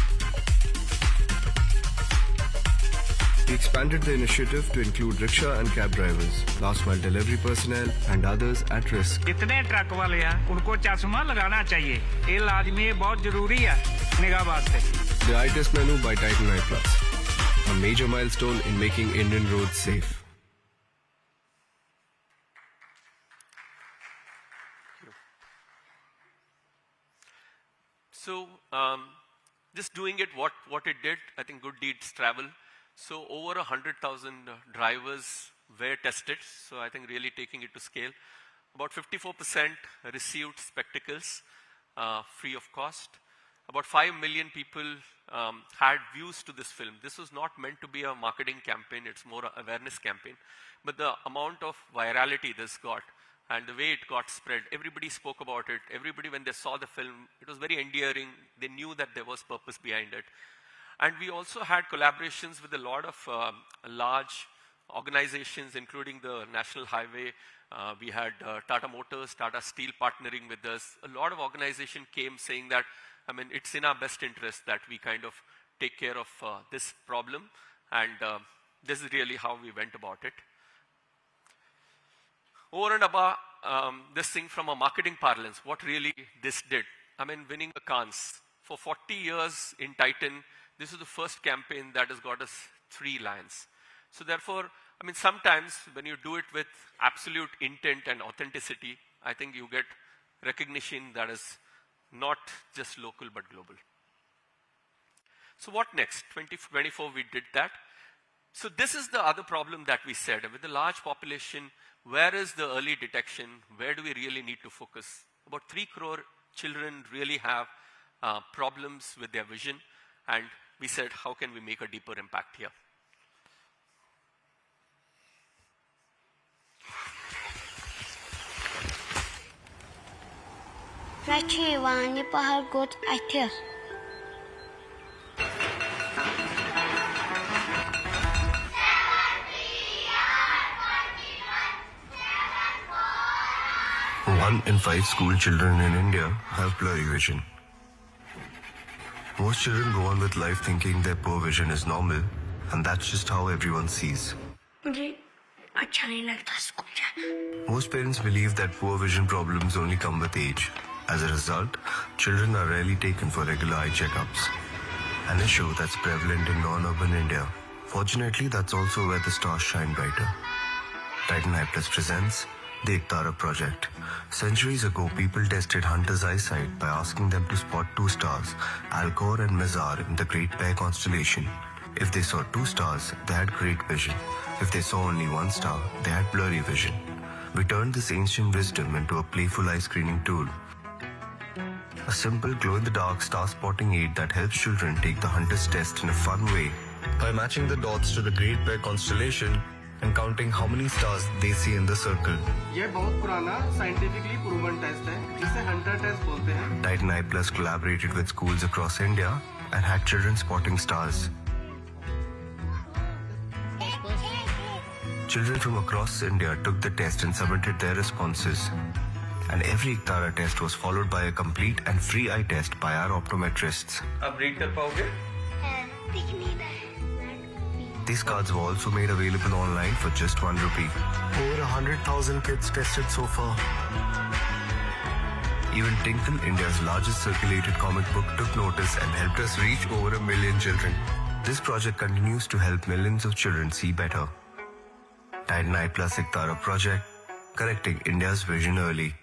We expanded the initiative to include rickshaw and cab drivers, last mile delivery personnel, and others at risk. जितने truck वाले हैं उनको चश्मा लगाना चाहिए, ये लाजमी है, बहुत जरूरी है निगाह वास्ते। The eye test menu by Titan Eye Plus, a major milestone in making Indian roads safe. So, just doing it, what it did, I think good deeds travel. So over 100,000 drivers were tested. So I think really taking it to scale. About 54% received spectacles free of cost. About 5 million people had views to this film. This was not meant to be a marketing campaign. It's more an awareness campaign. But the amount of virality this got and the way it got spread, everybody spoke about it. Everybody, when they saw the film, it was very endearing. They knew that there was purpose behind it. And we also had collaborations with a lot of large organizations, including the National Highway. We had Tata Motors, Tata Steel partnering with us. A lot of organization came saying that, I mean, it's in our best interest that we kind of take care of this problem. And this is really how we went about it. Over and above this thing from a marketing parlance, what really this did, I mean, winning the Cannes. For 40 years in Titan, this is the first campaign that has got us 3 lions. So therefore, I mean, sometimes when you do it with absolute intent and authenticity, I think you get recognition that is not just local but global. So what next? 2024 we did that. So this is the other problem that we said. With the large population, where is the early detection? Where do we really need to focus? About 3 crore children really have problems with their vision. And we said, how can we make a deeper impact here? One in 5 school children in India have blurry vision. Most children go on with life thinking their poor vision is normal, and that's just how everyone sees. Most parents believe that poor vision problems only come with age. As a result, children are rarely taken for regular eye checkups, an issue that's prevalent in non-urban India. Fortunately, that's also where the stars shine brighter. Titan Eye Plus presents the Ektara Project. Centuries ago, people tested hunters' eyesight by asking them to spot 2 stars, Alcor and Mizar, in the Great Bear constellation. If they saw 2 stars, they had great vision. If they saw only 1 star, they had blurry vision. We turned this ancient wisdom into a playful eye screening tool. A simple glow-in-the-dark star-spotting aid that helps children take the hunter's test in a fun way by matching the dots to the Great Bear constellation and counting how many stars they see in the circle. ये बहुत पुराना scientifically proven test है जिसे hunter test बोलते हैं. Titan Eye Plus collaborated with schools across India and had children spotting stars. Children from across India took the test and submitted their responses. And every Ektara test was followed by a complete and free eye test by our optometrists. आप read कर पाओगे? These cards were also made available online for just ₹1. Over 100,000 kids tested so far. Even Tinkle, India's largest circulated comic book, took notice and helped us reach over 1 million children. This project continues to help millions of children see better. Titan Eye Plus Ektara Project, correcting India's vision early.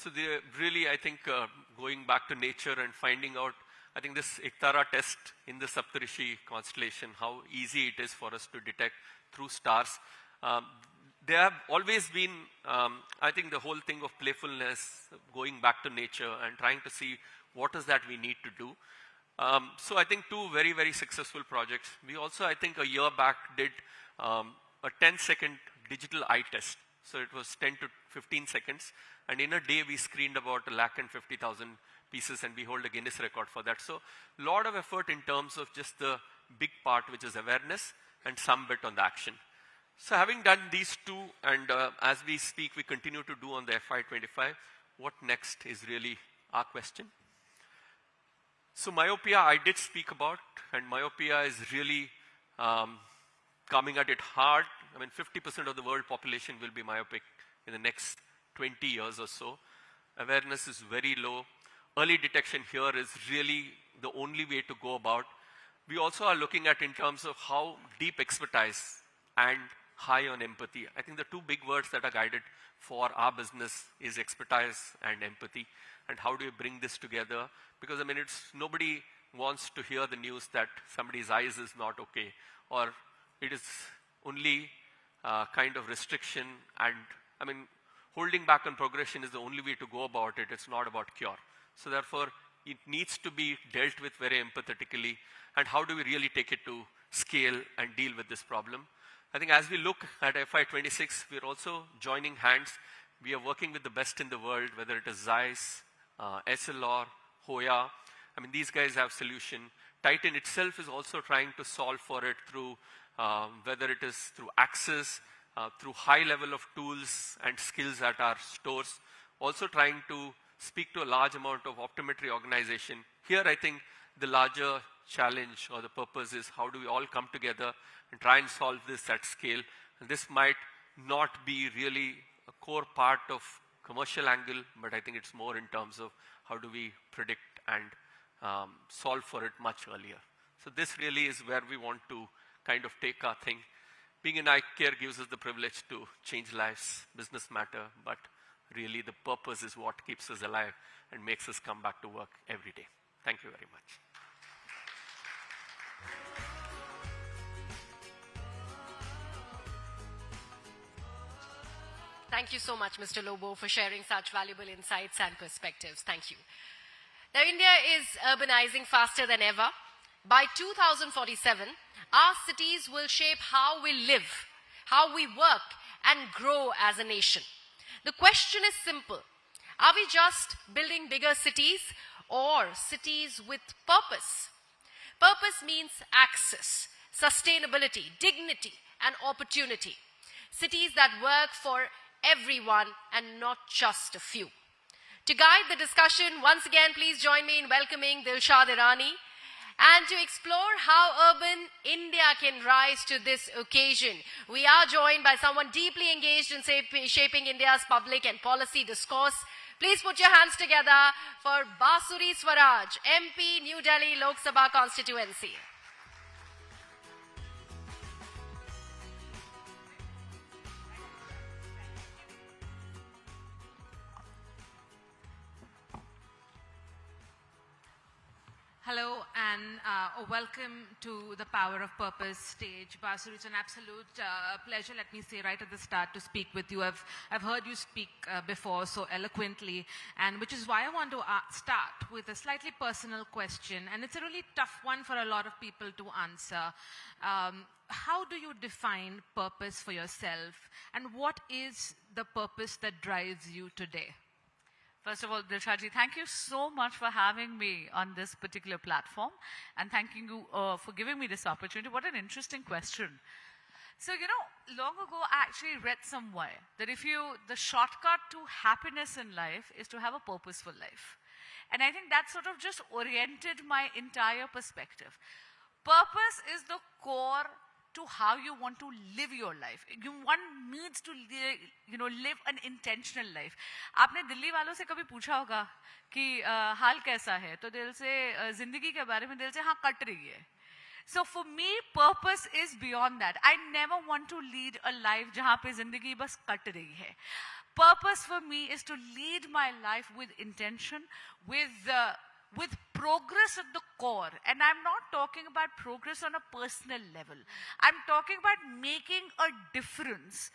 So they really, I think, going back to nature and finding out, I think this Iktara test in the Saptarishi constellation, how easy it is for us to detect through stars. There have always been, I think, the whole thing of playfulness, going back to nature and trying to see what is that we need to do. So I think two very, very successful projects. We also, I think, a year back did a 10-second digital eye test. So it was 10 to 15 seconds. And in a day, we screened about 150,000 pieces, and we hold a Guinness record for that. So a lot of effort in terms of just the big part, which is awareness, and some bit on the action. So having done these two, and as we speak, we continue to do on the FY25, what next is really our question. So myopia, I did speak about, and myopia is really coming at it hard. I mean, 50% of the world population will be myopic in the next 20 years or so. Awareness is very low. Early detection here is really the only way to go about. We also are looking at in terms of how deep expertise and high on empathy. I think the two big words that are guided for our business is expertise and empathy. And how do you bring this together? Because I mean, nobody wants to hear the news that somebody's eyes is not okay, or it is only kind of restriction, and I mean, holding back on progression is the only way to go about it. It's not about cure. So therefore, it needs to be dealt with very empathetically. And how do we really take it to scale and deal with this problem? I think as we look at FY26, we're also joining hands. We are working with the best in the world, whether it is Zeiss, SLR, Hoya. I mean, these guys have solution. Titan itself is also trying to solve for it through, whether it is through access, through high level of tools and skills at our stores. Also trying to speak to a large amount of optometry organization. Here, I think the larger challenge or the purpose is how do we all come together and try and solve this at scale. And this might not be really a core part of commercial angle, but I think it's more in terms of how do we predict and solve for it much earlier. So this really is where we want to kind of take our thing. Being in eye care gives us the privilege to change lives, business matter, but really the purpose is what keeps us alive and makes us come back to work every day. Thank you very much. Thank you so much, Mr. Lobo, for sharing such valuable insights and perspectives. Thank you. Now, India is urbanizing faster than ever. By 2047, our cities will shape how we live, how we work, and grow as a nation. The question is simple. Are we just building bigger cities or cities with purpose? Purpose means access, sustainability, dignity, and opportunity. Cities that work for everyone and not just a few. To guide the discussion, once again, please join me in welcoming Dilshad Irani, and to explore how urban India can rise to this occasion, we are joined by someone deeply engaged in shaping India's public and policy discourse. Please put your hands together for Bisleri Swaraj, MP, New Delhi Lok Sabha constituency. Hello and welcome to the Power of Purpose stage. Bisleri, it's an absolute pleasure, let me say right at the start, to speak with you. I've heard you speak before so eloquently, and which is why I want to start with a slightly personal question, and it's a really tough one for a lot of people to answer. How do you define purpose for yourself, and what is the purpose that drives you today? First of all, Dilshadji, thank you so much for having me on this particular platform, and thanking you for giving me this opportunity. What an interesting question. So, you know, long ago I actually read somewhere that the shortcut to happiness in life is to have a purposeful life. And I think that sort of just oriented my entire perspective. Purpose is the core to how you want to live your life. One needs to live an intentional life. आपने दिल्ली वालों से कभी पूछा होगा कि हाल कैसा है, तो दिल से जिंदगी के बारे में दिल से हाँ कट रही है. So for me, purpose is beyond that. I never want to lead a life जहाँ पे ज़िंदगी बस कट रही है. Purpose for me is to lead my life with intention, with progress at the core. And I'm not talking about progress on a personal level. I'm talking about making a difference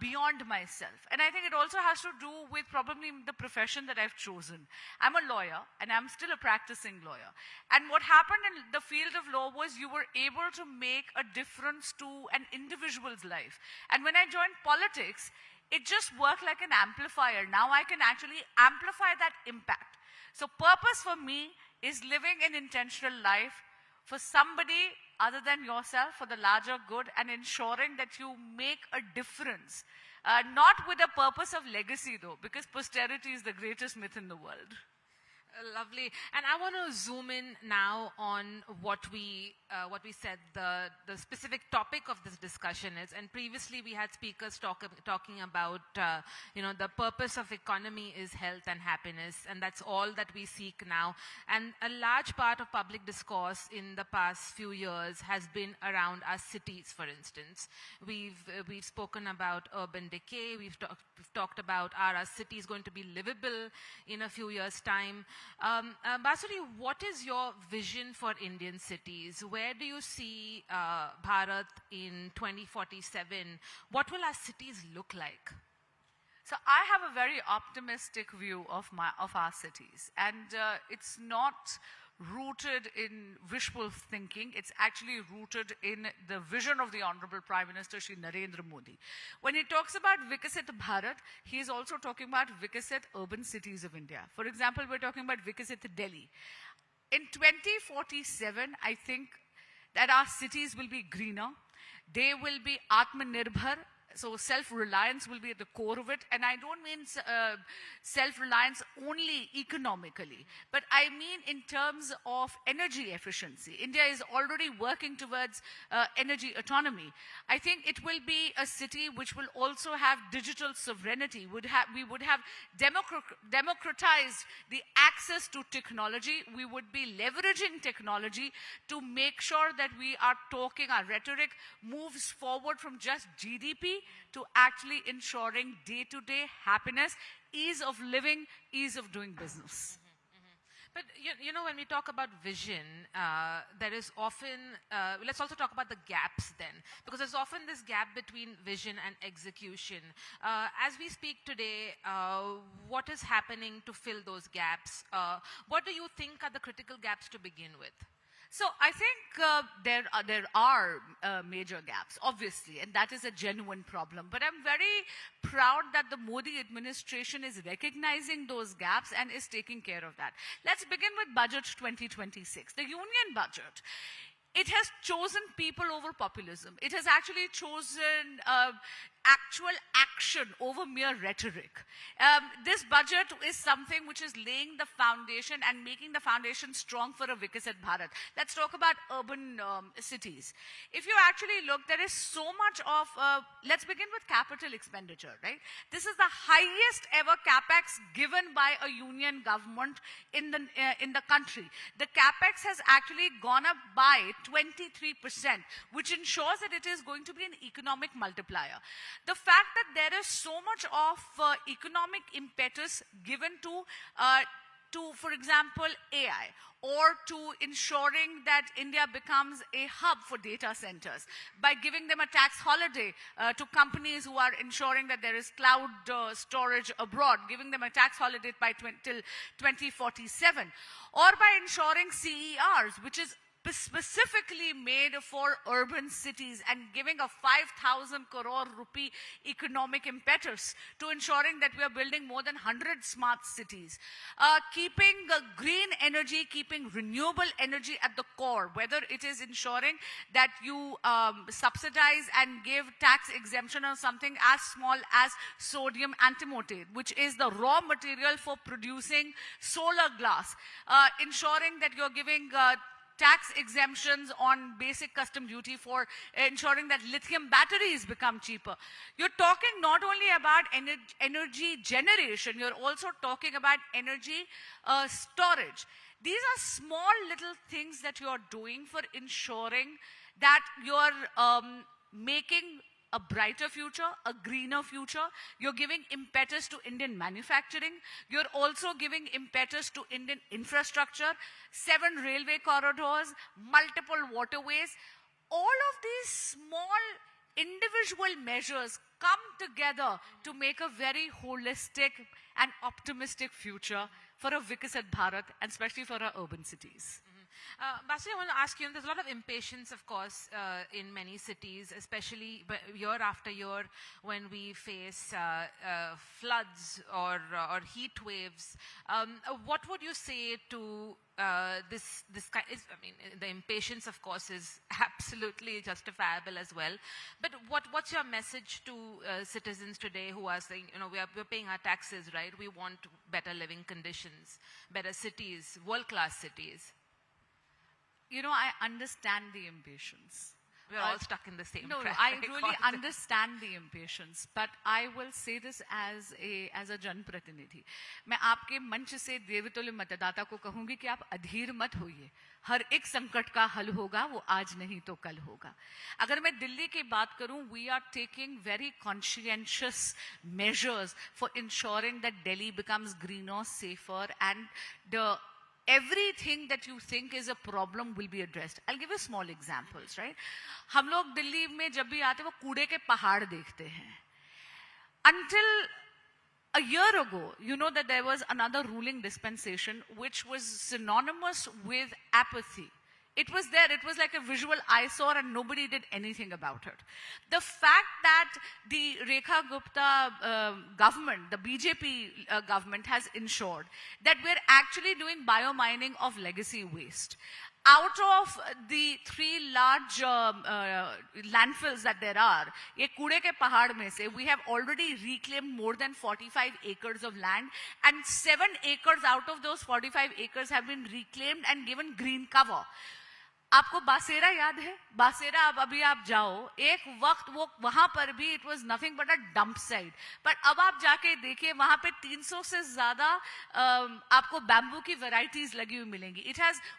beyond myself. And I think it also has to do with probably the profession that I've chosen. I'm a lawyer and I'm still a practicing lawyer. And what happened in the field of law was you were able to make a difference to an individual's life. And when I joined politics, it just worked like an amplifier. Now I can actually amplify that impact. So purpose for me is living an intentional life for somebody other than yourself, for the larger good, and ensuring that you make a difference. Not with a purpose of legacy though, because posterity is the greatest myth in the world. Lovely. And I want to zoom in now on what we said the specific topic of this discussion is. And previously we had speakers talking about the purpose of economy is health and happiness, and that's all that we seek now. And a large part of public discourse in the past few years has been around our cities, for instance. We've spoken about urban decay. We've talked about are our cities going to be livable in a few years' time. Bisleri, what is your vision for Indian cities? Where do you see Bharat in 2047? What will our cities look like? So I have a very optimistic view of our cities, and it's not rooted in wishful thinking. It's actually rooted in the vision of the Honorable Prime Minister Shri Narendra Modi. When he talks about Vikasit Bharat, he is also talking about Vikasit urban cities of India. For example, we're talking about Vikasit Delhi. In 2047, I think that our cities will be greener. They will be Atmanirbhar. So self-reliance will be at the core of it. And I don't mean self-reliance only economically, but I mean in terms of energy efficiency. India is already working towards energy autonomy. I think it will be a city which will also have digital sovereignty. We would have democratized the access to technology. We would be leveraging technology to make sure that we are talking, our rhetoric moves forward from just GDP to actually ensuring day-to-day happiness, ease of living, ease of doing business. But you know, when we talk about vision, there is often, let's also talk about the gaps then, because there's often this gap between vision and execution. As we speak today, what is happening to fill those gaps? What do you think are the critical gaps to begin with? So I think there are major gaps, obviously, and that is a genuine problem. But I'm very proud that the Modi administration is recognizing those gaps and is taking care of that. Let's begin with Budget 2026. The Union Budget, it has chosen people over populism. It has actually chosen actual action over mere rhetoric. This budget is something which is laying the foundation and making the foundation strong for a Vikasit Bharat. Let's talk about urban cities. If you actually look, there is so much of, let's begin with capital expenditure, right? This is the highest ever capex given by a union government in the country. The capex has actually gone up by 23%, which ensures that it is going to be an economic multiplier. The fact that there is so much of economic impetus given to, for example, AI, or to ensuring that India becomes a hub for data centers by giving them a tax holiday to companies who are ensuring that there is cloud storage abroad, giving them a tax holiday till 2047, or by ensuring CERs, which is specifically made for urban cities and giving a 5,000 crore rupee economic impetus to ensuring that we are building more than 100 smart cities. Keeping green energy, keeping renewable energy at the core, whether it is ensuring that you subsidize and give tax exemption on something as small as sodium antimonate, which is the raw material for producing solar glass, ensuring that you're giving tax exemptions on basic custom duty for ensuring that lithium batteries become cheaper. You're talking not only about energy generation, you're also talking about energy storage. These are small little things that you're doing for ensuring that you're making a brighter future, a greener future. You're giving impetus to Indian manufacturing. You're also giving impetus to Indian infrastructure, 7 railway corridors, multiple waterways. All of these small individual measures come together to make a very holistic and optimistic future for a Viksit Bharat, and especially for our urban cities. Bisleri, I want to ask you, there's a lot of impatience, of course, in many cities, especially year after year when we face floods or heat waves. What would you say to this kind? I mean, the impatience, of course, is absolutely justifiable as well. But what's your message to citizens today who are saying, we're paying our taxes, right? We want better living conditions, better cities, world-class cities. I understand the impatience. We're all stuck in the same No, track. I really understand the impatience, but I will say this as a जनप्रतिनिधि. मैं आपके मंच से देवतुल्य मतदाता को कहूंगी कि आप अधीर मत होइए. हर एक संकट का हल होगा, वो आज नहीं तो कल होगा. अगर मैं दिल्ली की बात करूं, we are taking very conscientious measures for ensuring that Delhi becomes greener, safer, and everything that you think is a problem will be addressed. I'll give you small examples, right? हम लोग दिल्ली में जब भी आते हैं वो कूड़े के पहाड़ देखते हैं. Until a year ago, you know that there was another ruling dispensation which was synonymous with apathy. It was there, it was like a visual eyesore and nobody did anything about it. The fact that the Rekha Gupta government, the BJP government has ensured that we're actually doing biomining of legacy waste. Out of the 3 large landfills that there are, ye kude ke pahad mein se, we have already reclaimed more than 45 acres of land, and 7 acres out of those 45 acres have been reclaimed and given green cover. आपको बासेरा याद है? बासेरा अभी आप जाओ, एक वक्त वो वहां पर भी it was nothing but a dump site. But अब आप जाके देखिए वहां पे 300 से ज्यादा आपको बैम्बू की varieties लगी हुई मिलेंगी.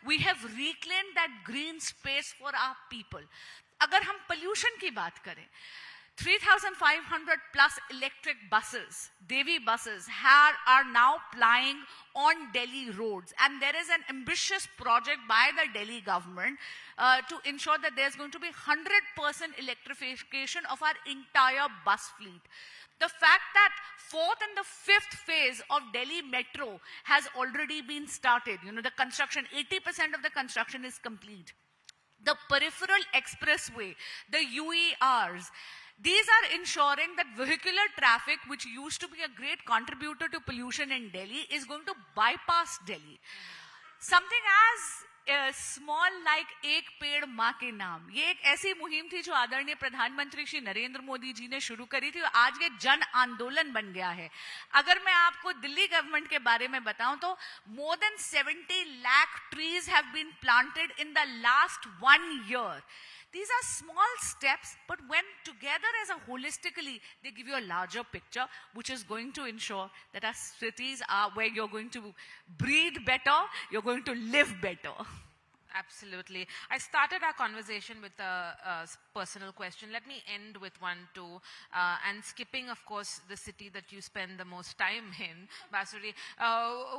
We have reclaimed that green space for our people. अगर हम pollution की बात करें, 3,500 plus electric buses, Devi buses, are now plying on Delhi roads. And there is an ambitious project by the Delhi government to ensure that there's going to be 100% electrification of our entire bus fleet. The fact that 4th and the 5th phase of Delhi Metro has already been started. The construction, 80% of the construction is complete. The peripheral expressway, the UERs, these are ensuring that vehicular traffic, which used to be a great contributor to pollution in Delhi, is going to bypass Delhi. Something as small like एक पेड़ माँ के नाम, ये एक ऐसी मुहिम थी जो आदरणीय प्रधानमंत्री श्री नरेंद्र मोदी जी ने शुरू करी थी और आज ये जन आंदोलन बन गया है. अगर मैं आपको दिल्ली गवर्नमेंट के बारे में बताऊं तो more than 70 lakh trees have been planted in the last 1 year. These are small steps, but when together as a holistically, they give you a larger picture, which is going to ensure that our cities are where you're going to breathe better, you're going to live better. Absolutely. I started our conversation with a personal question. Let me end with one too. And skipping, of course, the city that you spend the most time in, Bisleri.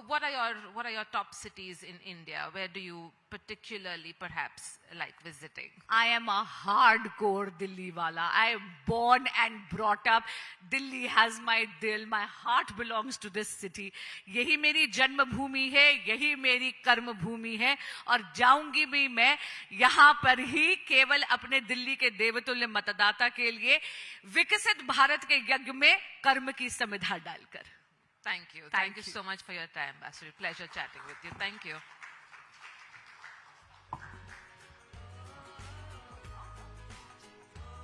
What are your top cities in India? Where do you particularly perhaps like visiting? I am a hardcore Delhi wala. I am born and brought up. Delhi has my dil. My heart belongs to this city. यही मेरी जन्म भूमि है, यही मेरी कर्म भूमि है, और जाऊंगी भी मैं यहाँ पर ही केवल अपने दिल्ली के देवतुल्य मतदाता के लिए विकसित भारत के यज्ञ में कर्म की समिधा डालकर. Thank you. Thank you so much for your time, Bisleri. Pleasure chatting with you. Thank you.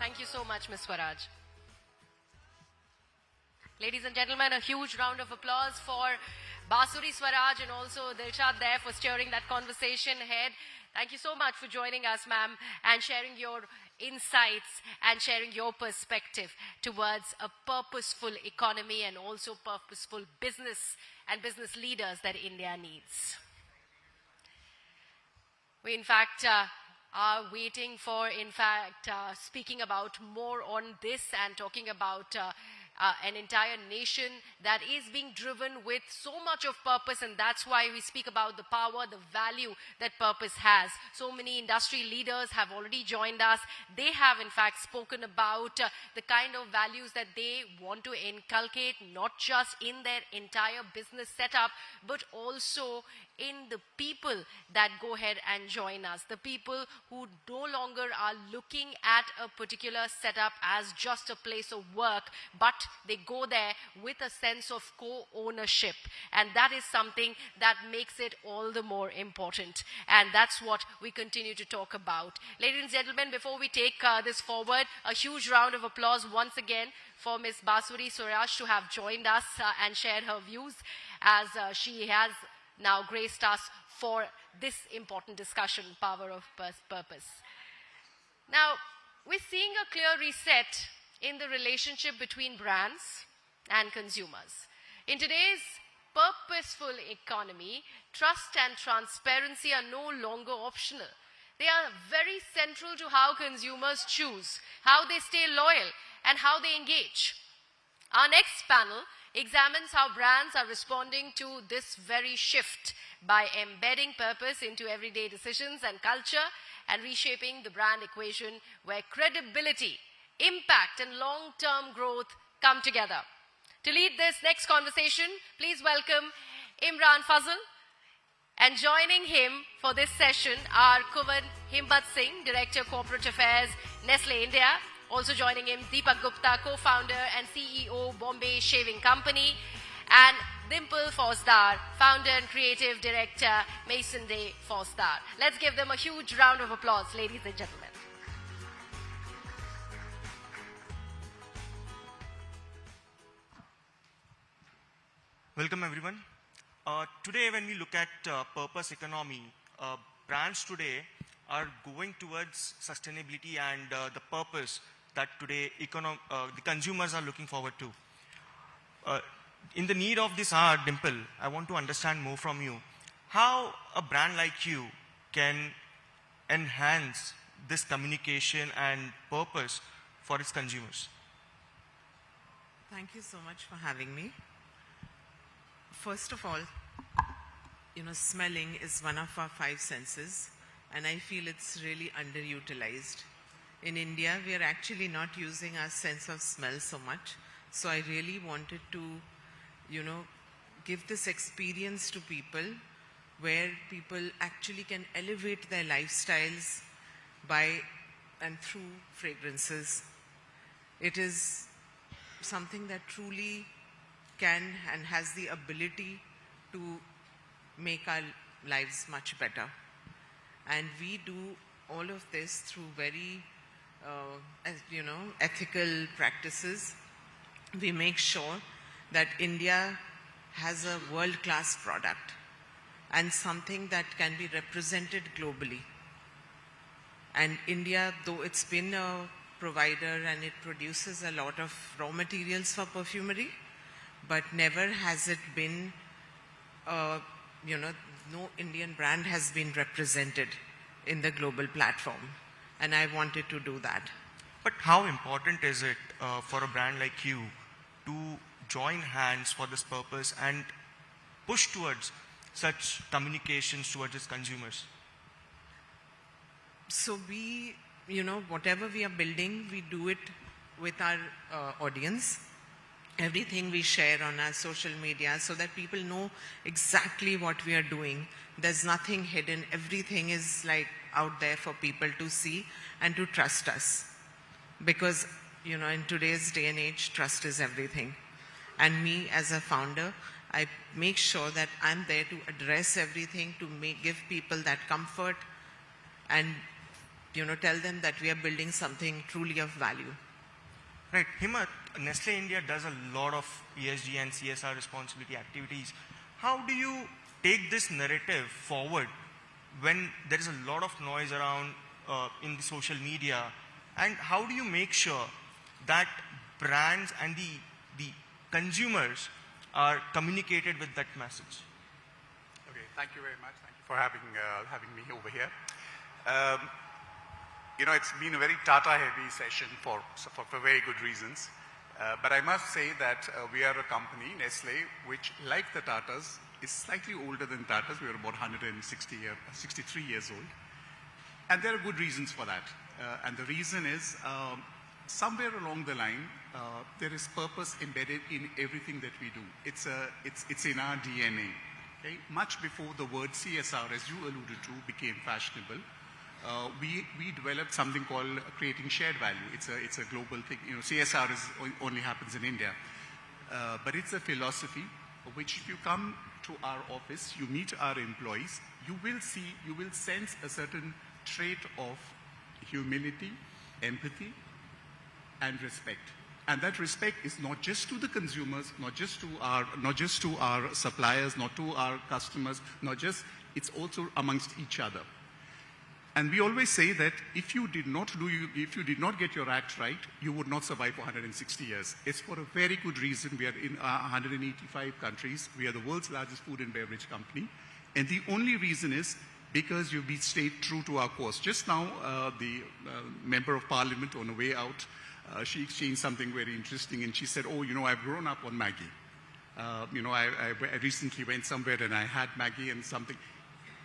Thank you so much, Ms. Swaraj. Ladies and gentlemen, a huge round of applause for Bisleri Swaraj and also Dilshad there for steering that conversation ahead. Thank you so much for joining us, ma'am, and sharing your insights and sharing your perspective towards a purposeful economy and also purposeful business and business leaders that India needs. We, in fact, are waiting for, speaking about more on this and talking about an entire nation that is being driven with so much of purpose, and that's why we speak about the power, the value that purpose has. So many industry leaders have already joined us. They have, in fact, spoken about the kind of values that they want to inculcate, not just in their entire business setup, but also in the people that go ahead and join us, the people who no longer are looking at a particular setup as just a place of work, but they go there with a sense of co-ownership. And that is something that makes it all the more important. And that's what we continue to talk about. Ladies and gentlemen, before we take this forward, a huge round of applause once again for Ms. Basuri Suraj to have joined us and shared her views, as she has now graced us for this important discussion, Power of Purpose. Now, we're seeing a clear reset in the relationship between brands and consumers. In today's purposeful economy, trust and transparency are no longer optional. They are very central to how consumers choose, how they stay loyal, and how they engage. Our next panel examines how brands are responding to this very shift by embedding purpose into everyday decisions and culture and reshaping the brand equation where credibility, impact, and long-term growth come together. To lead this next conversation, please welcome Imran Fazal. And joining him for this session are Kuvan Himmat Singh, Director Corporate Affairs, Nestle India. Also joining him, Deepak Gupta, co-founder and CEO, Bombay Shaving Company, and Dimple Fosdar, founder and creative director, Mason Day Fosdar. Let's give them a huge round of applause, ladies and gentlemen. Welcome, everyone. Today, when we look at purpose economy, brands today are going towards sustainability and the purpose that today the consumers are looking forward to. In the need of this hour, Dimple, I want to understand more from you how a brand like you can enhance this communication and purpose for its consumers. Thank you so much for having me. First of all, smelling is one of our 5 senses, and I feel it's really underutilized. In India, we are actually not using our sense of smell so much. So I really wanted to, give this experience to people where people actually can elevate their lifestyles by and through fragrances. It is something that truly can and has the ability to make our lives much better. And we do all of this through very ethical practices. We make sure that India has a world-class product and something that can be represented globally. And India, though it's been a provider and it produces a lot of raw materials for perfumery, but never has it been, no Indian brand has been represented in the global platform. And I wanted to do that. But how important is it for a brand like you to join hands for this purpose and push towards such communications towards its consumers? So we, whatever we are building, we do it with our audience. Everything we share on our social media so that people know exactly what we are doing. There's nothing hidden. Everything is out there for people to see and to trust us. Because, in today's day and age, trust is everything. And me as a founder, I make sure that I'm there to address everything, to give people that comfort and, tell them that we are building something truly of value. Right. Himmat, Nestle India does a lot of ESG and CSR responsibility activities. How do you take this narrative forward when there is a lot of noise around in the social media? And how do you make sure that brands and the consumers are communicated with that message? Okay, thank you very much. Thank you for having me over here. You know, it's been a very Tata-heavy session for very good reasons. But I must say that we are a company, Nestle, which, like the Tatas, is slightly older than Tatas. We are about 63 years old. And there are good reasons for that. And the reason is, somewhere along the line, there is purpose embedded in everything that we do. It's in our DNA. Okay? Much before the word CSR, as you alluded to, became fashionable, we developed something called creating shared value. It's a global thing. You know, CSR only happens in India, but it's a philosophy which, if you come to our office, you meet our employees, you will sense a certain trait of humility, empathy, and respect. And that respect is not just to the consumers, not just to our suppliers, not to our customers, it's also amongst each other. And we always say that if you did not get your act right, you would not survive for 160 years. It's for a very good reason. We are in 185 countries. We are the world's largest food and beverage company. And the only reason is because we stayed true to our course. Just now, the member of parliament on the way out, she exchanged something very interesting, and she said, oh, you know, I've grown up on Maggie. You know, I recently went somewhere and I had Maggie and something.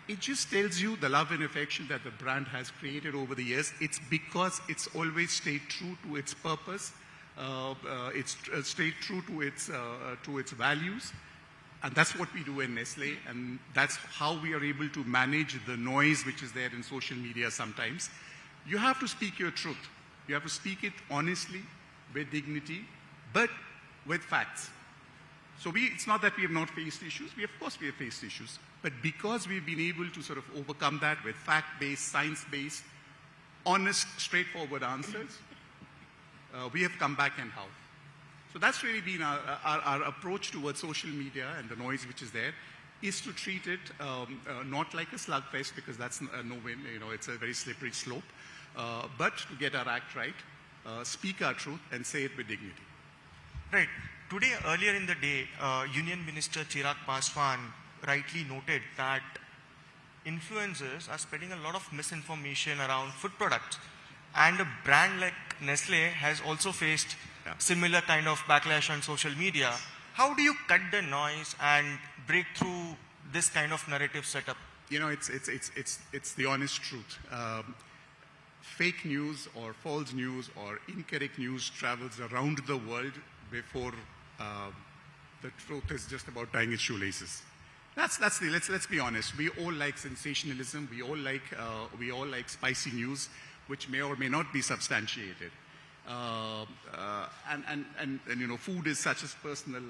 It just tells you the love and affection that the brand has created over the years. It's because it's always stayed true to its purpose. It's stayed true to its values. And that's what we do in Nestle. And that's how we are able to manage the noise which is there in social media sometimes. You have to speak your truth. You have to speak it honestly, with dignity, but with facts. So it's not that we have not faced issues. Of course we have faced issues. But because we've been able to sort of overcome that with fact-based, science-based, honest, straightforward answers, we have come back and how. So that's really been our approach towards social media and the noise which is there, is to treat it not like a slugfest, because that's no win, you know, it's a very slippery slope, but to get our act right, speak our truth and say it with dignity. Right. Today, earlier in the day, Union Minister Chirag Paswan rightly noted that influencers are spreading a lot of misinformation around food products. And a brand like Nestle has also faced similar kind of backlash on social media. How do you cut the noise and break through this kind of narrative setup? You know, it's the honest truth. Fake news or false news or incorrect news travels around the world before the truth is just about tying its shoelaces. Let's be honest. We all like sensationalism. We all like spicy news, which may or may not be substantiated. And you know, food is such a personal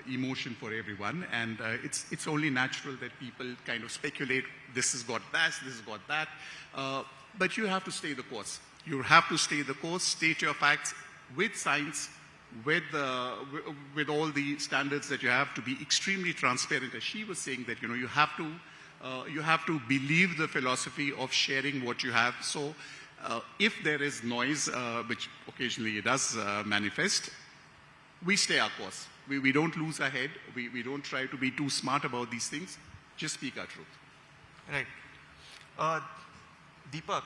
emotion for everyone, and it's only natural that people kind of speculate. This has got this has got that. But you have to stay the course. You have to stay the course. State your facts with science, with all the standards that you have to be extremely transparent. As she was saying, that, you know, you have to believe the philosophy of sharing what you have. So if there is noise, which occasionally it does manifest, we stay our course. We don't lose our head. We don't try to be too smart about these things. Just speak our truth. Right. Deepak,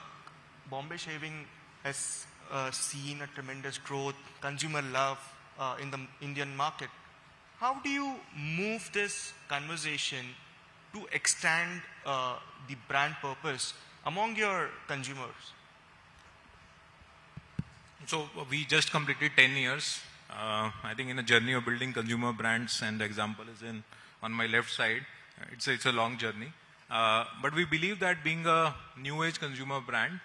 Bombay Shaving has seen a tremendous growth, consumer love in the Indian market. How do you move this conversation to extend the brand purpose among your consumers? So we just completed 10 years. I think in a journey of building consumer brands, and the example is on my left side. It's a long journey. But we believe that being a new age consumer brand,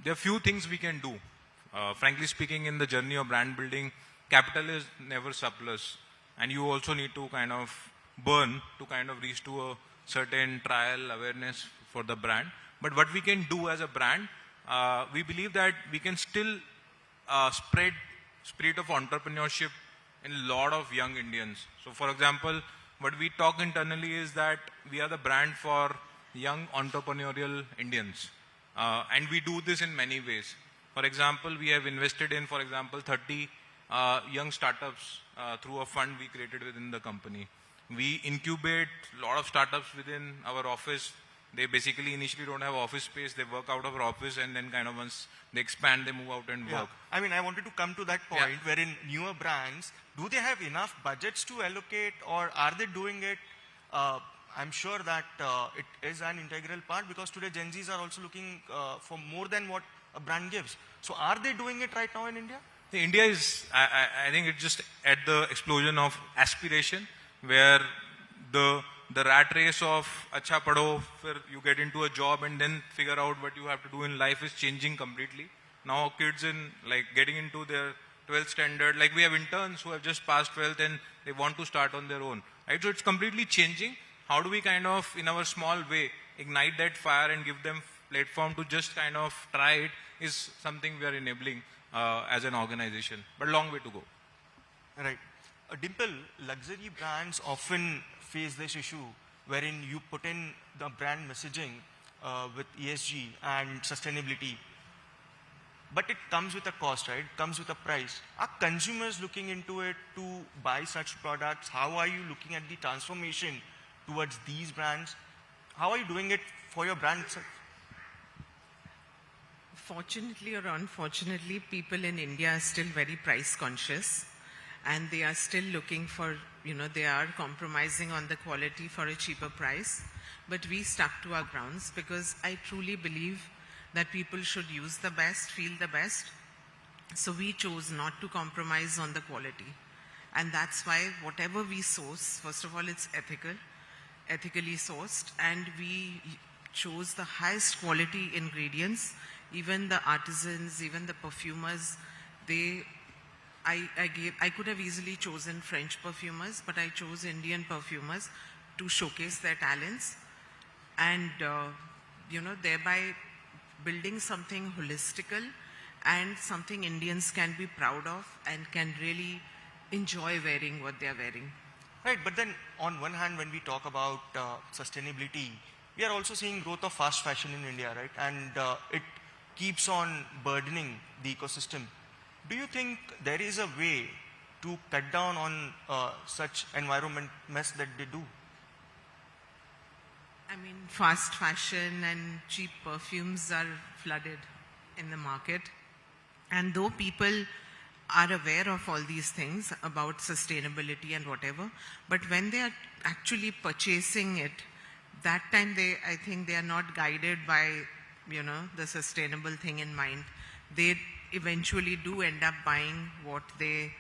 there are few things we can do. Frankly speaking, in the journey of brand building, capital is never surplus. And you also need to kind of burn to kind of reach to a certain trial awareness for the brand. But what we can do as a brand, we believe that we can still spread spirit of entrepreneurship in a lot of young Indians. So for example, what we talk internally is that we are the brand for young entrepreneurial Indians. And we do this in many ways. For example, we have invested in, 30 young startups through a fund we created within the company. We incubate a lot of startups within our office They basically initially don't have office space, they work out of our office, and then kind of once they expand, they move out and work. I mean, I wanted to come to that point wherein newer brands, do they have enough budgets to allocate, or are they doing it? I'm sure that it is an integral part, because today Gen Zs are also looking for more than what a brand gives. So are they doing it right now in India? India is, I think it's just at the explosion of aspiration, where the rat race of acha padho, where you get into a job and then figure out what you have to do in life is changing completely. Now kids in like getting into their 12th standard, like we have interns who have just passed 12th and they want to start on their own. Right? So it's completely changing. How do we kind of, in our small way, ignite that fire and give them platform to just kind of try it is something we are enabling as an organization, but long way to go. Right. Dimple, luxury brands often face this issue wherein you put in the brand messaging with ESG and sustainability, but it comes with a cost, right? It comes with a price. Are consumers looking into it to buy such products? How are you looking at the transformation towards these brands? How are you doing it for your brand itself? Fortunately or unfortunately, people in India are still very price conscious, and they are still looking for, they are compromising on the quality for a cheaper price. But we stuck to our grounds because I truly believe that people should use the best, feel the best. So we chose not to compromise on the quality. And that's why whatever we source, first of all, it's ethically sourced, and we chose the highest quality ingredients. Even the artisans, even the perfumers, I could have easily chosen French perfumers, but I chose Indian perfumers to showcase their talents, and thereby building something holistical and something Indians can be proud of and can really enjoy wearing what they are wearing. Right, but then on one hand, when we talk about sustainability, we are also seeing growth of fast fashion in India, right? And it keeps on burdening the ecosystem. Do you think there is a way to cut down on such environment mess that they do? I mean, fast fashion and cheap perfumes are flooded in the market. And though people are aware of all these things about sustainability and whatever, but when they are actually purchasing it, that time I think they are not guided by, the sustainable thing in mind. They eventually do end up buying what they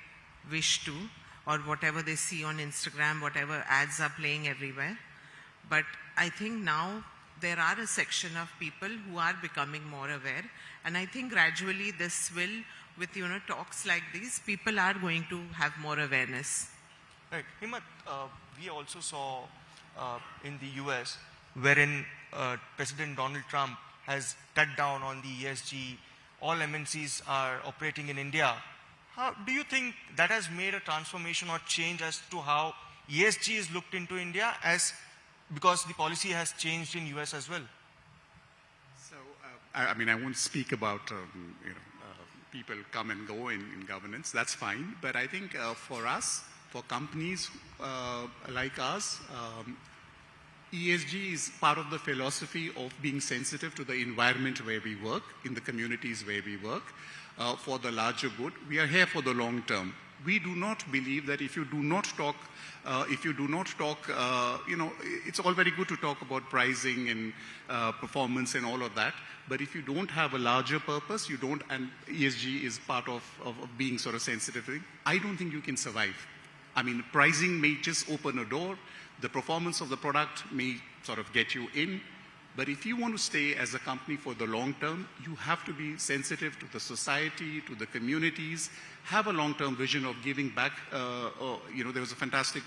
wish to, or whatever they see on Instagram, whatever ads are playing everywhere. But I think now there are a section of people who are becoming more aware, and I think gradually this will, with talks like these, people are going to have more awareness. Right. Himmat, we also saw in the US wherein President Donald Trump has cut down on the ESG. All MNCs are operating in India. How do you think that has made a transformation or change as to how ESG is looked into India, because the policy has changed in US as well? So, I mean, I won't speak about people come and go in governance. That's fine. But I think for us, for companies like us, ESG is part of the philosophy of being sensitive to the environment where we work, in the communities where we work, for the larger good. We are here for the long term. We do not believe that if you do not talk, it's all very good to talk about pricing and performance and all of that. But if you don't have a larger purpose, and ESG is part of being sort of sensitive, I don't think you can survive. I mean, pricing may just open a door. The performance of the product may sort of get you in. But if you want to stay as a company for the long term, you have to be sensitive to the society, to the communities, have a long-term vision of giving back. There was a fantastic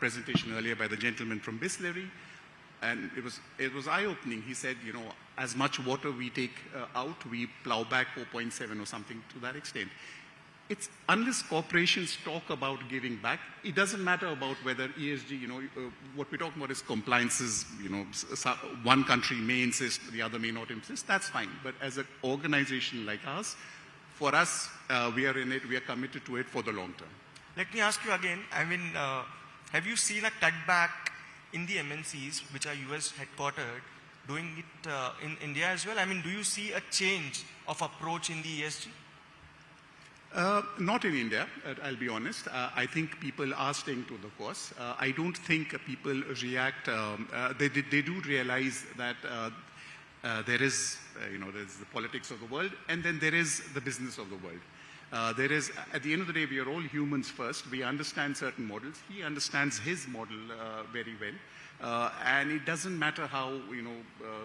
presentation earlier by the gentleman from Bisleri, and it was eye-opening. He said, as much water we take out, we plow back 4.7 or something to that extent. Unless corporations talk about giving back, it doesn't matter about whether ESG, what we're talking about is compliances, one country may insist, the other may not insist, that's fine. But as an organization like us, for us, we are in it, we are committed to it for the long term. Let me ask you again, have you seen a cutback in the MNCs, which are US headquartered, doing it in India as well? I mean, do you see a change of approach in the ESG? Not in India, I'll be honest. I think people are staying to the course. I don't think people react. They do realize that there is, there's the politics of the world, and then there is the business of the world. There is, at the end of the day, we are all humans first. We understand certain models. He understands his model very well. And it doesn't matter how,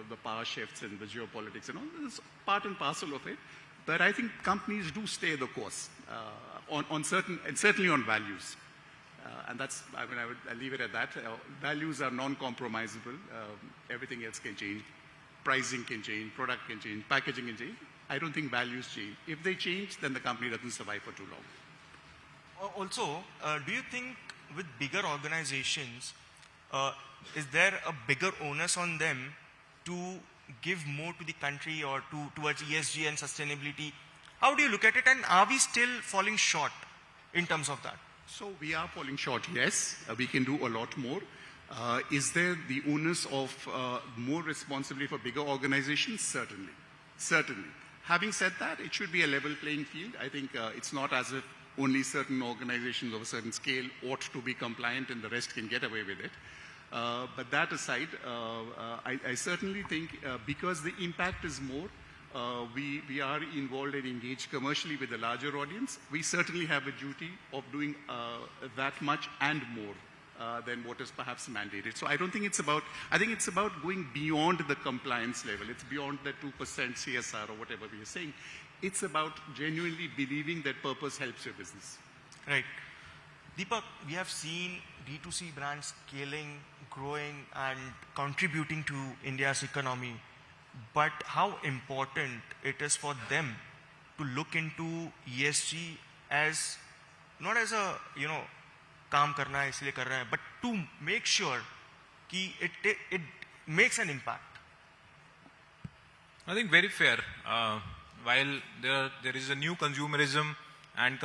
the power shifts and the geopolitics and all. It's part and parcel of it. But I think companies do stay the course on certain, and certainly on values. And that's, I'll leave it at that. Values are non-compromisable. Everything else can change. Pricing can change, product can change, packaging can change. I don't think values change. If they change, then the company doesn't survive for too long. Also, do you think with bigger organizations, is there a bigger onus on them to give more to the country or towards ESG and sustainability? How do you look at it, and are we still falling short in terms of that? So we are falling short, yes. We can do a lot more. Is there the onus of more responsibility for bigger organizations? Certainly. Certainly. Having said that, it should be a level playing field. I think it's not as if only certain organizations of a certain scale ought to be compliant and the rest can get away with it. But that aside, I certainly think because the impact is more, we are involved and engaged commercially with a larger audience. We certainly have a duty of doing that much and more than what is perhaps mandated. So I don't think it's about, I think it's about going beyond the compliance level. It's beyond the 2% CSR or whatever we are saying. It's about genuinely believing that purpose helps your business. Right. Deepak, we have seen D2C brands scaling, growing and contributing to India's economy. But how important it is for them to look into ESG as, not as a, काम करना है इसलिए कर रहे हैं, but to make sure कि it makes an impact. I think very fair. While there is a new consumerism and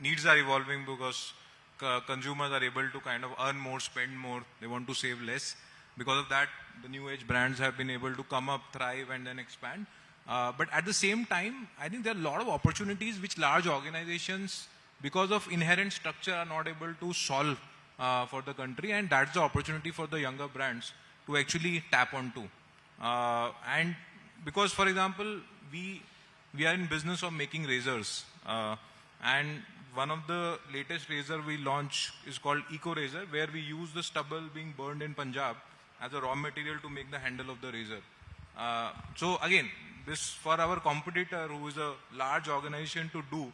needs are evolving because consumers are able to kind of earn more, spend more, they want to save less. Because of that, the new age brands have been able to come up, thrive and then expand. But at the same time, I think there are a lot of opportunities which large organizations, because of inherent structure, are not able to solve for the country, and that's the opportunity for the younger brands to actually tap onto. And because, for example, we are in business of making razors, and one of the latest razor we launched is called Eco Razor, where we use the stubble being burned in Punjab as a raw material to make the handle of the razor. So again, this for our competitor, who is a large organization, to do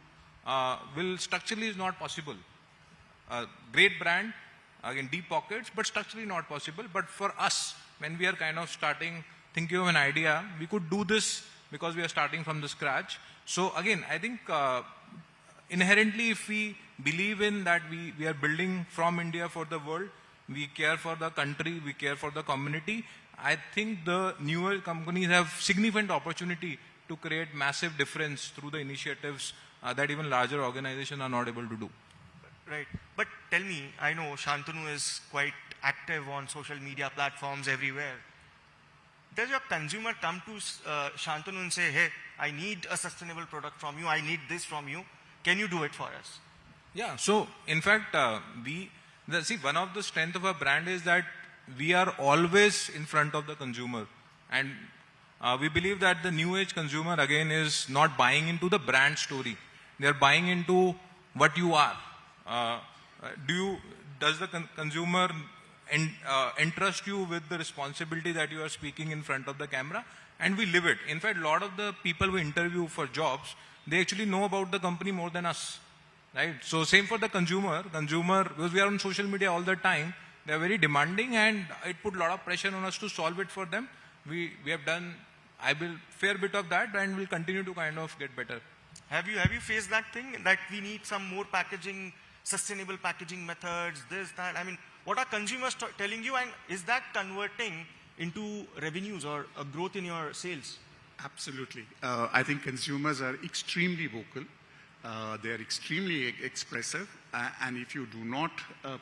will structurally is not possible. Great brand, again deep pockets, but structurally not possible. But for us, when we are kind of thinking of an idea, we could do this because we are starting from the scratch. So again, I think inherently, if we believe in that we are building from India for the world, we care for the country, we care for the community, I think the newer companies have significant opportunity to create massive difference through the initiatives that even larger organizations are not able to do. Right. But tell me, I know Shantanu is quite active on social media platforms everywhere. Does your consumer come to Shantanu and say, hey, I need a sustainable product from you, I need this from you, can you do it for us? Yeah, so in fact, one of the strength of our brand is that we are always in front of the consumer. And we believe that the new age consumer, again, is not buying into the brand story. They're buying into what you are. Does the consumer entrust you with the responsibility that you are speaking in front of the camera? And we live it. In fact, a lot of the people we interview for jobs, they actually know about the company more than us. Right? So same for the consumer, because we are on social media all the time, they are very demanding, and it put a lot of pressure on us to solve it for them. We have done a fair bit of that, and we'll continue to kind of get better. Have you faced that thing, that we need some more packaging, sustainable packaging methods, this, that? I mean, what are consumers telling you, and is that converting into revenues or a growth in your sales? Absolutely. I think consumers are extremely vocal. They are extremely expressive. And if you do not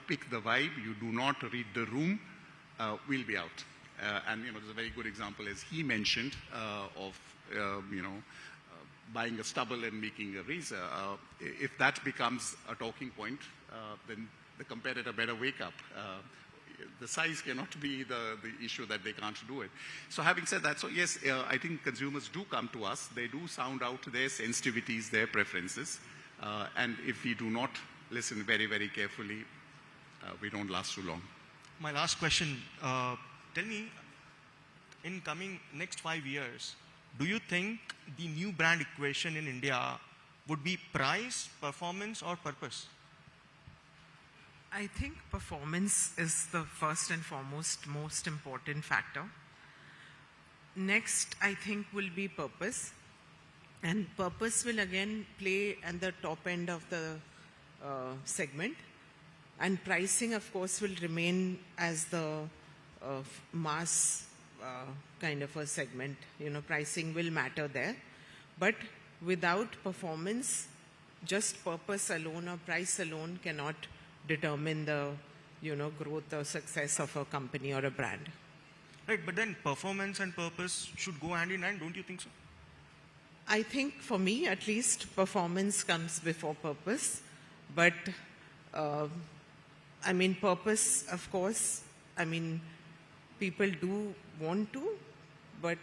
pick the vibe, you do not read the room, we'll be out. And there's a very good example, as he mentioned, of buying a stubble and making a razor. If that becomes a talking point, then the competitor better wake up. The size cannot be the issue that they can't do it. So having said that, so yes, I think consumers do come to us. They do sound out their sensitivities, their preferences. And if we do not listen very, very carefully, we don't last too long. My last question, tell me, in coming next 5 years, do you think the new brand equation in India would be price, performance, or purpose? I think performance is the first and foremost most important factor. Next, I think, will be purpose. And purpose will again play at the top end of the segment. And pricing, of course, will remain as the mass kind of a segment. Pricing will matter there. But without performance, just purpose alone or price alone cannot determine the growth or success of a company or a brand. Right, but then performance and purpose should go hand in hand, don't you think so? I think for me at least performance comes before purpose, but purpose, of course, people do want to, but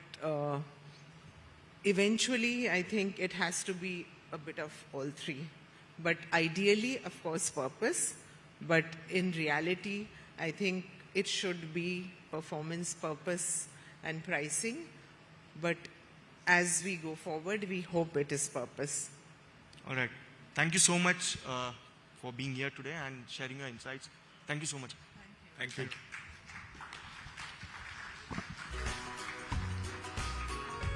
eventually I think it has to be a bit of all three. But ideally, of course, purpose. But in reality, I think it should be performance, purpose, and pricing. But as we go forward, we hope it is purpose. All right. Thank you so much for being here today and sharing your insights. Thank you so much. Thank you.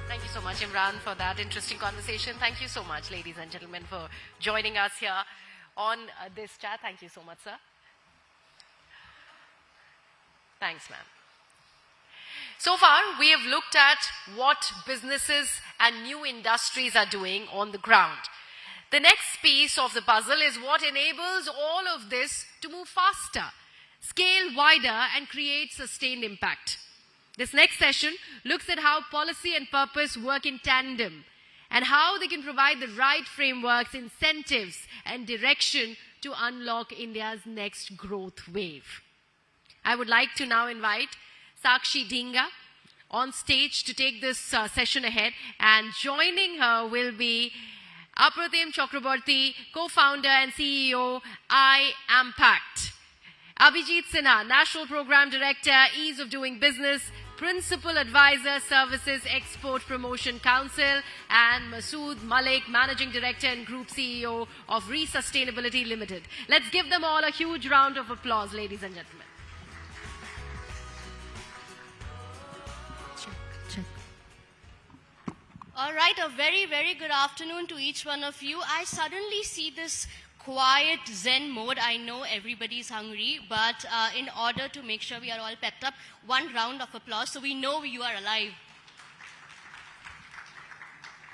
Thank you so much, Imran, for that interesting conversation. Thank you so much, ladies and gentlemen, for joining us here on this chat. Thank you so much, sir. Thanks, ma'am. So far, we have looked at what businesses and new industries are doing on the ground. The next piece of the puzzle is what enables all of this to move faster, scale wider, and create sustained impact. This next session looks at how policy and purpose work in tandem and how they can provide the right frameworks, incentives, and direction to unlock India's next growth wave. I would like to now invite Sakshi Dhinga on stage to take this session ahead, and joining her will be Apratim Chakraborty, co-founder and CEO, Eye and Pepsico. Abhijit Sinha, National Program Director, Ease of Doing Business, Principal Advisor, Services Export Promotion Council, and Masood Malik, Managing Director and Group CEO of Resustainability Limited. Let's give them all a huge round of applause, ladies and gentlemen. All right, a very, very good afternoon to each one of you. I suddenly see this quiet Zen mode. I know everybody's hungry, but in order to make sure we are all pepped up, one round of applause so we know you are alive.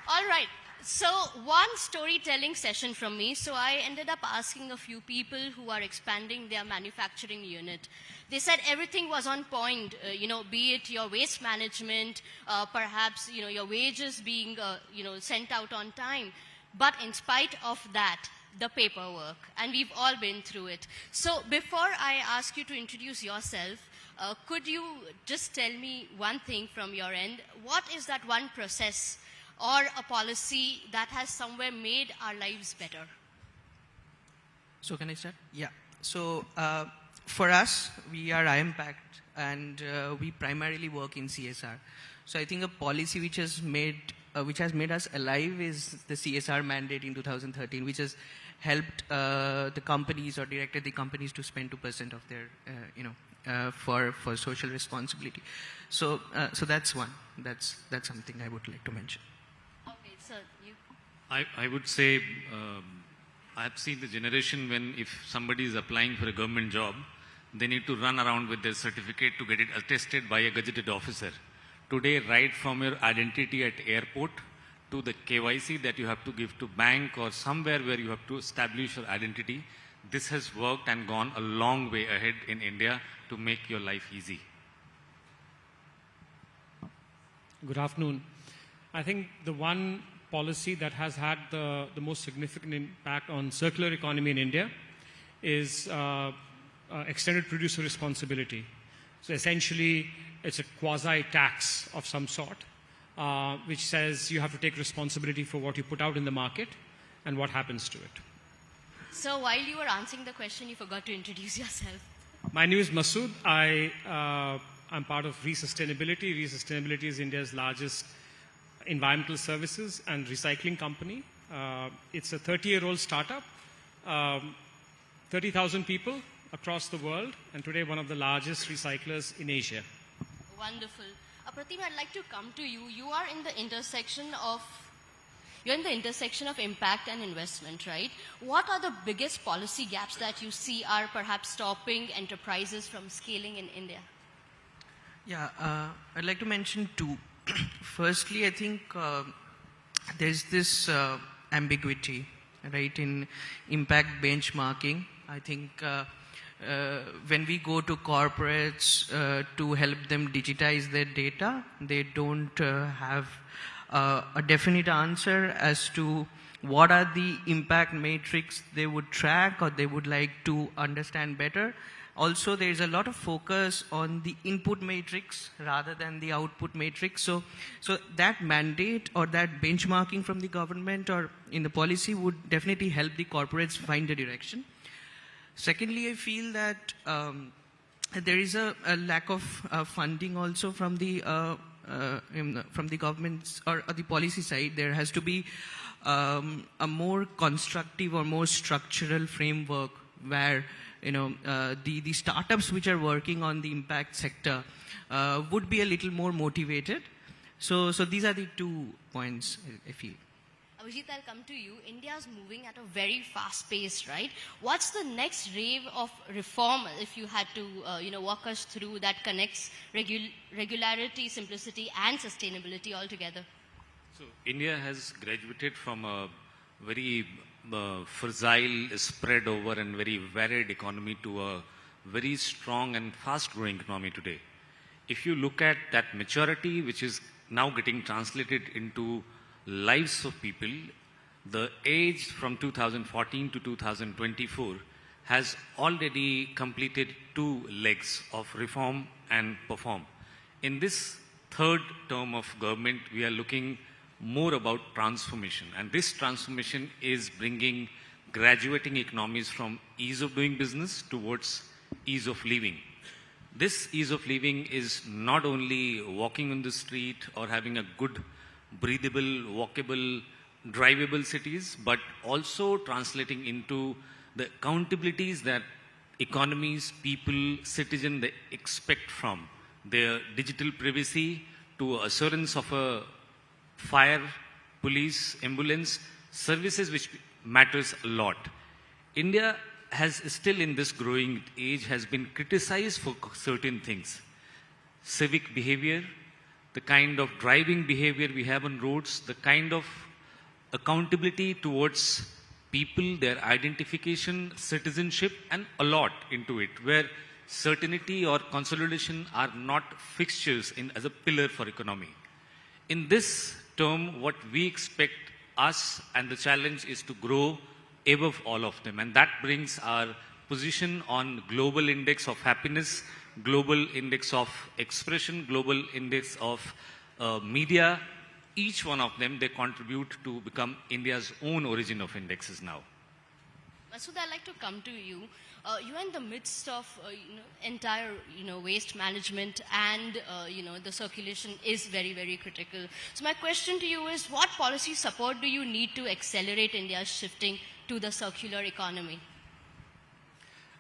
All right, so one storytelling session from me. So I ended up asking a few people who are expanding their manufacturing unit. They said everything was on point, be it your waste management, perhaps, your wages being, sent out on time. But in spite of that, the paperwork, and we've all been through it. So before I ask you to introduce yourself, could you just tell me one thing from your end? What is that one process or a policy that has somewhere made our lives better? So can I start? Yeah. So for us, we are Eye and Pepsico, and we primarily work in CSR. So I think a policy which has made us alive is the CSR mandate in 2013, which has helped the companies or directed the companies to spend 2% of their, for social responsibility. So that's one. That's something I would like to mention. Okay, sir, you. I would say I've seen the generation when if somebody is applying for a government job, they need to run around with their certificate to get it attested by a gazetted officer. Today, right from your identity at airport to the KYC that you have to give to bank or somewhere where you have to establish your identity, this has worked and gone a long way ahead in India to make your life easy. Good afternoon. I think the one policy that has had the most significant impact on circular economy in India is extended producer responsibility. So essentially, it's a quasi-tax of some sort, which says you have to take responsibility for what you put out in the market and what happens to it. So while you were answering the question, you forgot to introduce yourself. My name is Masood. I'm part of Re-Sustainability. Re-Sustainability is India's largest environmental services and recycling company. It's a 30-year-old startup, 30,000 people across the world, and today one of the largest recyclers in Asia. Wonderful. Pratim, I'd like to come to you. You are in the intersection of impact and investment, right? What are the biggest policy gaps that you see are perhaps stopping enterprises from scaling in India? Yeah, I'd like to mention two. Firstly, I think there's this ambiguity, right, in impact benchmarking. I think when we go to corporates to help them digitize their data, they don't have a definite answer as to what are the impact metrics they would track or they would like to understand better. Also, there's a lot of focus on the input matrix rather than the output matrix. So that mandate or that benchmarking from the government or in the policy would definitely help the corporates find a direction. Secondly, I feel that there is a lack of funding also from the government's or the policy side. There has to be a more constructive or more structural framework where the startups which are working on the impact sector would be a little more motivated. So these are the 2 points I feel. Abhijit, I'll come to you. India's moving at a very fast pace, right? What's the next wave of reform, if you had to walk us through, that connects regularity, simplicity and sustainability all together? So India has graduated from a very fragile, spread over and very varied economy to a very strong and fast growing economy today. If you look at that maturity which is now getting translated into lives of people, the age from 2014 to 2024 has already completed 2 legs of reform and perform. In this third term of government, we are looking more about transformation, and this transformation is bringing graduating economies from ease of doing business towards ease of living. This ease of living is not only walking on the street or having a good breathable, walkable, drivable cities, but also translating into the accountabilities that economies, people, citizens, they expect from their digital privacy to assurance of a fire, police, ambulance, services which matters a lot. India has still in this growing age has been criticized for certain things. Civic behavior, the kind of driving behavior we have on roads, the kind of accountability towards people, their identification, citizenship, and a lot into it, where certainty or consolidation are not fixtures as a pillar for economy. In this term, what we expect us and the challenge is to grow above all of them. And that brings our position on global index of happiness, global index of expression, global index of media. Each one of them, they contribute to become India's own origin of indexes now. Masood, I'd like to come to you. You're in the midst of entire waste management, and the circulation is very, very critical. So my question to you is, what policy support do you need to accelerate India's shifting to the circular economy?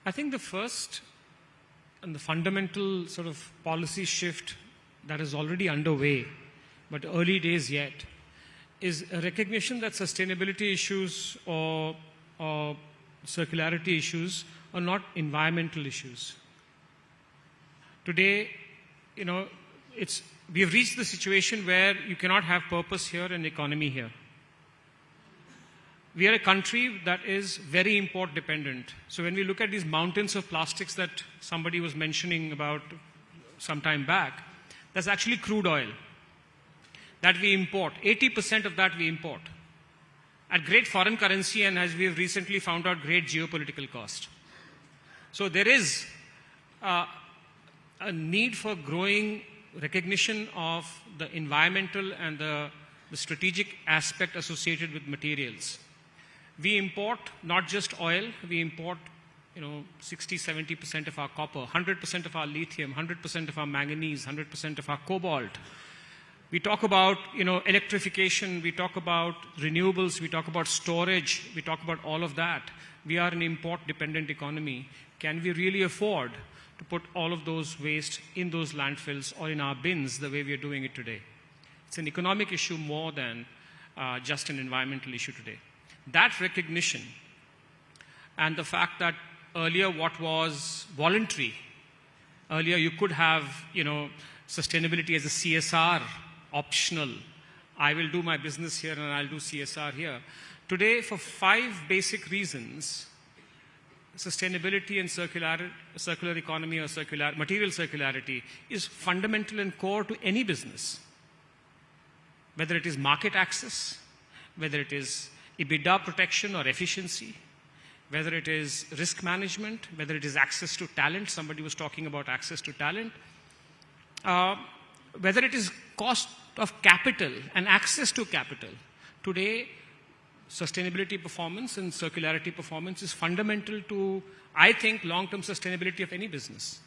I think the first and the fundamental sort of policy shift that is already underway, but early days yet, is a recognition that sustainability issues or circularity issues are not environmental issues. Today, we have reached the situation where you cannot have purpose here and economy here. We are a country that is very import dependent. So when we look at these mountains of plastics that somebody was mentioning about some time back, that's actually crude oil. that we import, 80% of that we import, at great foreign currency and, as we have recently found out, great geopolitical cost. So there is a need for growing recognition of the environmental and the strategic aspect associated with materials. We import not just oil, we import 60-70% of our copper, 100% of our lithium, 100% of our manganese, 100% of our cobalt. We talk about electrification, we talk about renewables, we talk about storage, we talk about all of that. We are an import-dependent economy. Can we really afford to put all of those waste in those landfills or in our bins the way we are doing it today? It's an economic issue more than just an environmental issue today. That recognition and the fact that earlier what was voluntary, earlier you could have sustainability as a CSR, optional. I will do my business here and I'll do CSR here. Today, for 5 basic reasons, sustainability and circular economy or material circularity is fundamental and core to any business. Whether it is market access, whether it is EBITDA protection or efficiency, whether it is risk management, whether it is access to talent, somebody was talking about access to talent, whether it is cost of capital and access to capital. Today, sustainability performance and circularity performance is fundamental to, I think, long-term sustainability of any business.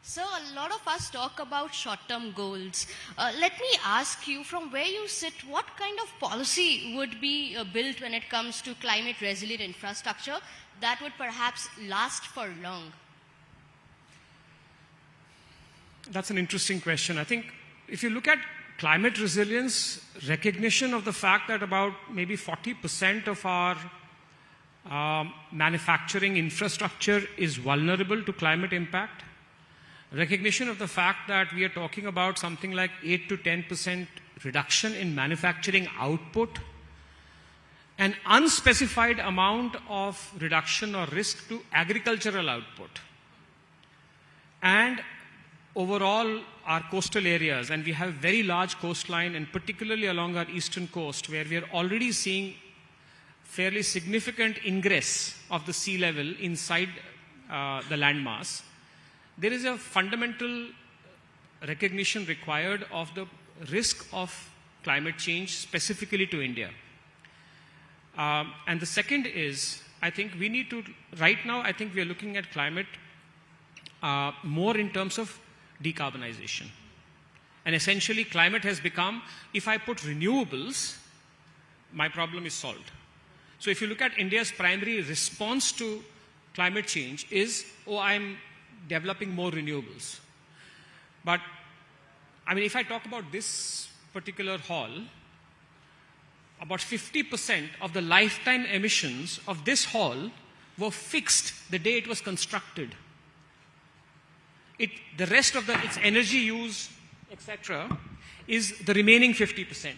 So a lot of us talk about short-term goals. Let me ask you, from where you sit, what kind of policy would be built when it comes to climate-resilient infrastructure that would perhaps last for long? That's an interesting question. I think if you look at climate resilience, recognition of the fact that about maybe 40% of our manufacturing infrastructure is vulnerable to climate impact, recognition of the fact that we are talking about something like 8 to 10% reduction in manufacturing output, an unspecified amount of reduction or risk to agricultural output, and overall our coastal areas, and we have very large coastline, and particularly along our eastern coast, where we are already seeing fairly significant ingress of the sea level inside the landmass. There is a fundamental recognition required of the risk of climate change specifically to India. And the second is, I think we need to, right now, I think we are looking at climate more in terms of decarbonization. And essentially, climate has become, if I put renewables, my problem is solved. So if you look at India's primary response to climate change is, I'm developing more renewables. But, I mean, if I talk about this particular hall, about 50% of the lifetime emissions of this hall were fixed the day it was constructed. The rest of its energy use, etc., is the remaining 50%.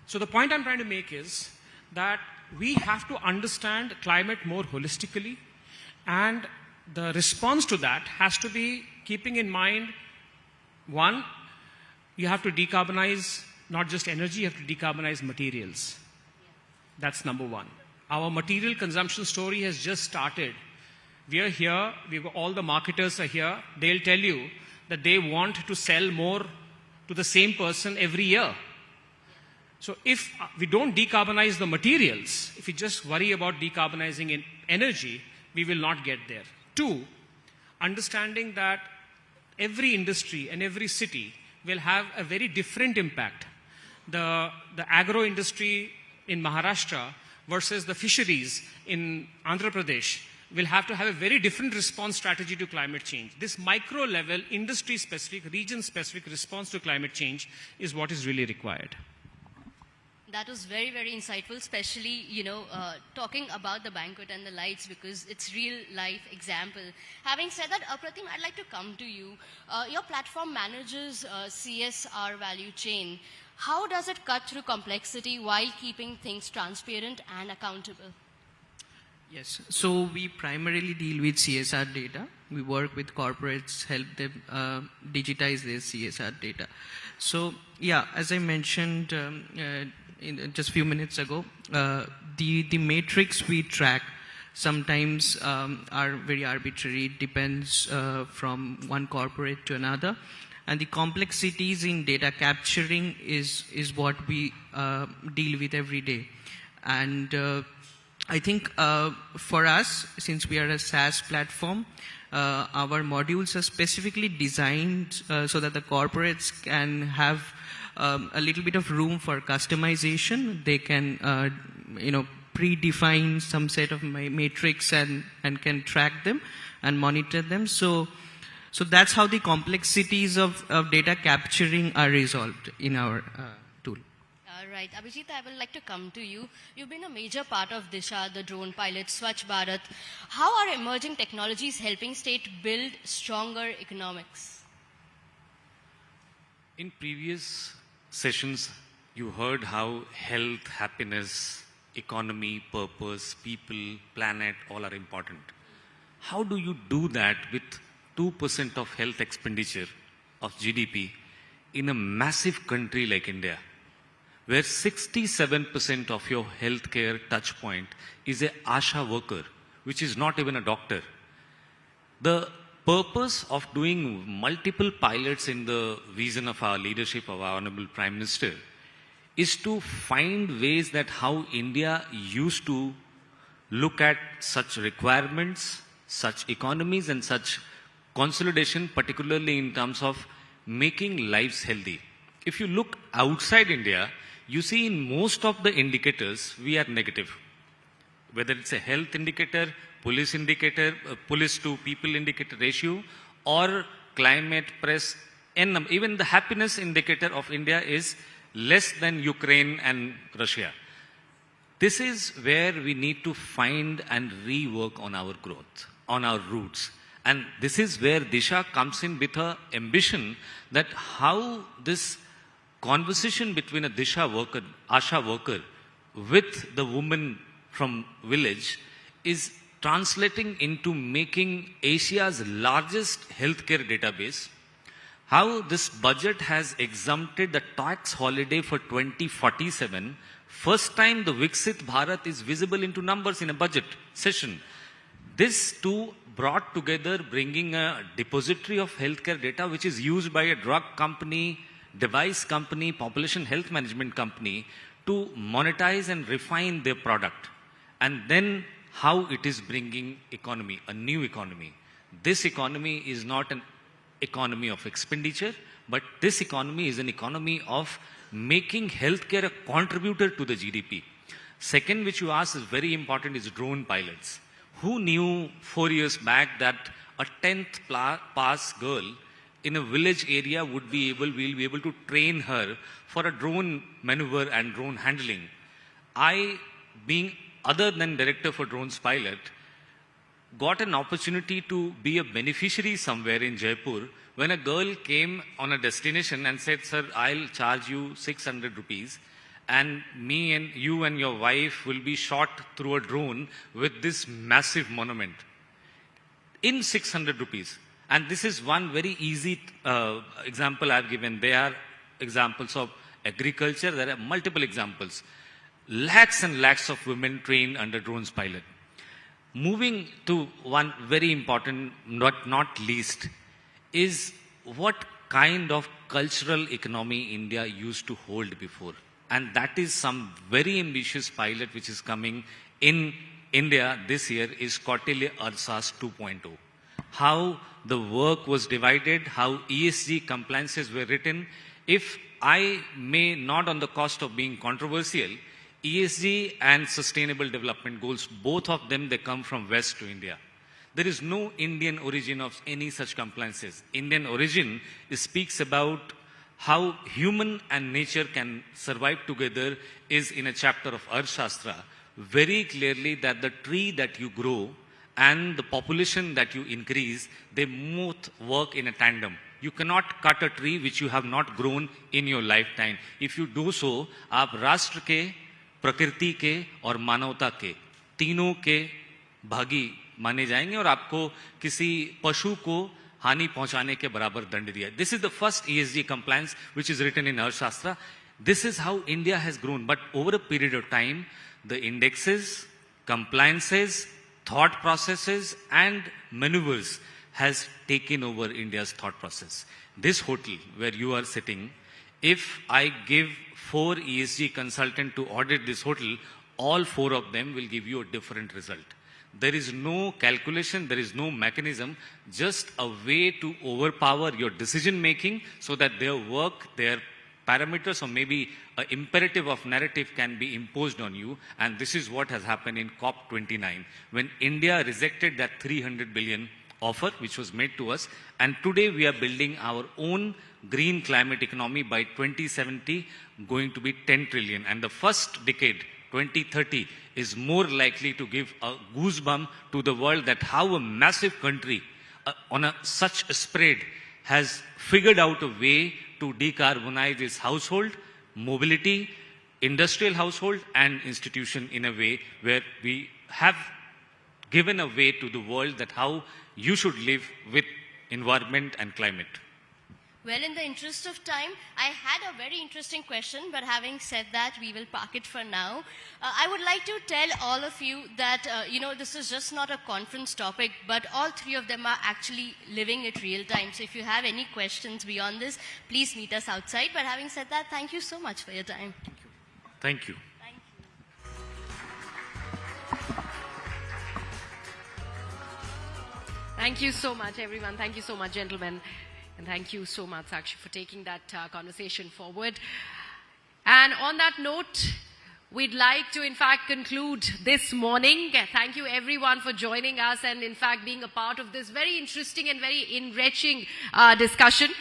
So the point I'm trying to make is that we have to understand climate more holistically, and the response to that has to be keeping in mind, one, you have to decarbonize not just energy, you have to decarbonize materials. That's number one. Our material consumption story has just started. We are here, all the marketers are here. They'll tell you that they want to sell more to the same person every year. So if we don't decarbonize the materials, if we just worry about decarbonizing in energy, we will not get there. Two, understanding that every industry and every city will have a very different impact. The agro industry in Maharashtra versus the fisheries in Andhra Pradesh will have to have a very different response strategy to climate change. This micro level, industry specific, region specific response to climate change is what is really required. That was very, very insightful, especially, talking about the banquet and the lights, because it's real life example. Having said that, Apratim, I'd like to come to you. Your platform manages CSR value chain. How does it cut through complexity while keeping things transparent and accountable? Yes, so we primarily deal with CSR data. We work with corporates, help them digitize their CSR data. So yeah, as I mentioned just a few minutes ago, the metrics we track sometimes are very arbitrary. It depends from one corporate to another. And the complexities in data capturing is what we deal with every day. And I think for us, since we are a SaaS platform, our modules are specifically designed so that the corporates can have a little bit of room for customization. They can, predefine some set of matrix and can track them and monitor them. So that's how the complexities of data capturing are resolved in our tool. Right. Abhijit, I would like to come to you. You've been a major part of Disha, the drone pilot, Swachh Bharat. How are emerging technologies helping state build stronger economics? In previous sessions, you heard how health, happiness, economy, purpose, people, planet, all are important. How do you do that with 2% of health expenditure of GDP in a massive country like India, where 67% of your healthcare touch point is a ASHA worker, which is not even a doctor? The purpose of doing multiple pilots in the vision of our leadership of our Honorable Prime Minister is to find ways that how India used to look at such requirements, such economies and such consolidation, particularly in terms of making lives healthy. If you look outside India, you see in most of the indicators, we are negative. Whether it's a health indicator, police to people indicator ratio, or climate press, and even the happiness indicator of India is less than Ukraine and Russia. This is where we need to find and rework on our growth, on our roots. And this is where Disha comes in with her ambition that how this conversation between a Disha worker, ASHA worker, with the woman from village is translating into making Asia's largest healthcare database. How this budget has exempted the tax holiday for 2047. First time the Viksit Bharat is visible into numbers in a budget session. This too brought together bringing a depository of healthcare data which is used by a drug company, device company, population health management company to monetize and refine their product. And then how it is bringing economy, a new economy. This economy is not an economy of expenditure, but this economy is an economy of making healthcare a contributor to the GDP. Second, which you asked is very important, is drone pilots. Who knew 4 years back that a 10th pass girl in a village area we'll be able to train her for a drone maneuver and drone handling? I, being other than director for drones pilot, got an opportunity to be a beneficiary somewhere in Jaipur when a girl came on a destination and said, "Sir, I'll charge you 600 rupees and me and you and your wife will be shot through a drone with this massive monument in 600 rupees. And this is one very easy example I've given. There are examples of agriculture. There are multiple examples. Lakhs and lakhs of women trained under drones pilot. Moving to one very important, not least, is what kind of cultural economy India used to hold before. And that is some very ambitious pilot which is coming in India this year is Kautilya Arsas 2.0. How the work was divided, how ESG compliances were written. If I may, not on the cost of being controversial, ESG and sustainable development goals, both of them, they come from West to India. There is no Indian origin of any such compliances. Indian origin speaks about how human and nature can survive together is in a chapter of Arthashastra. Very clearly that the tree that you grow and the population that you increase, they both work in a tandem. You cannot cut a tree which you have not grown in your lifetime. If you do so, आप राष्ट्र के, प्रकृति के और मानवता के तीनों के भागी माने जाएंगे और आपको किसी पशु को हानि पहुंचाने के बराबर दंड दिया. This is the first ESG compliance which is written in Arthashastra. This is how India has grown. But over a period of time, the indexes, compliances, thought processes and maneuvers has taken over India's thought process. This hotel where you are sitting, if I give 4 ESG consultants to audit this hotel, all 4 of them will give you a different result. There is no calculation, there is no mechanism, just a way to overpower your decision making so that their work, their parameters or maybe an imperative of narrative can be imposed on you. And this is what has happened in COP29 when India rejected that 300 billion offer which was made to us. And today we are building our own green climate economy by 2070 going to be 10 trillion. And the first decade, 2030, is more likely to give a goosebump to the world that how a massive country on such a spread has figured out a way to decarbonize its household, mobility, industrial household and institution in a way where we have given a way to the world that how you should live with environment and climate. Well, in the interest of time, I had a very interesting question, but having said that, we will park it for now. I would like to tell all of you that, this is just not a conference topic, but all 3 of them are actually living it real time. So if you have any questions beyond this, please meet us outside. But having said that, thank you so much for your time. Thank you. Thank you so much, everyone. Thank you so much, gentlemen. And thank you so much, Sakshi, for taking that conversation forward. And on that note, we'd like to, in fact, conclude this morning. Thank you, everyone, for joining us and, in fact, being a part of this very interesting and very enriching discussion.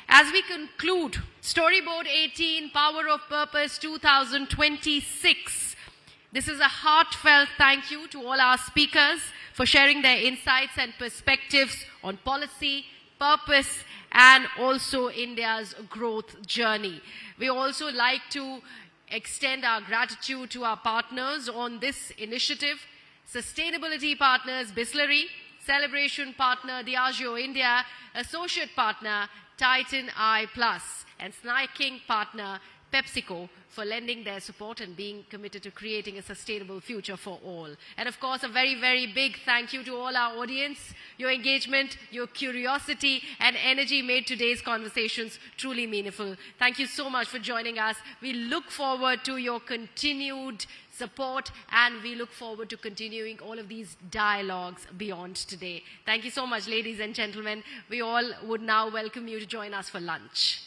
As we conclude Storyboard 18 Power of Purpose 2026, this is a heartfelt thank you to all our speakers for sharing their insights and perspectives on policy, purpose, and also India's growth journey. We also like to extend our gratitude to our partners on this initiative, sustainability partners Bisleri, celebration partner Diageo India, associate partner Titan Eye Plus, and snacking partner PepsiCo for lending their support and being committed to creating a sustainable future for all. And of course, a very, very big thank you to all our audience. Your engagement, your curiosity and energy made today's conversations truly meaningful. Thank you so much for joining us. We look forward to your continued support and we look forward to continuing all of these dialogues beyond today. Thank you so much, ladies and gentlemen. We all would now welcome you to join us for lunch.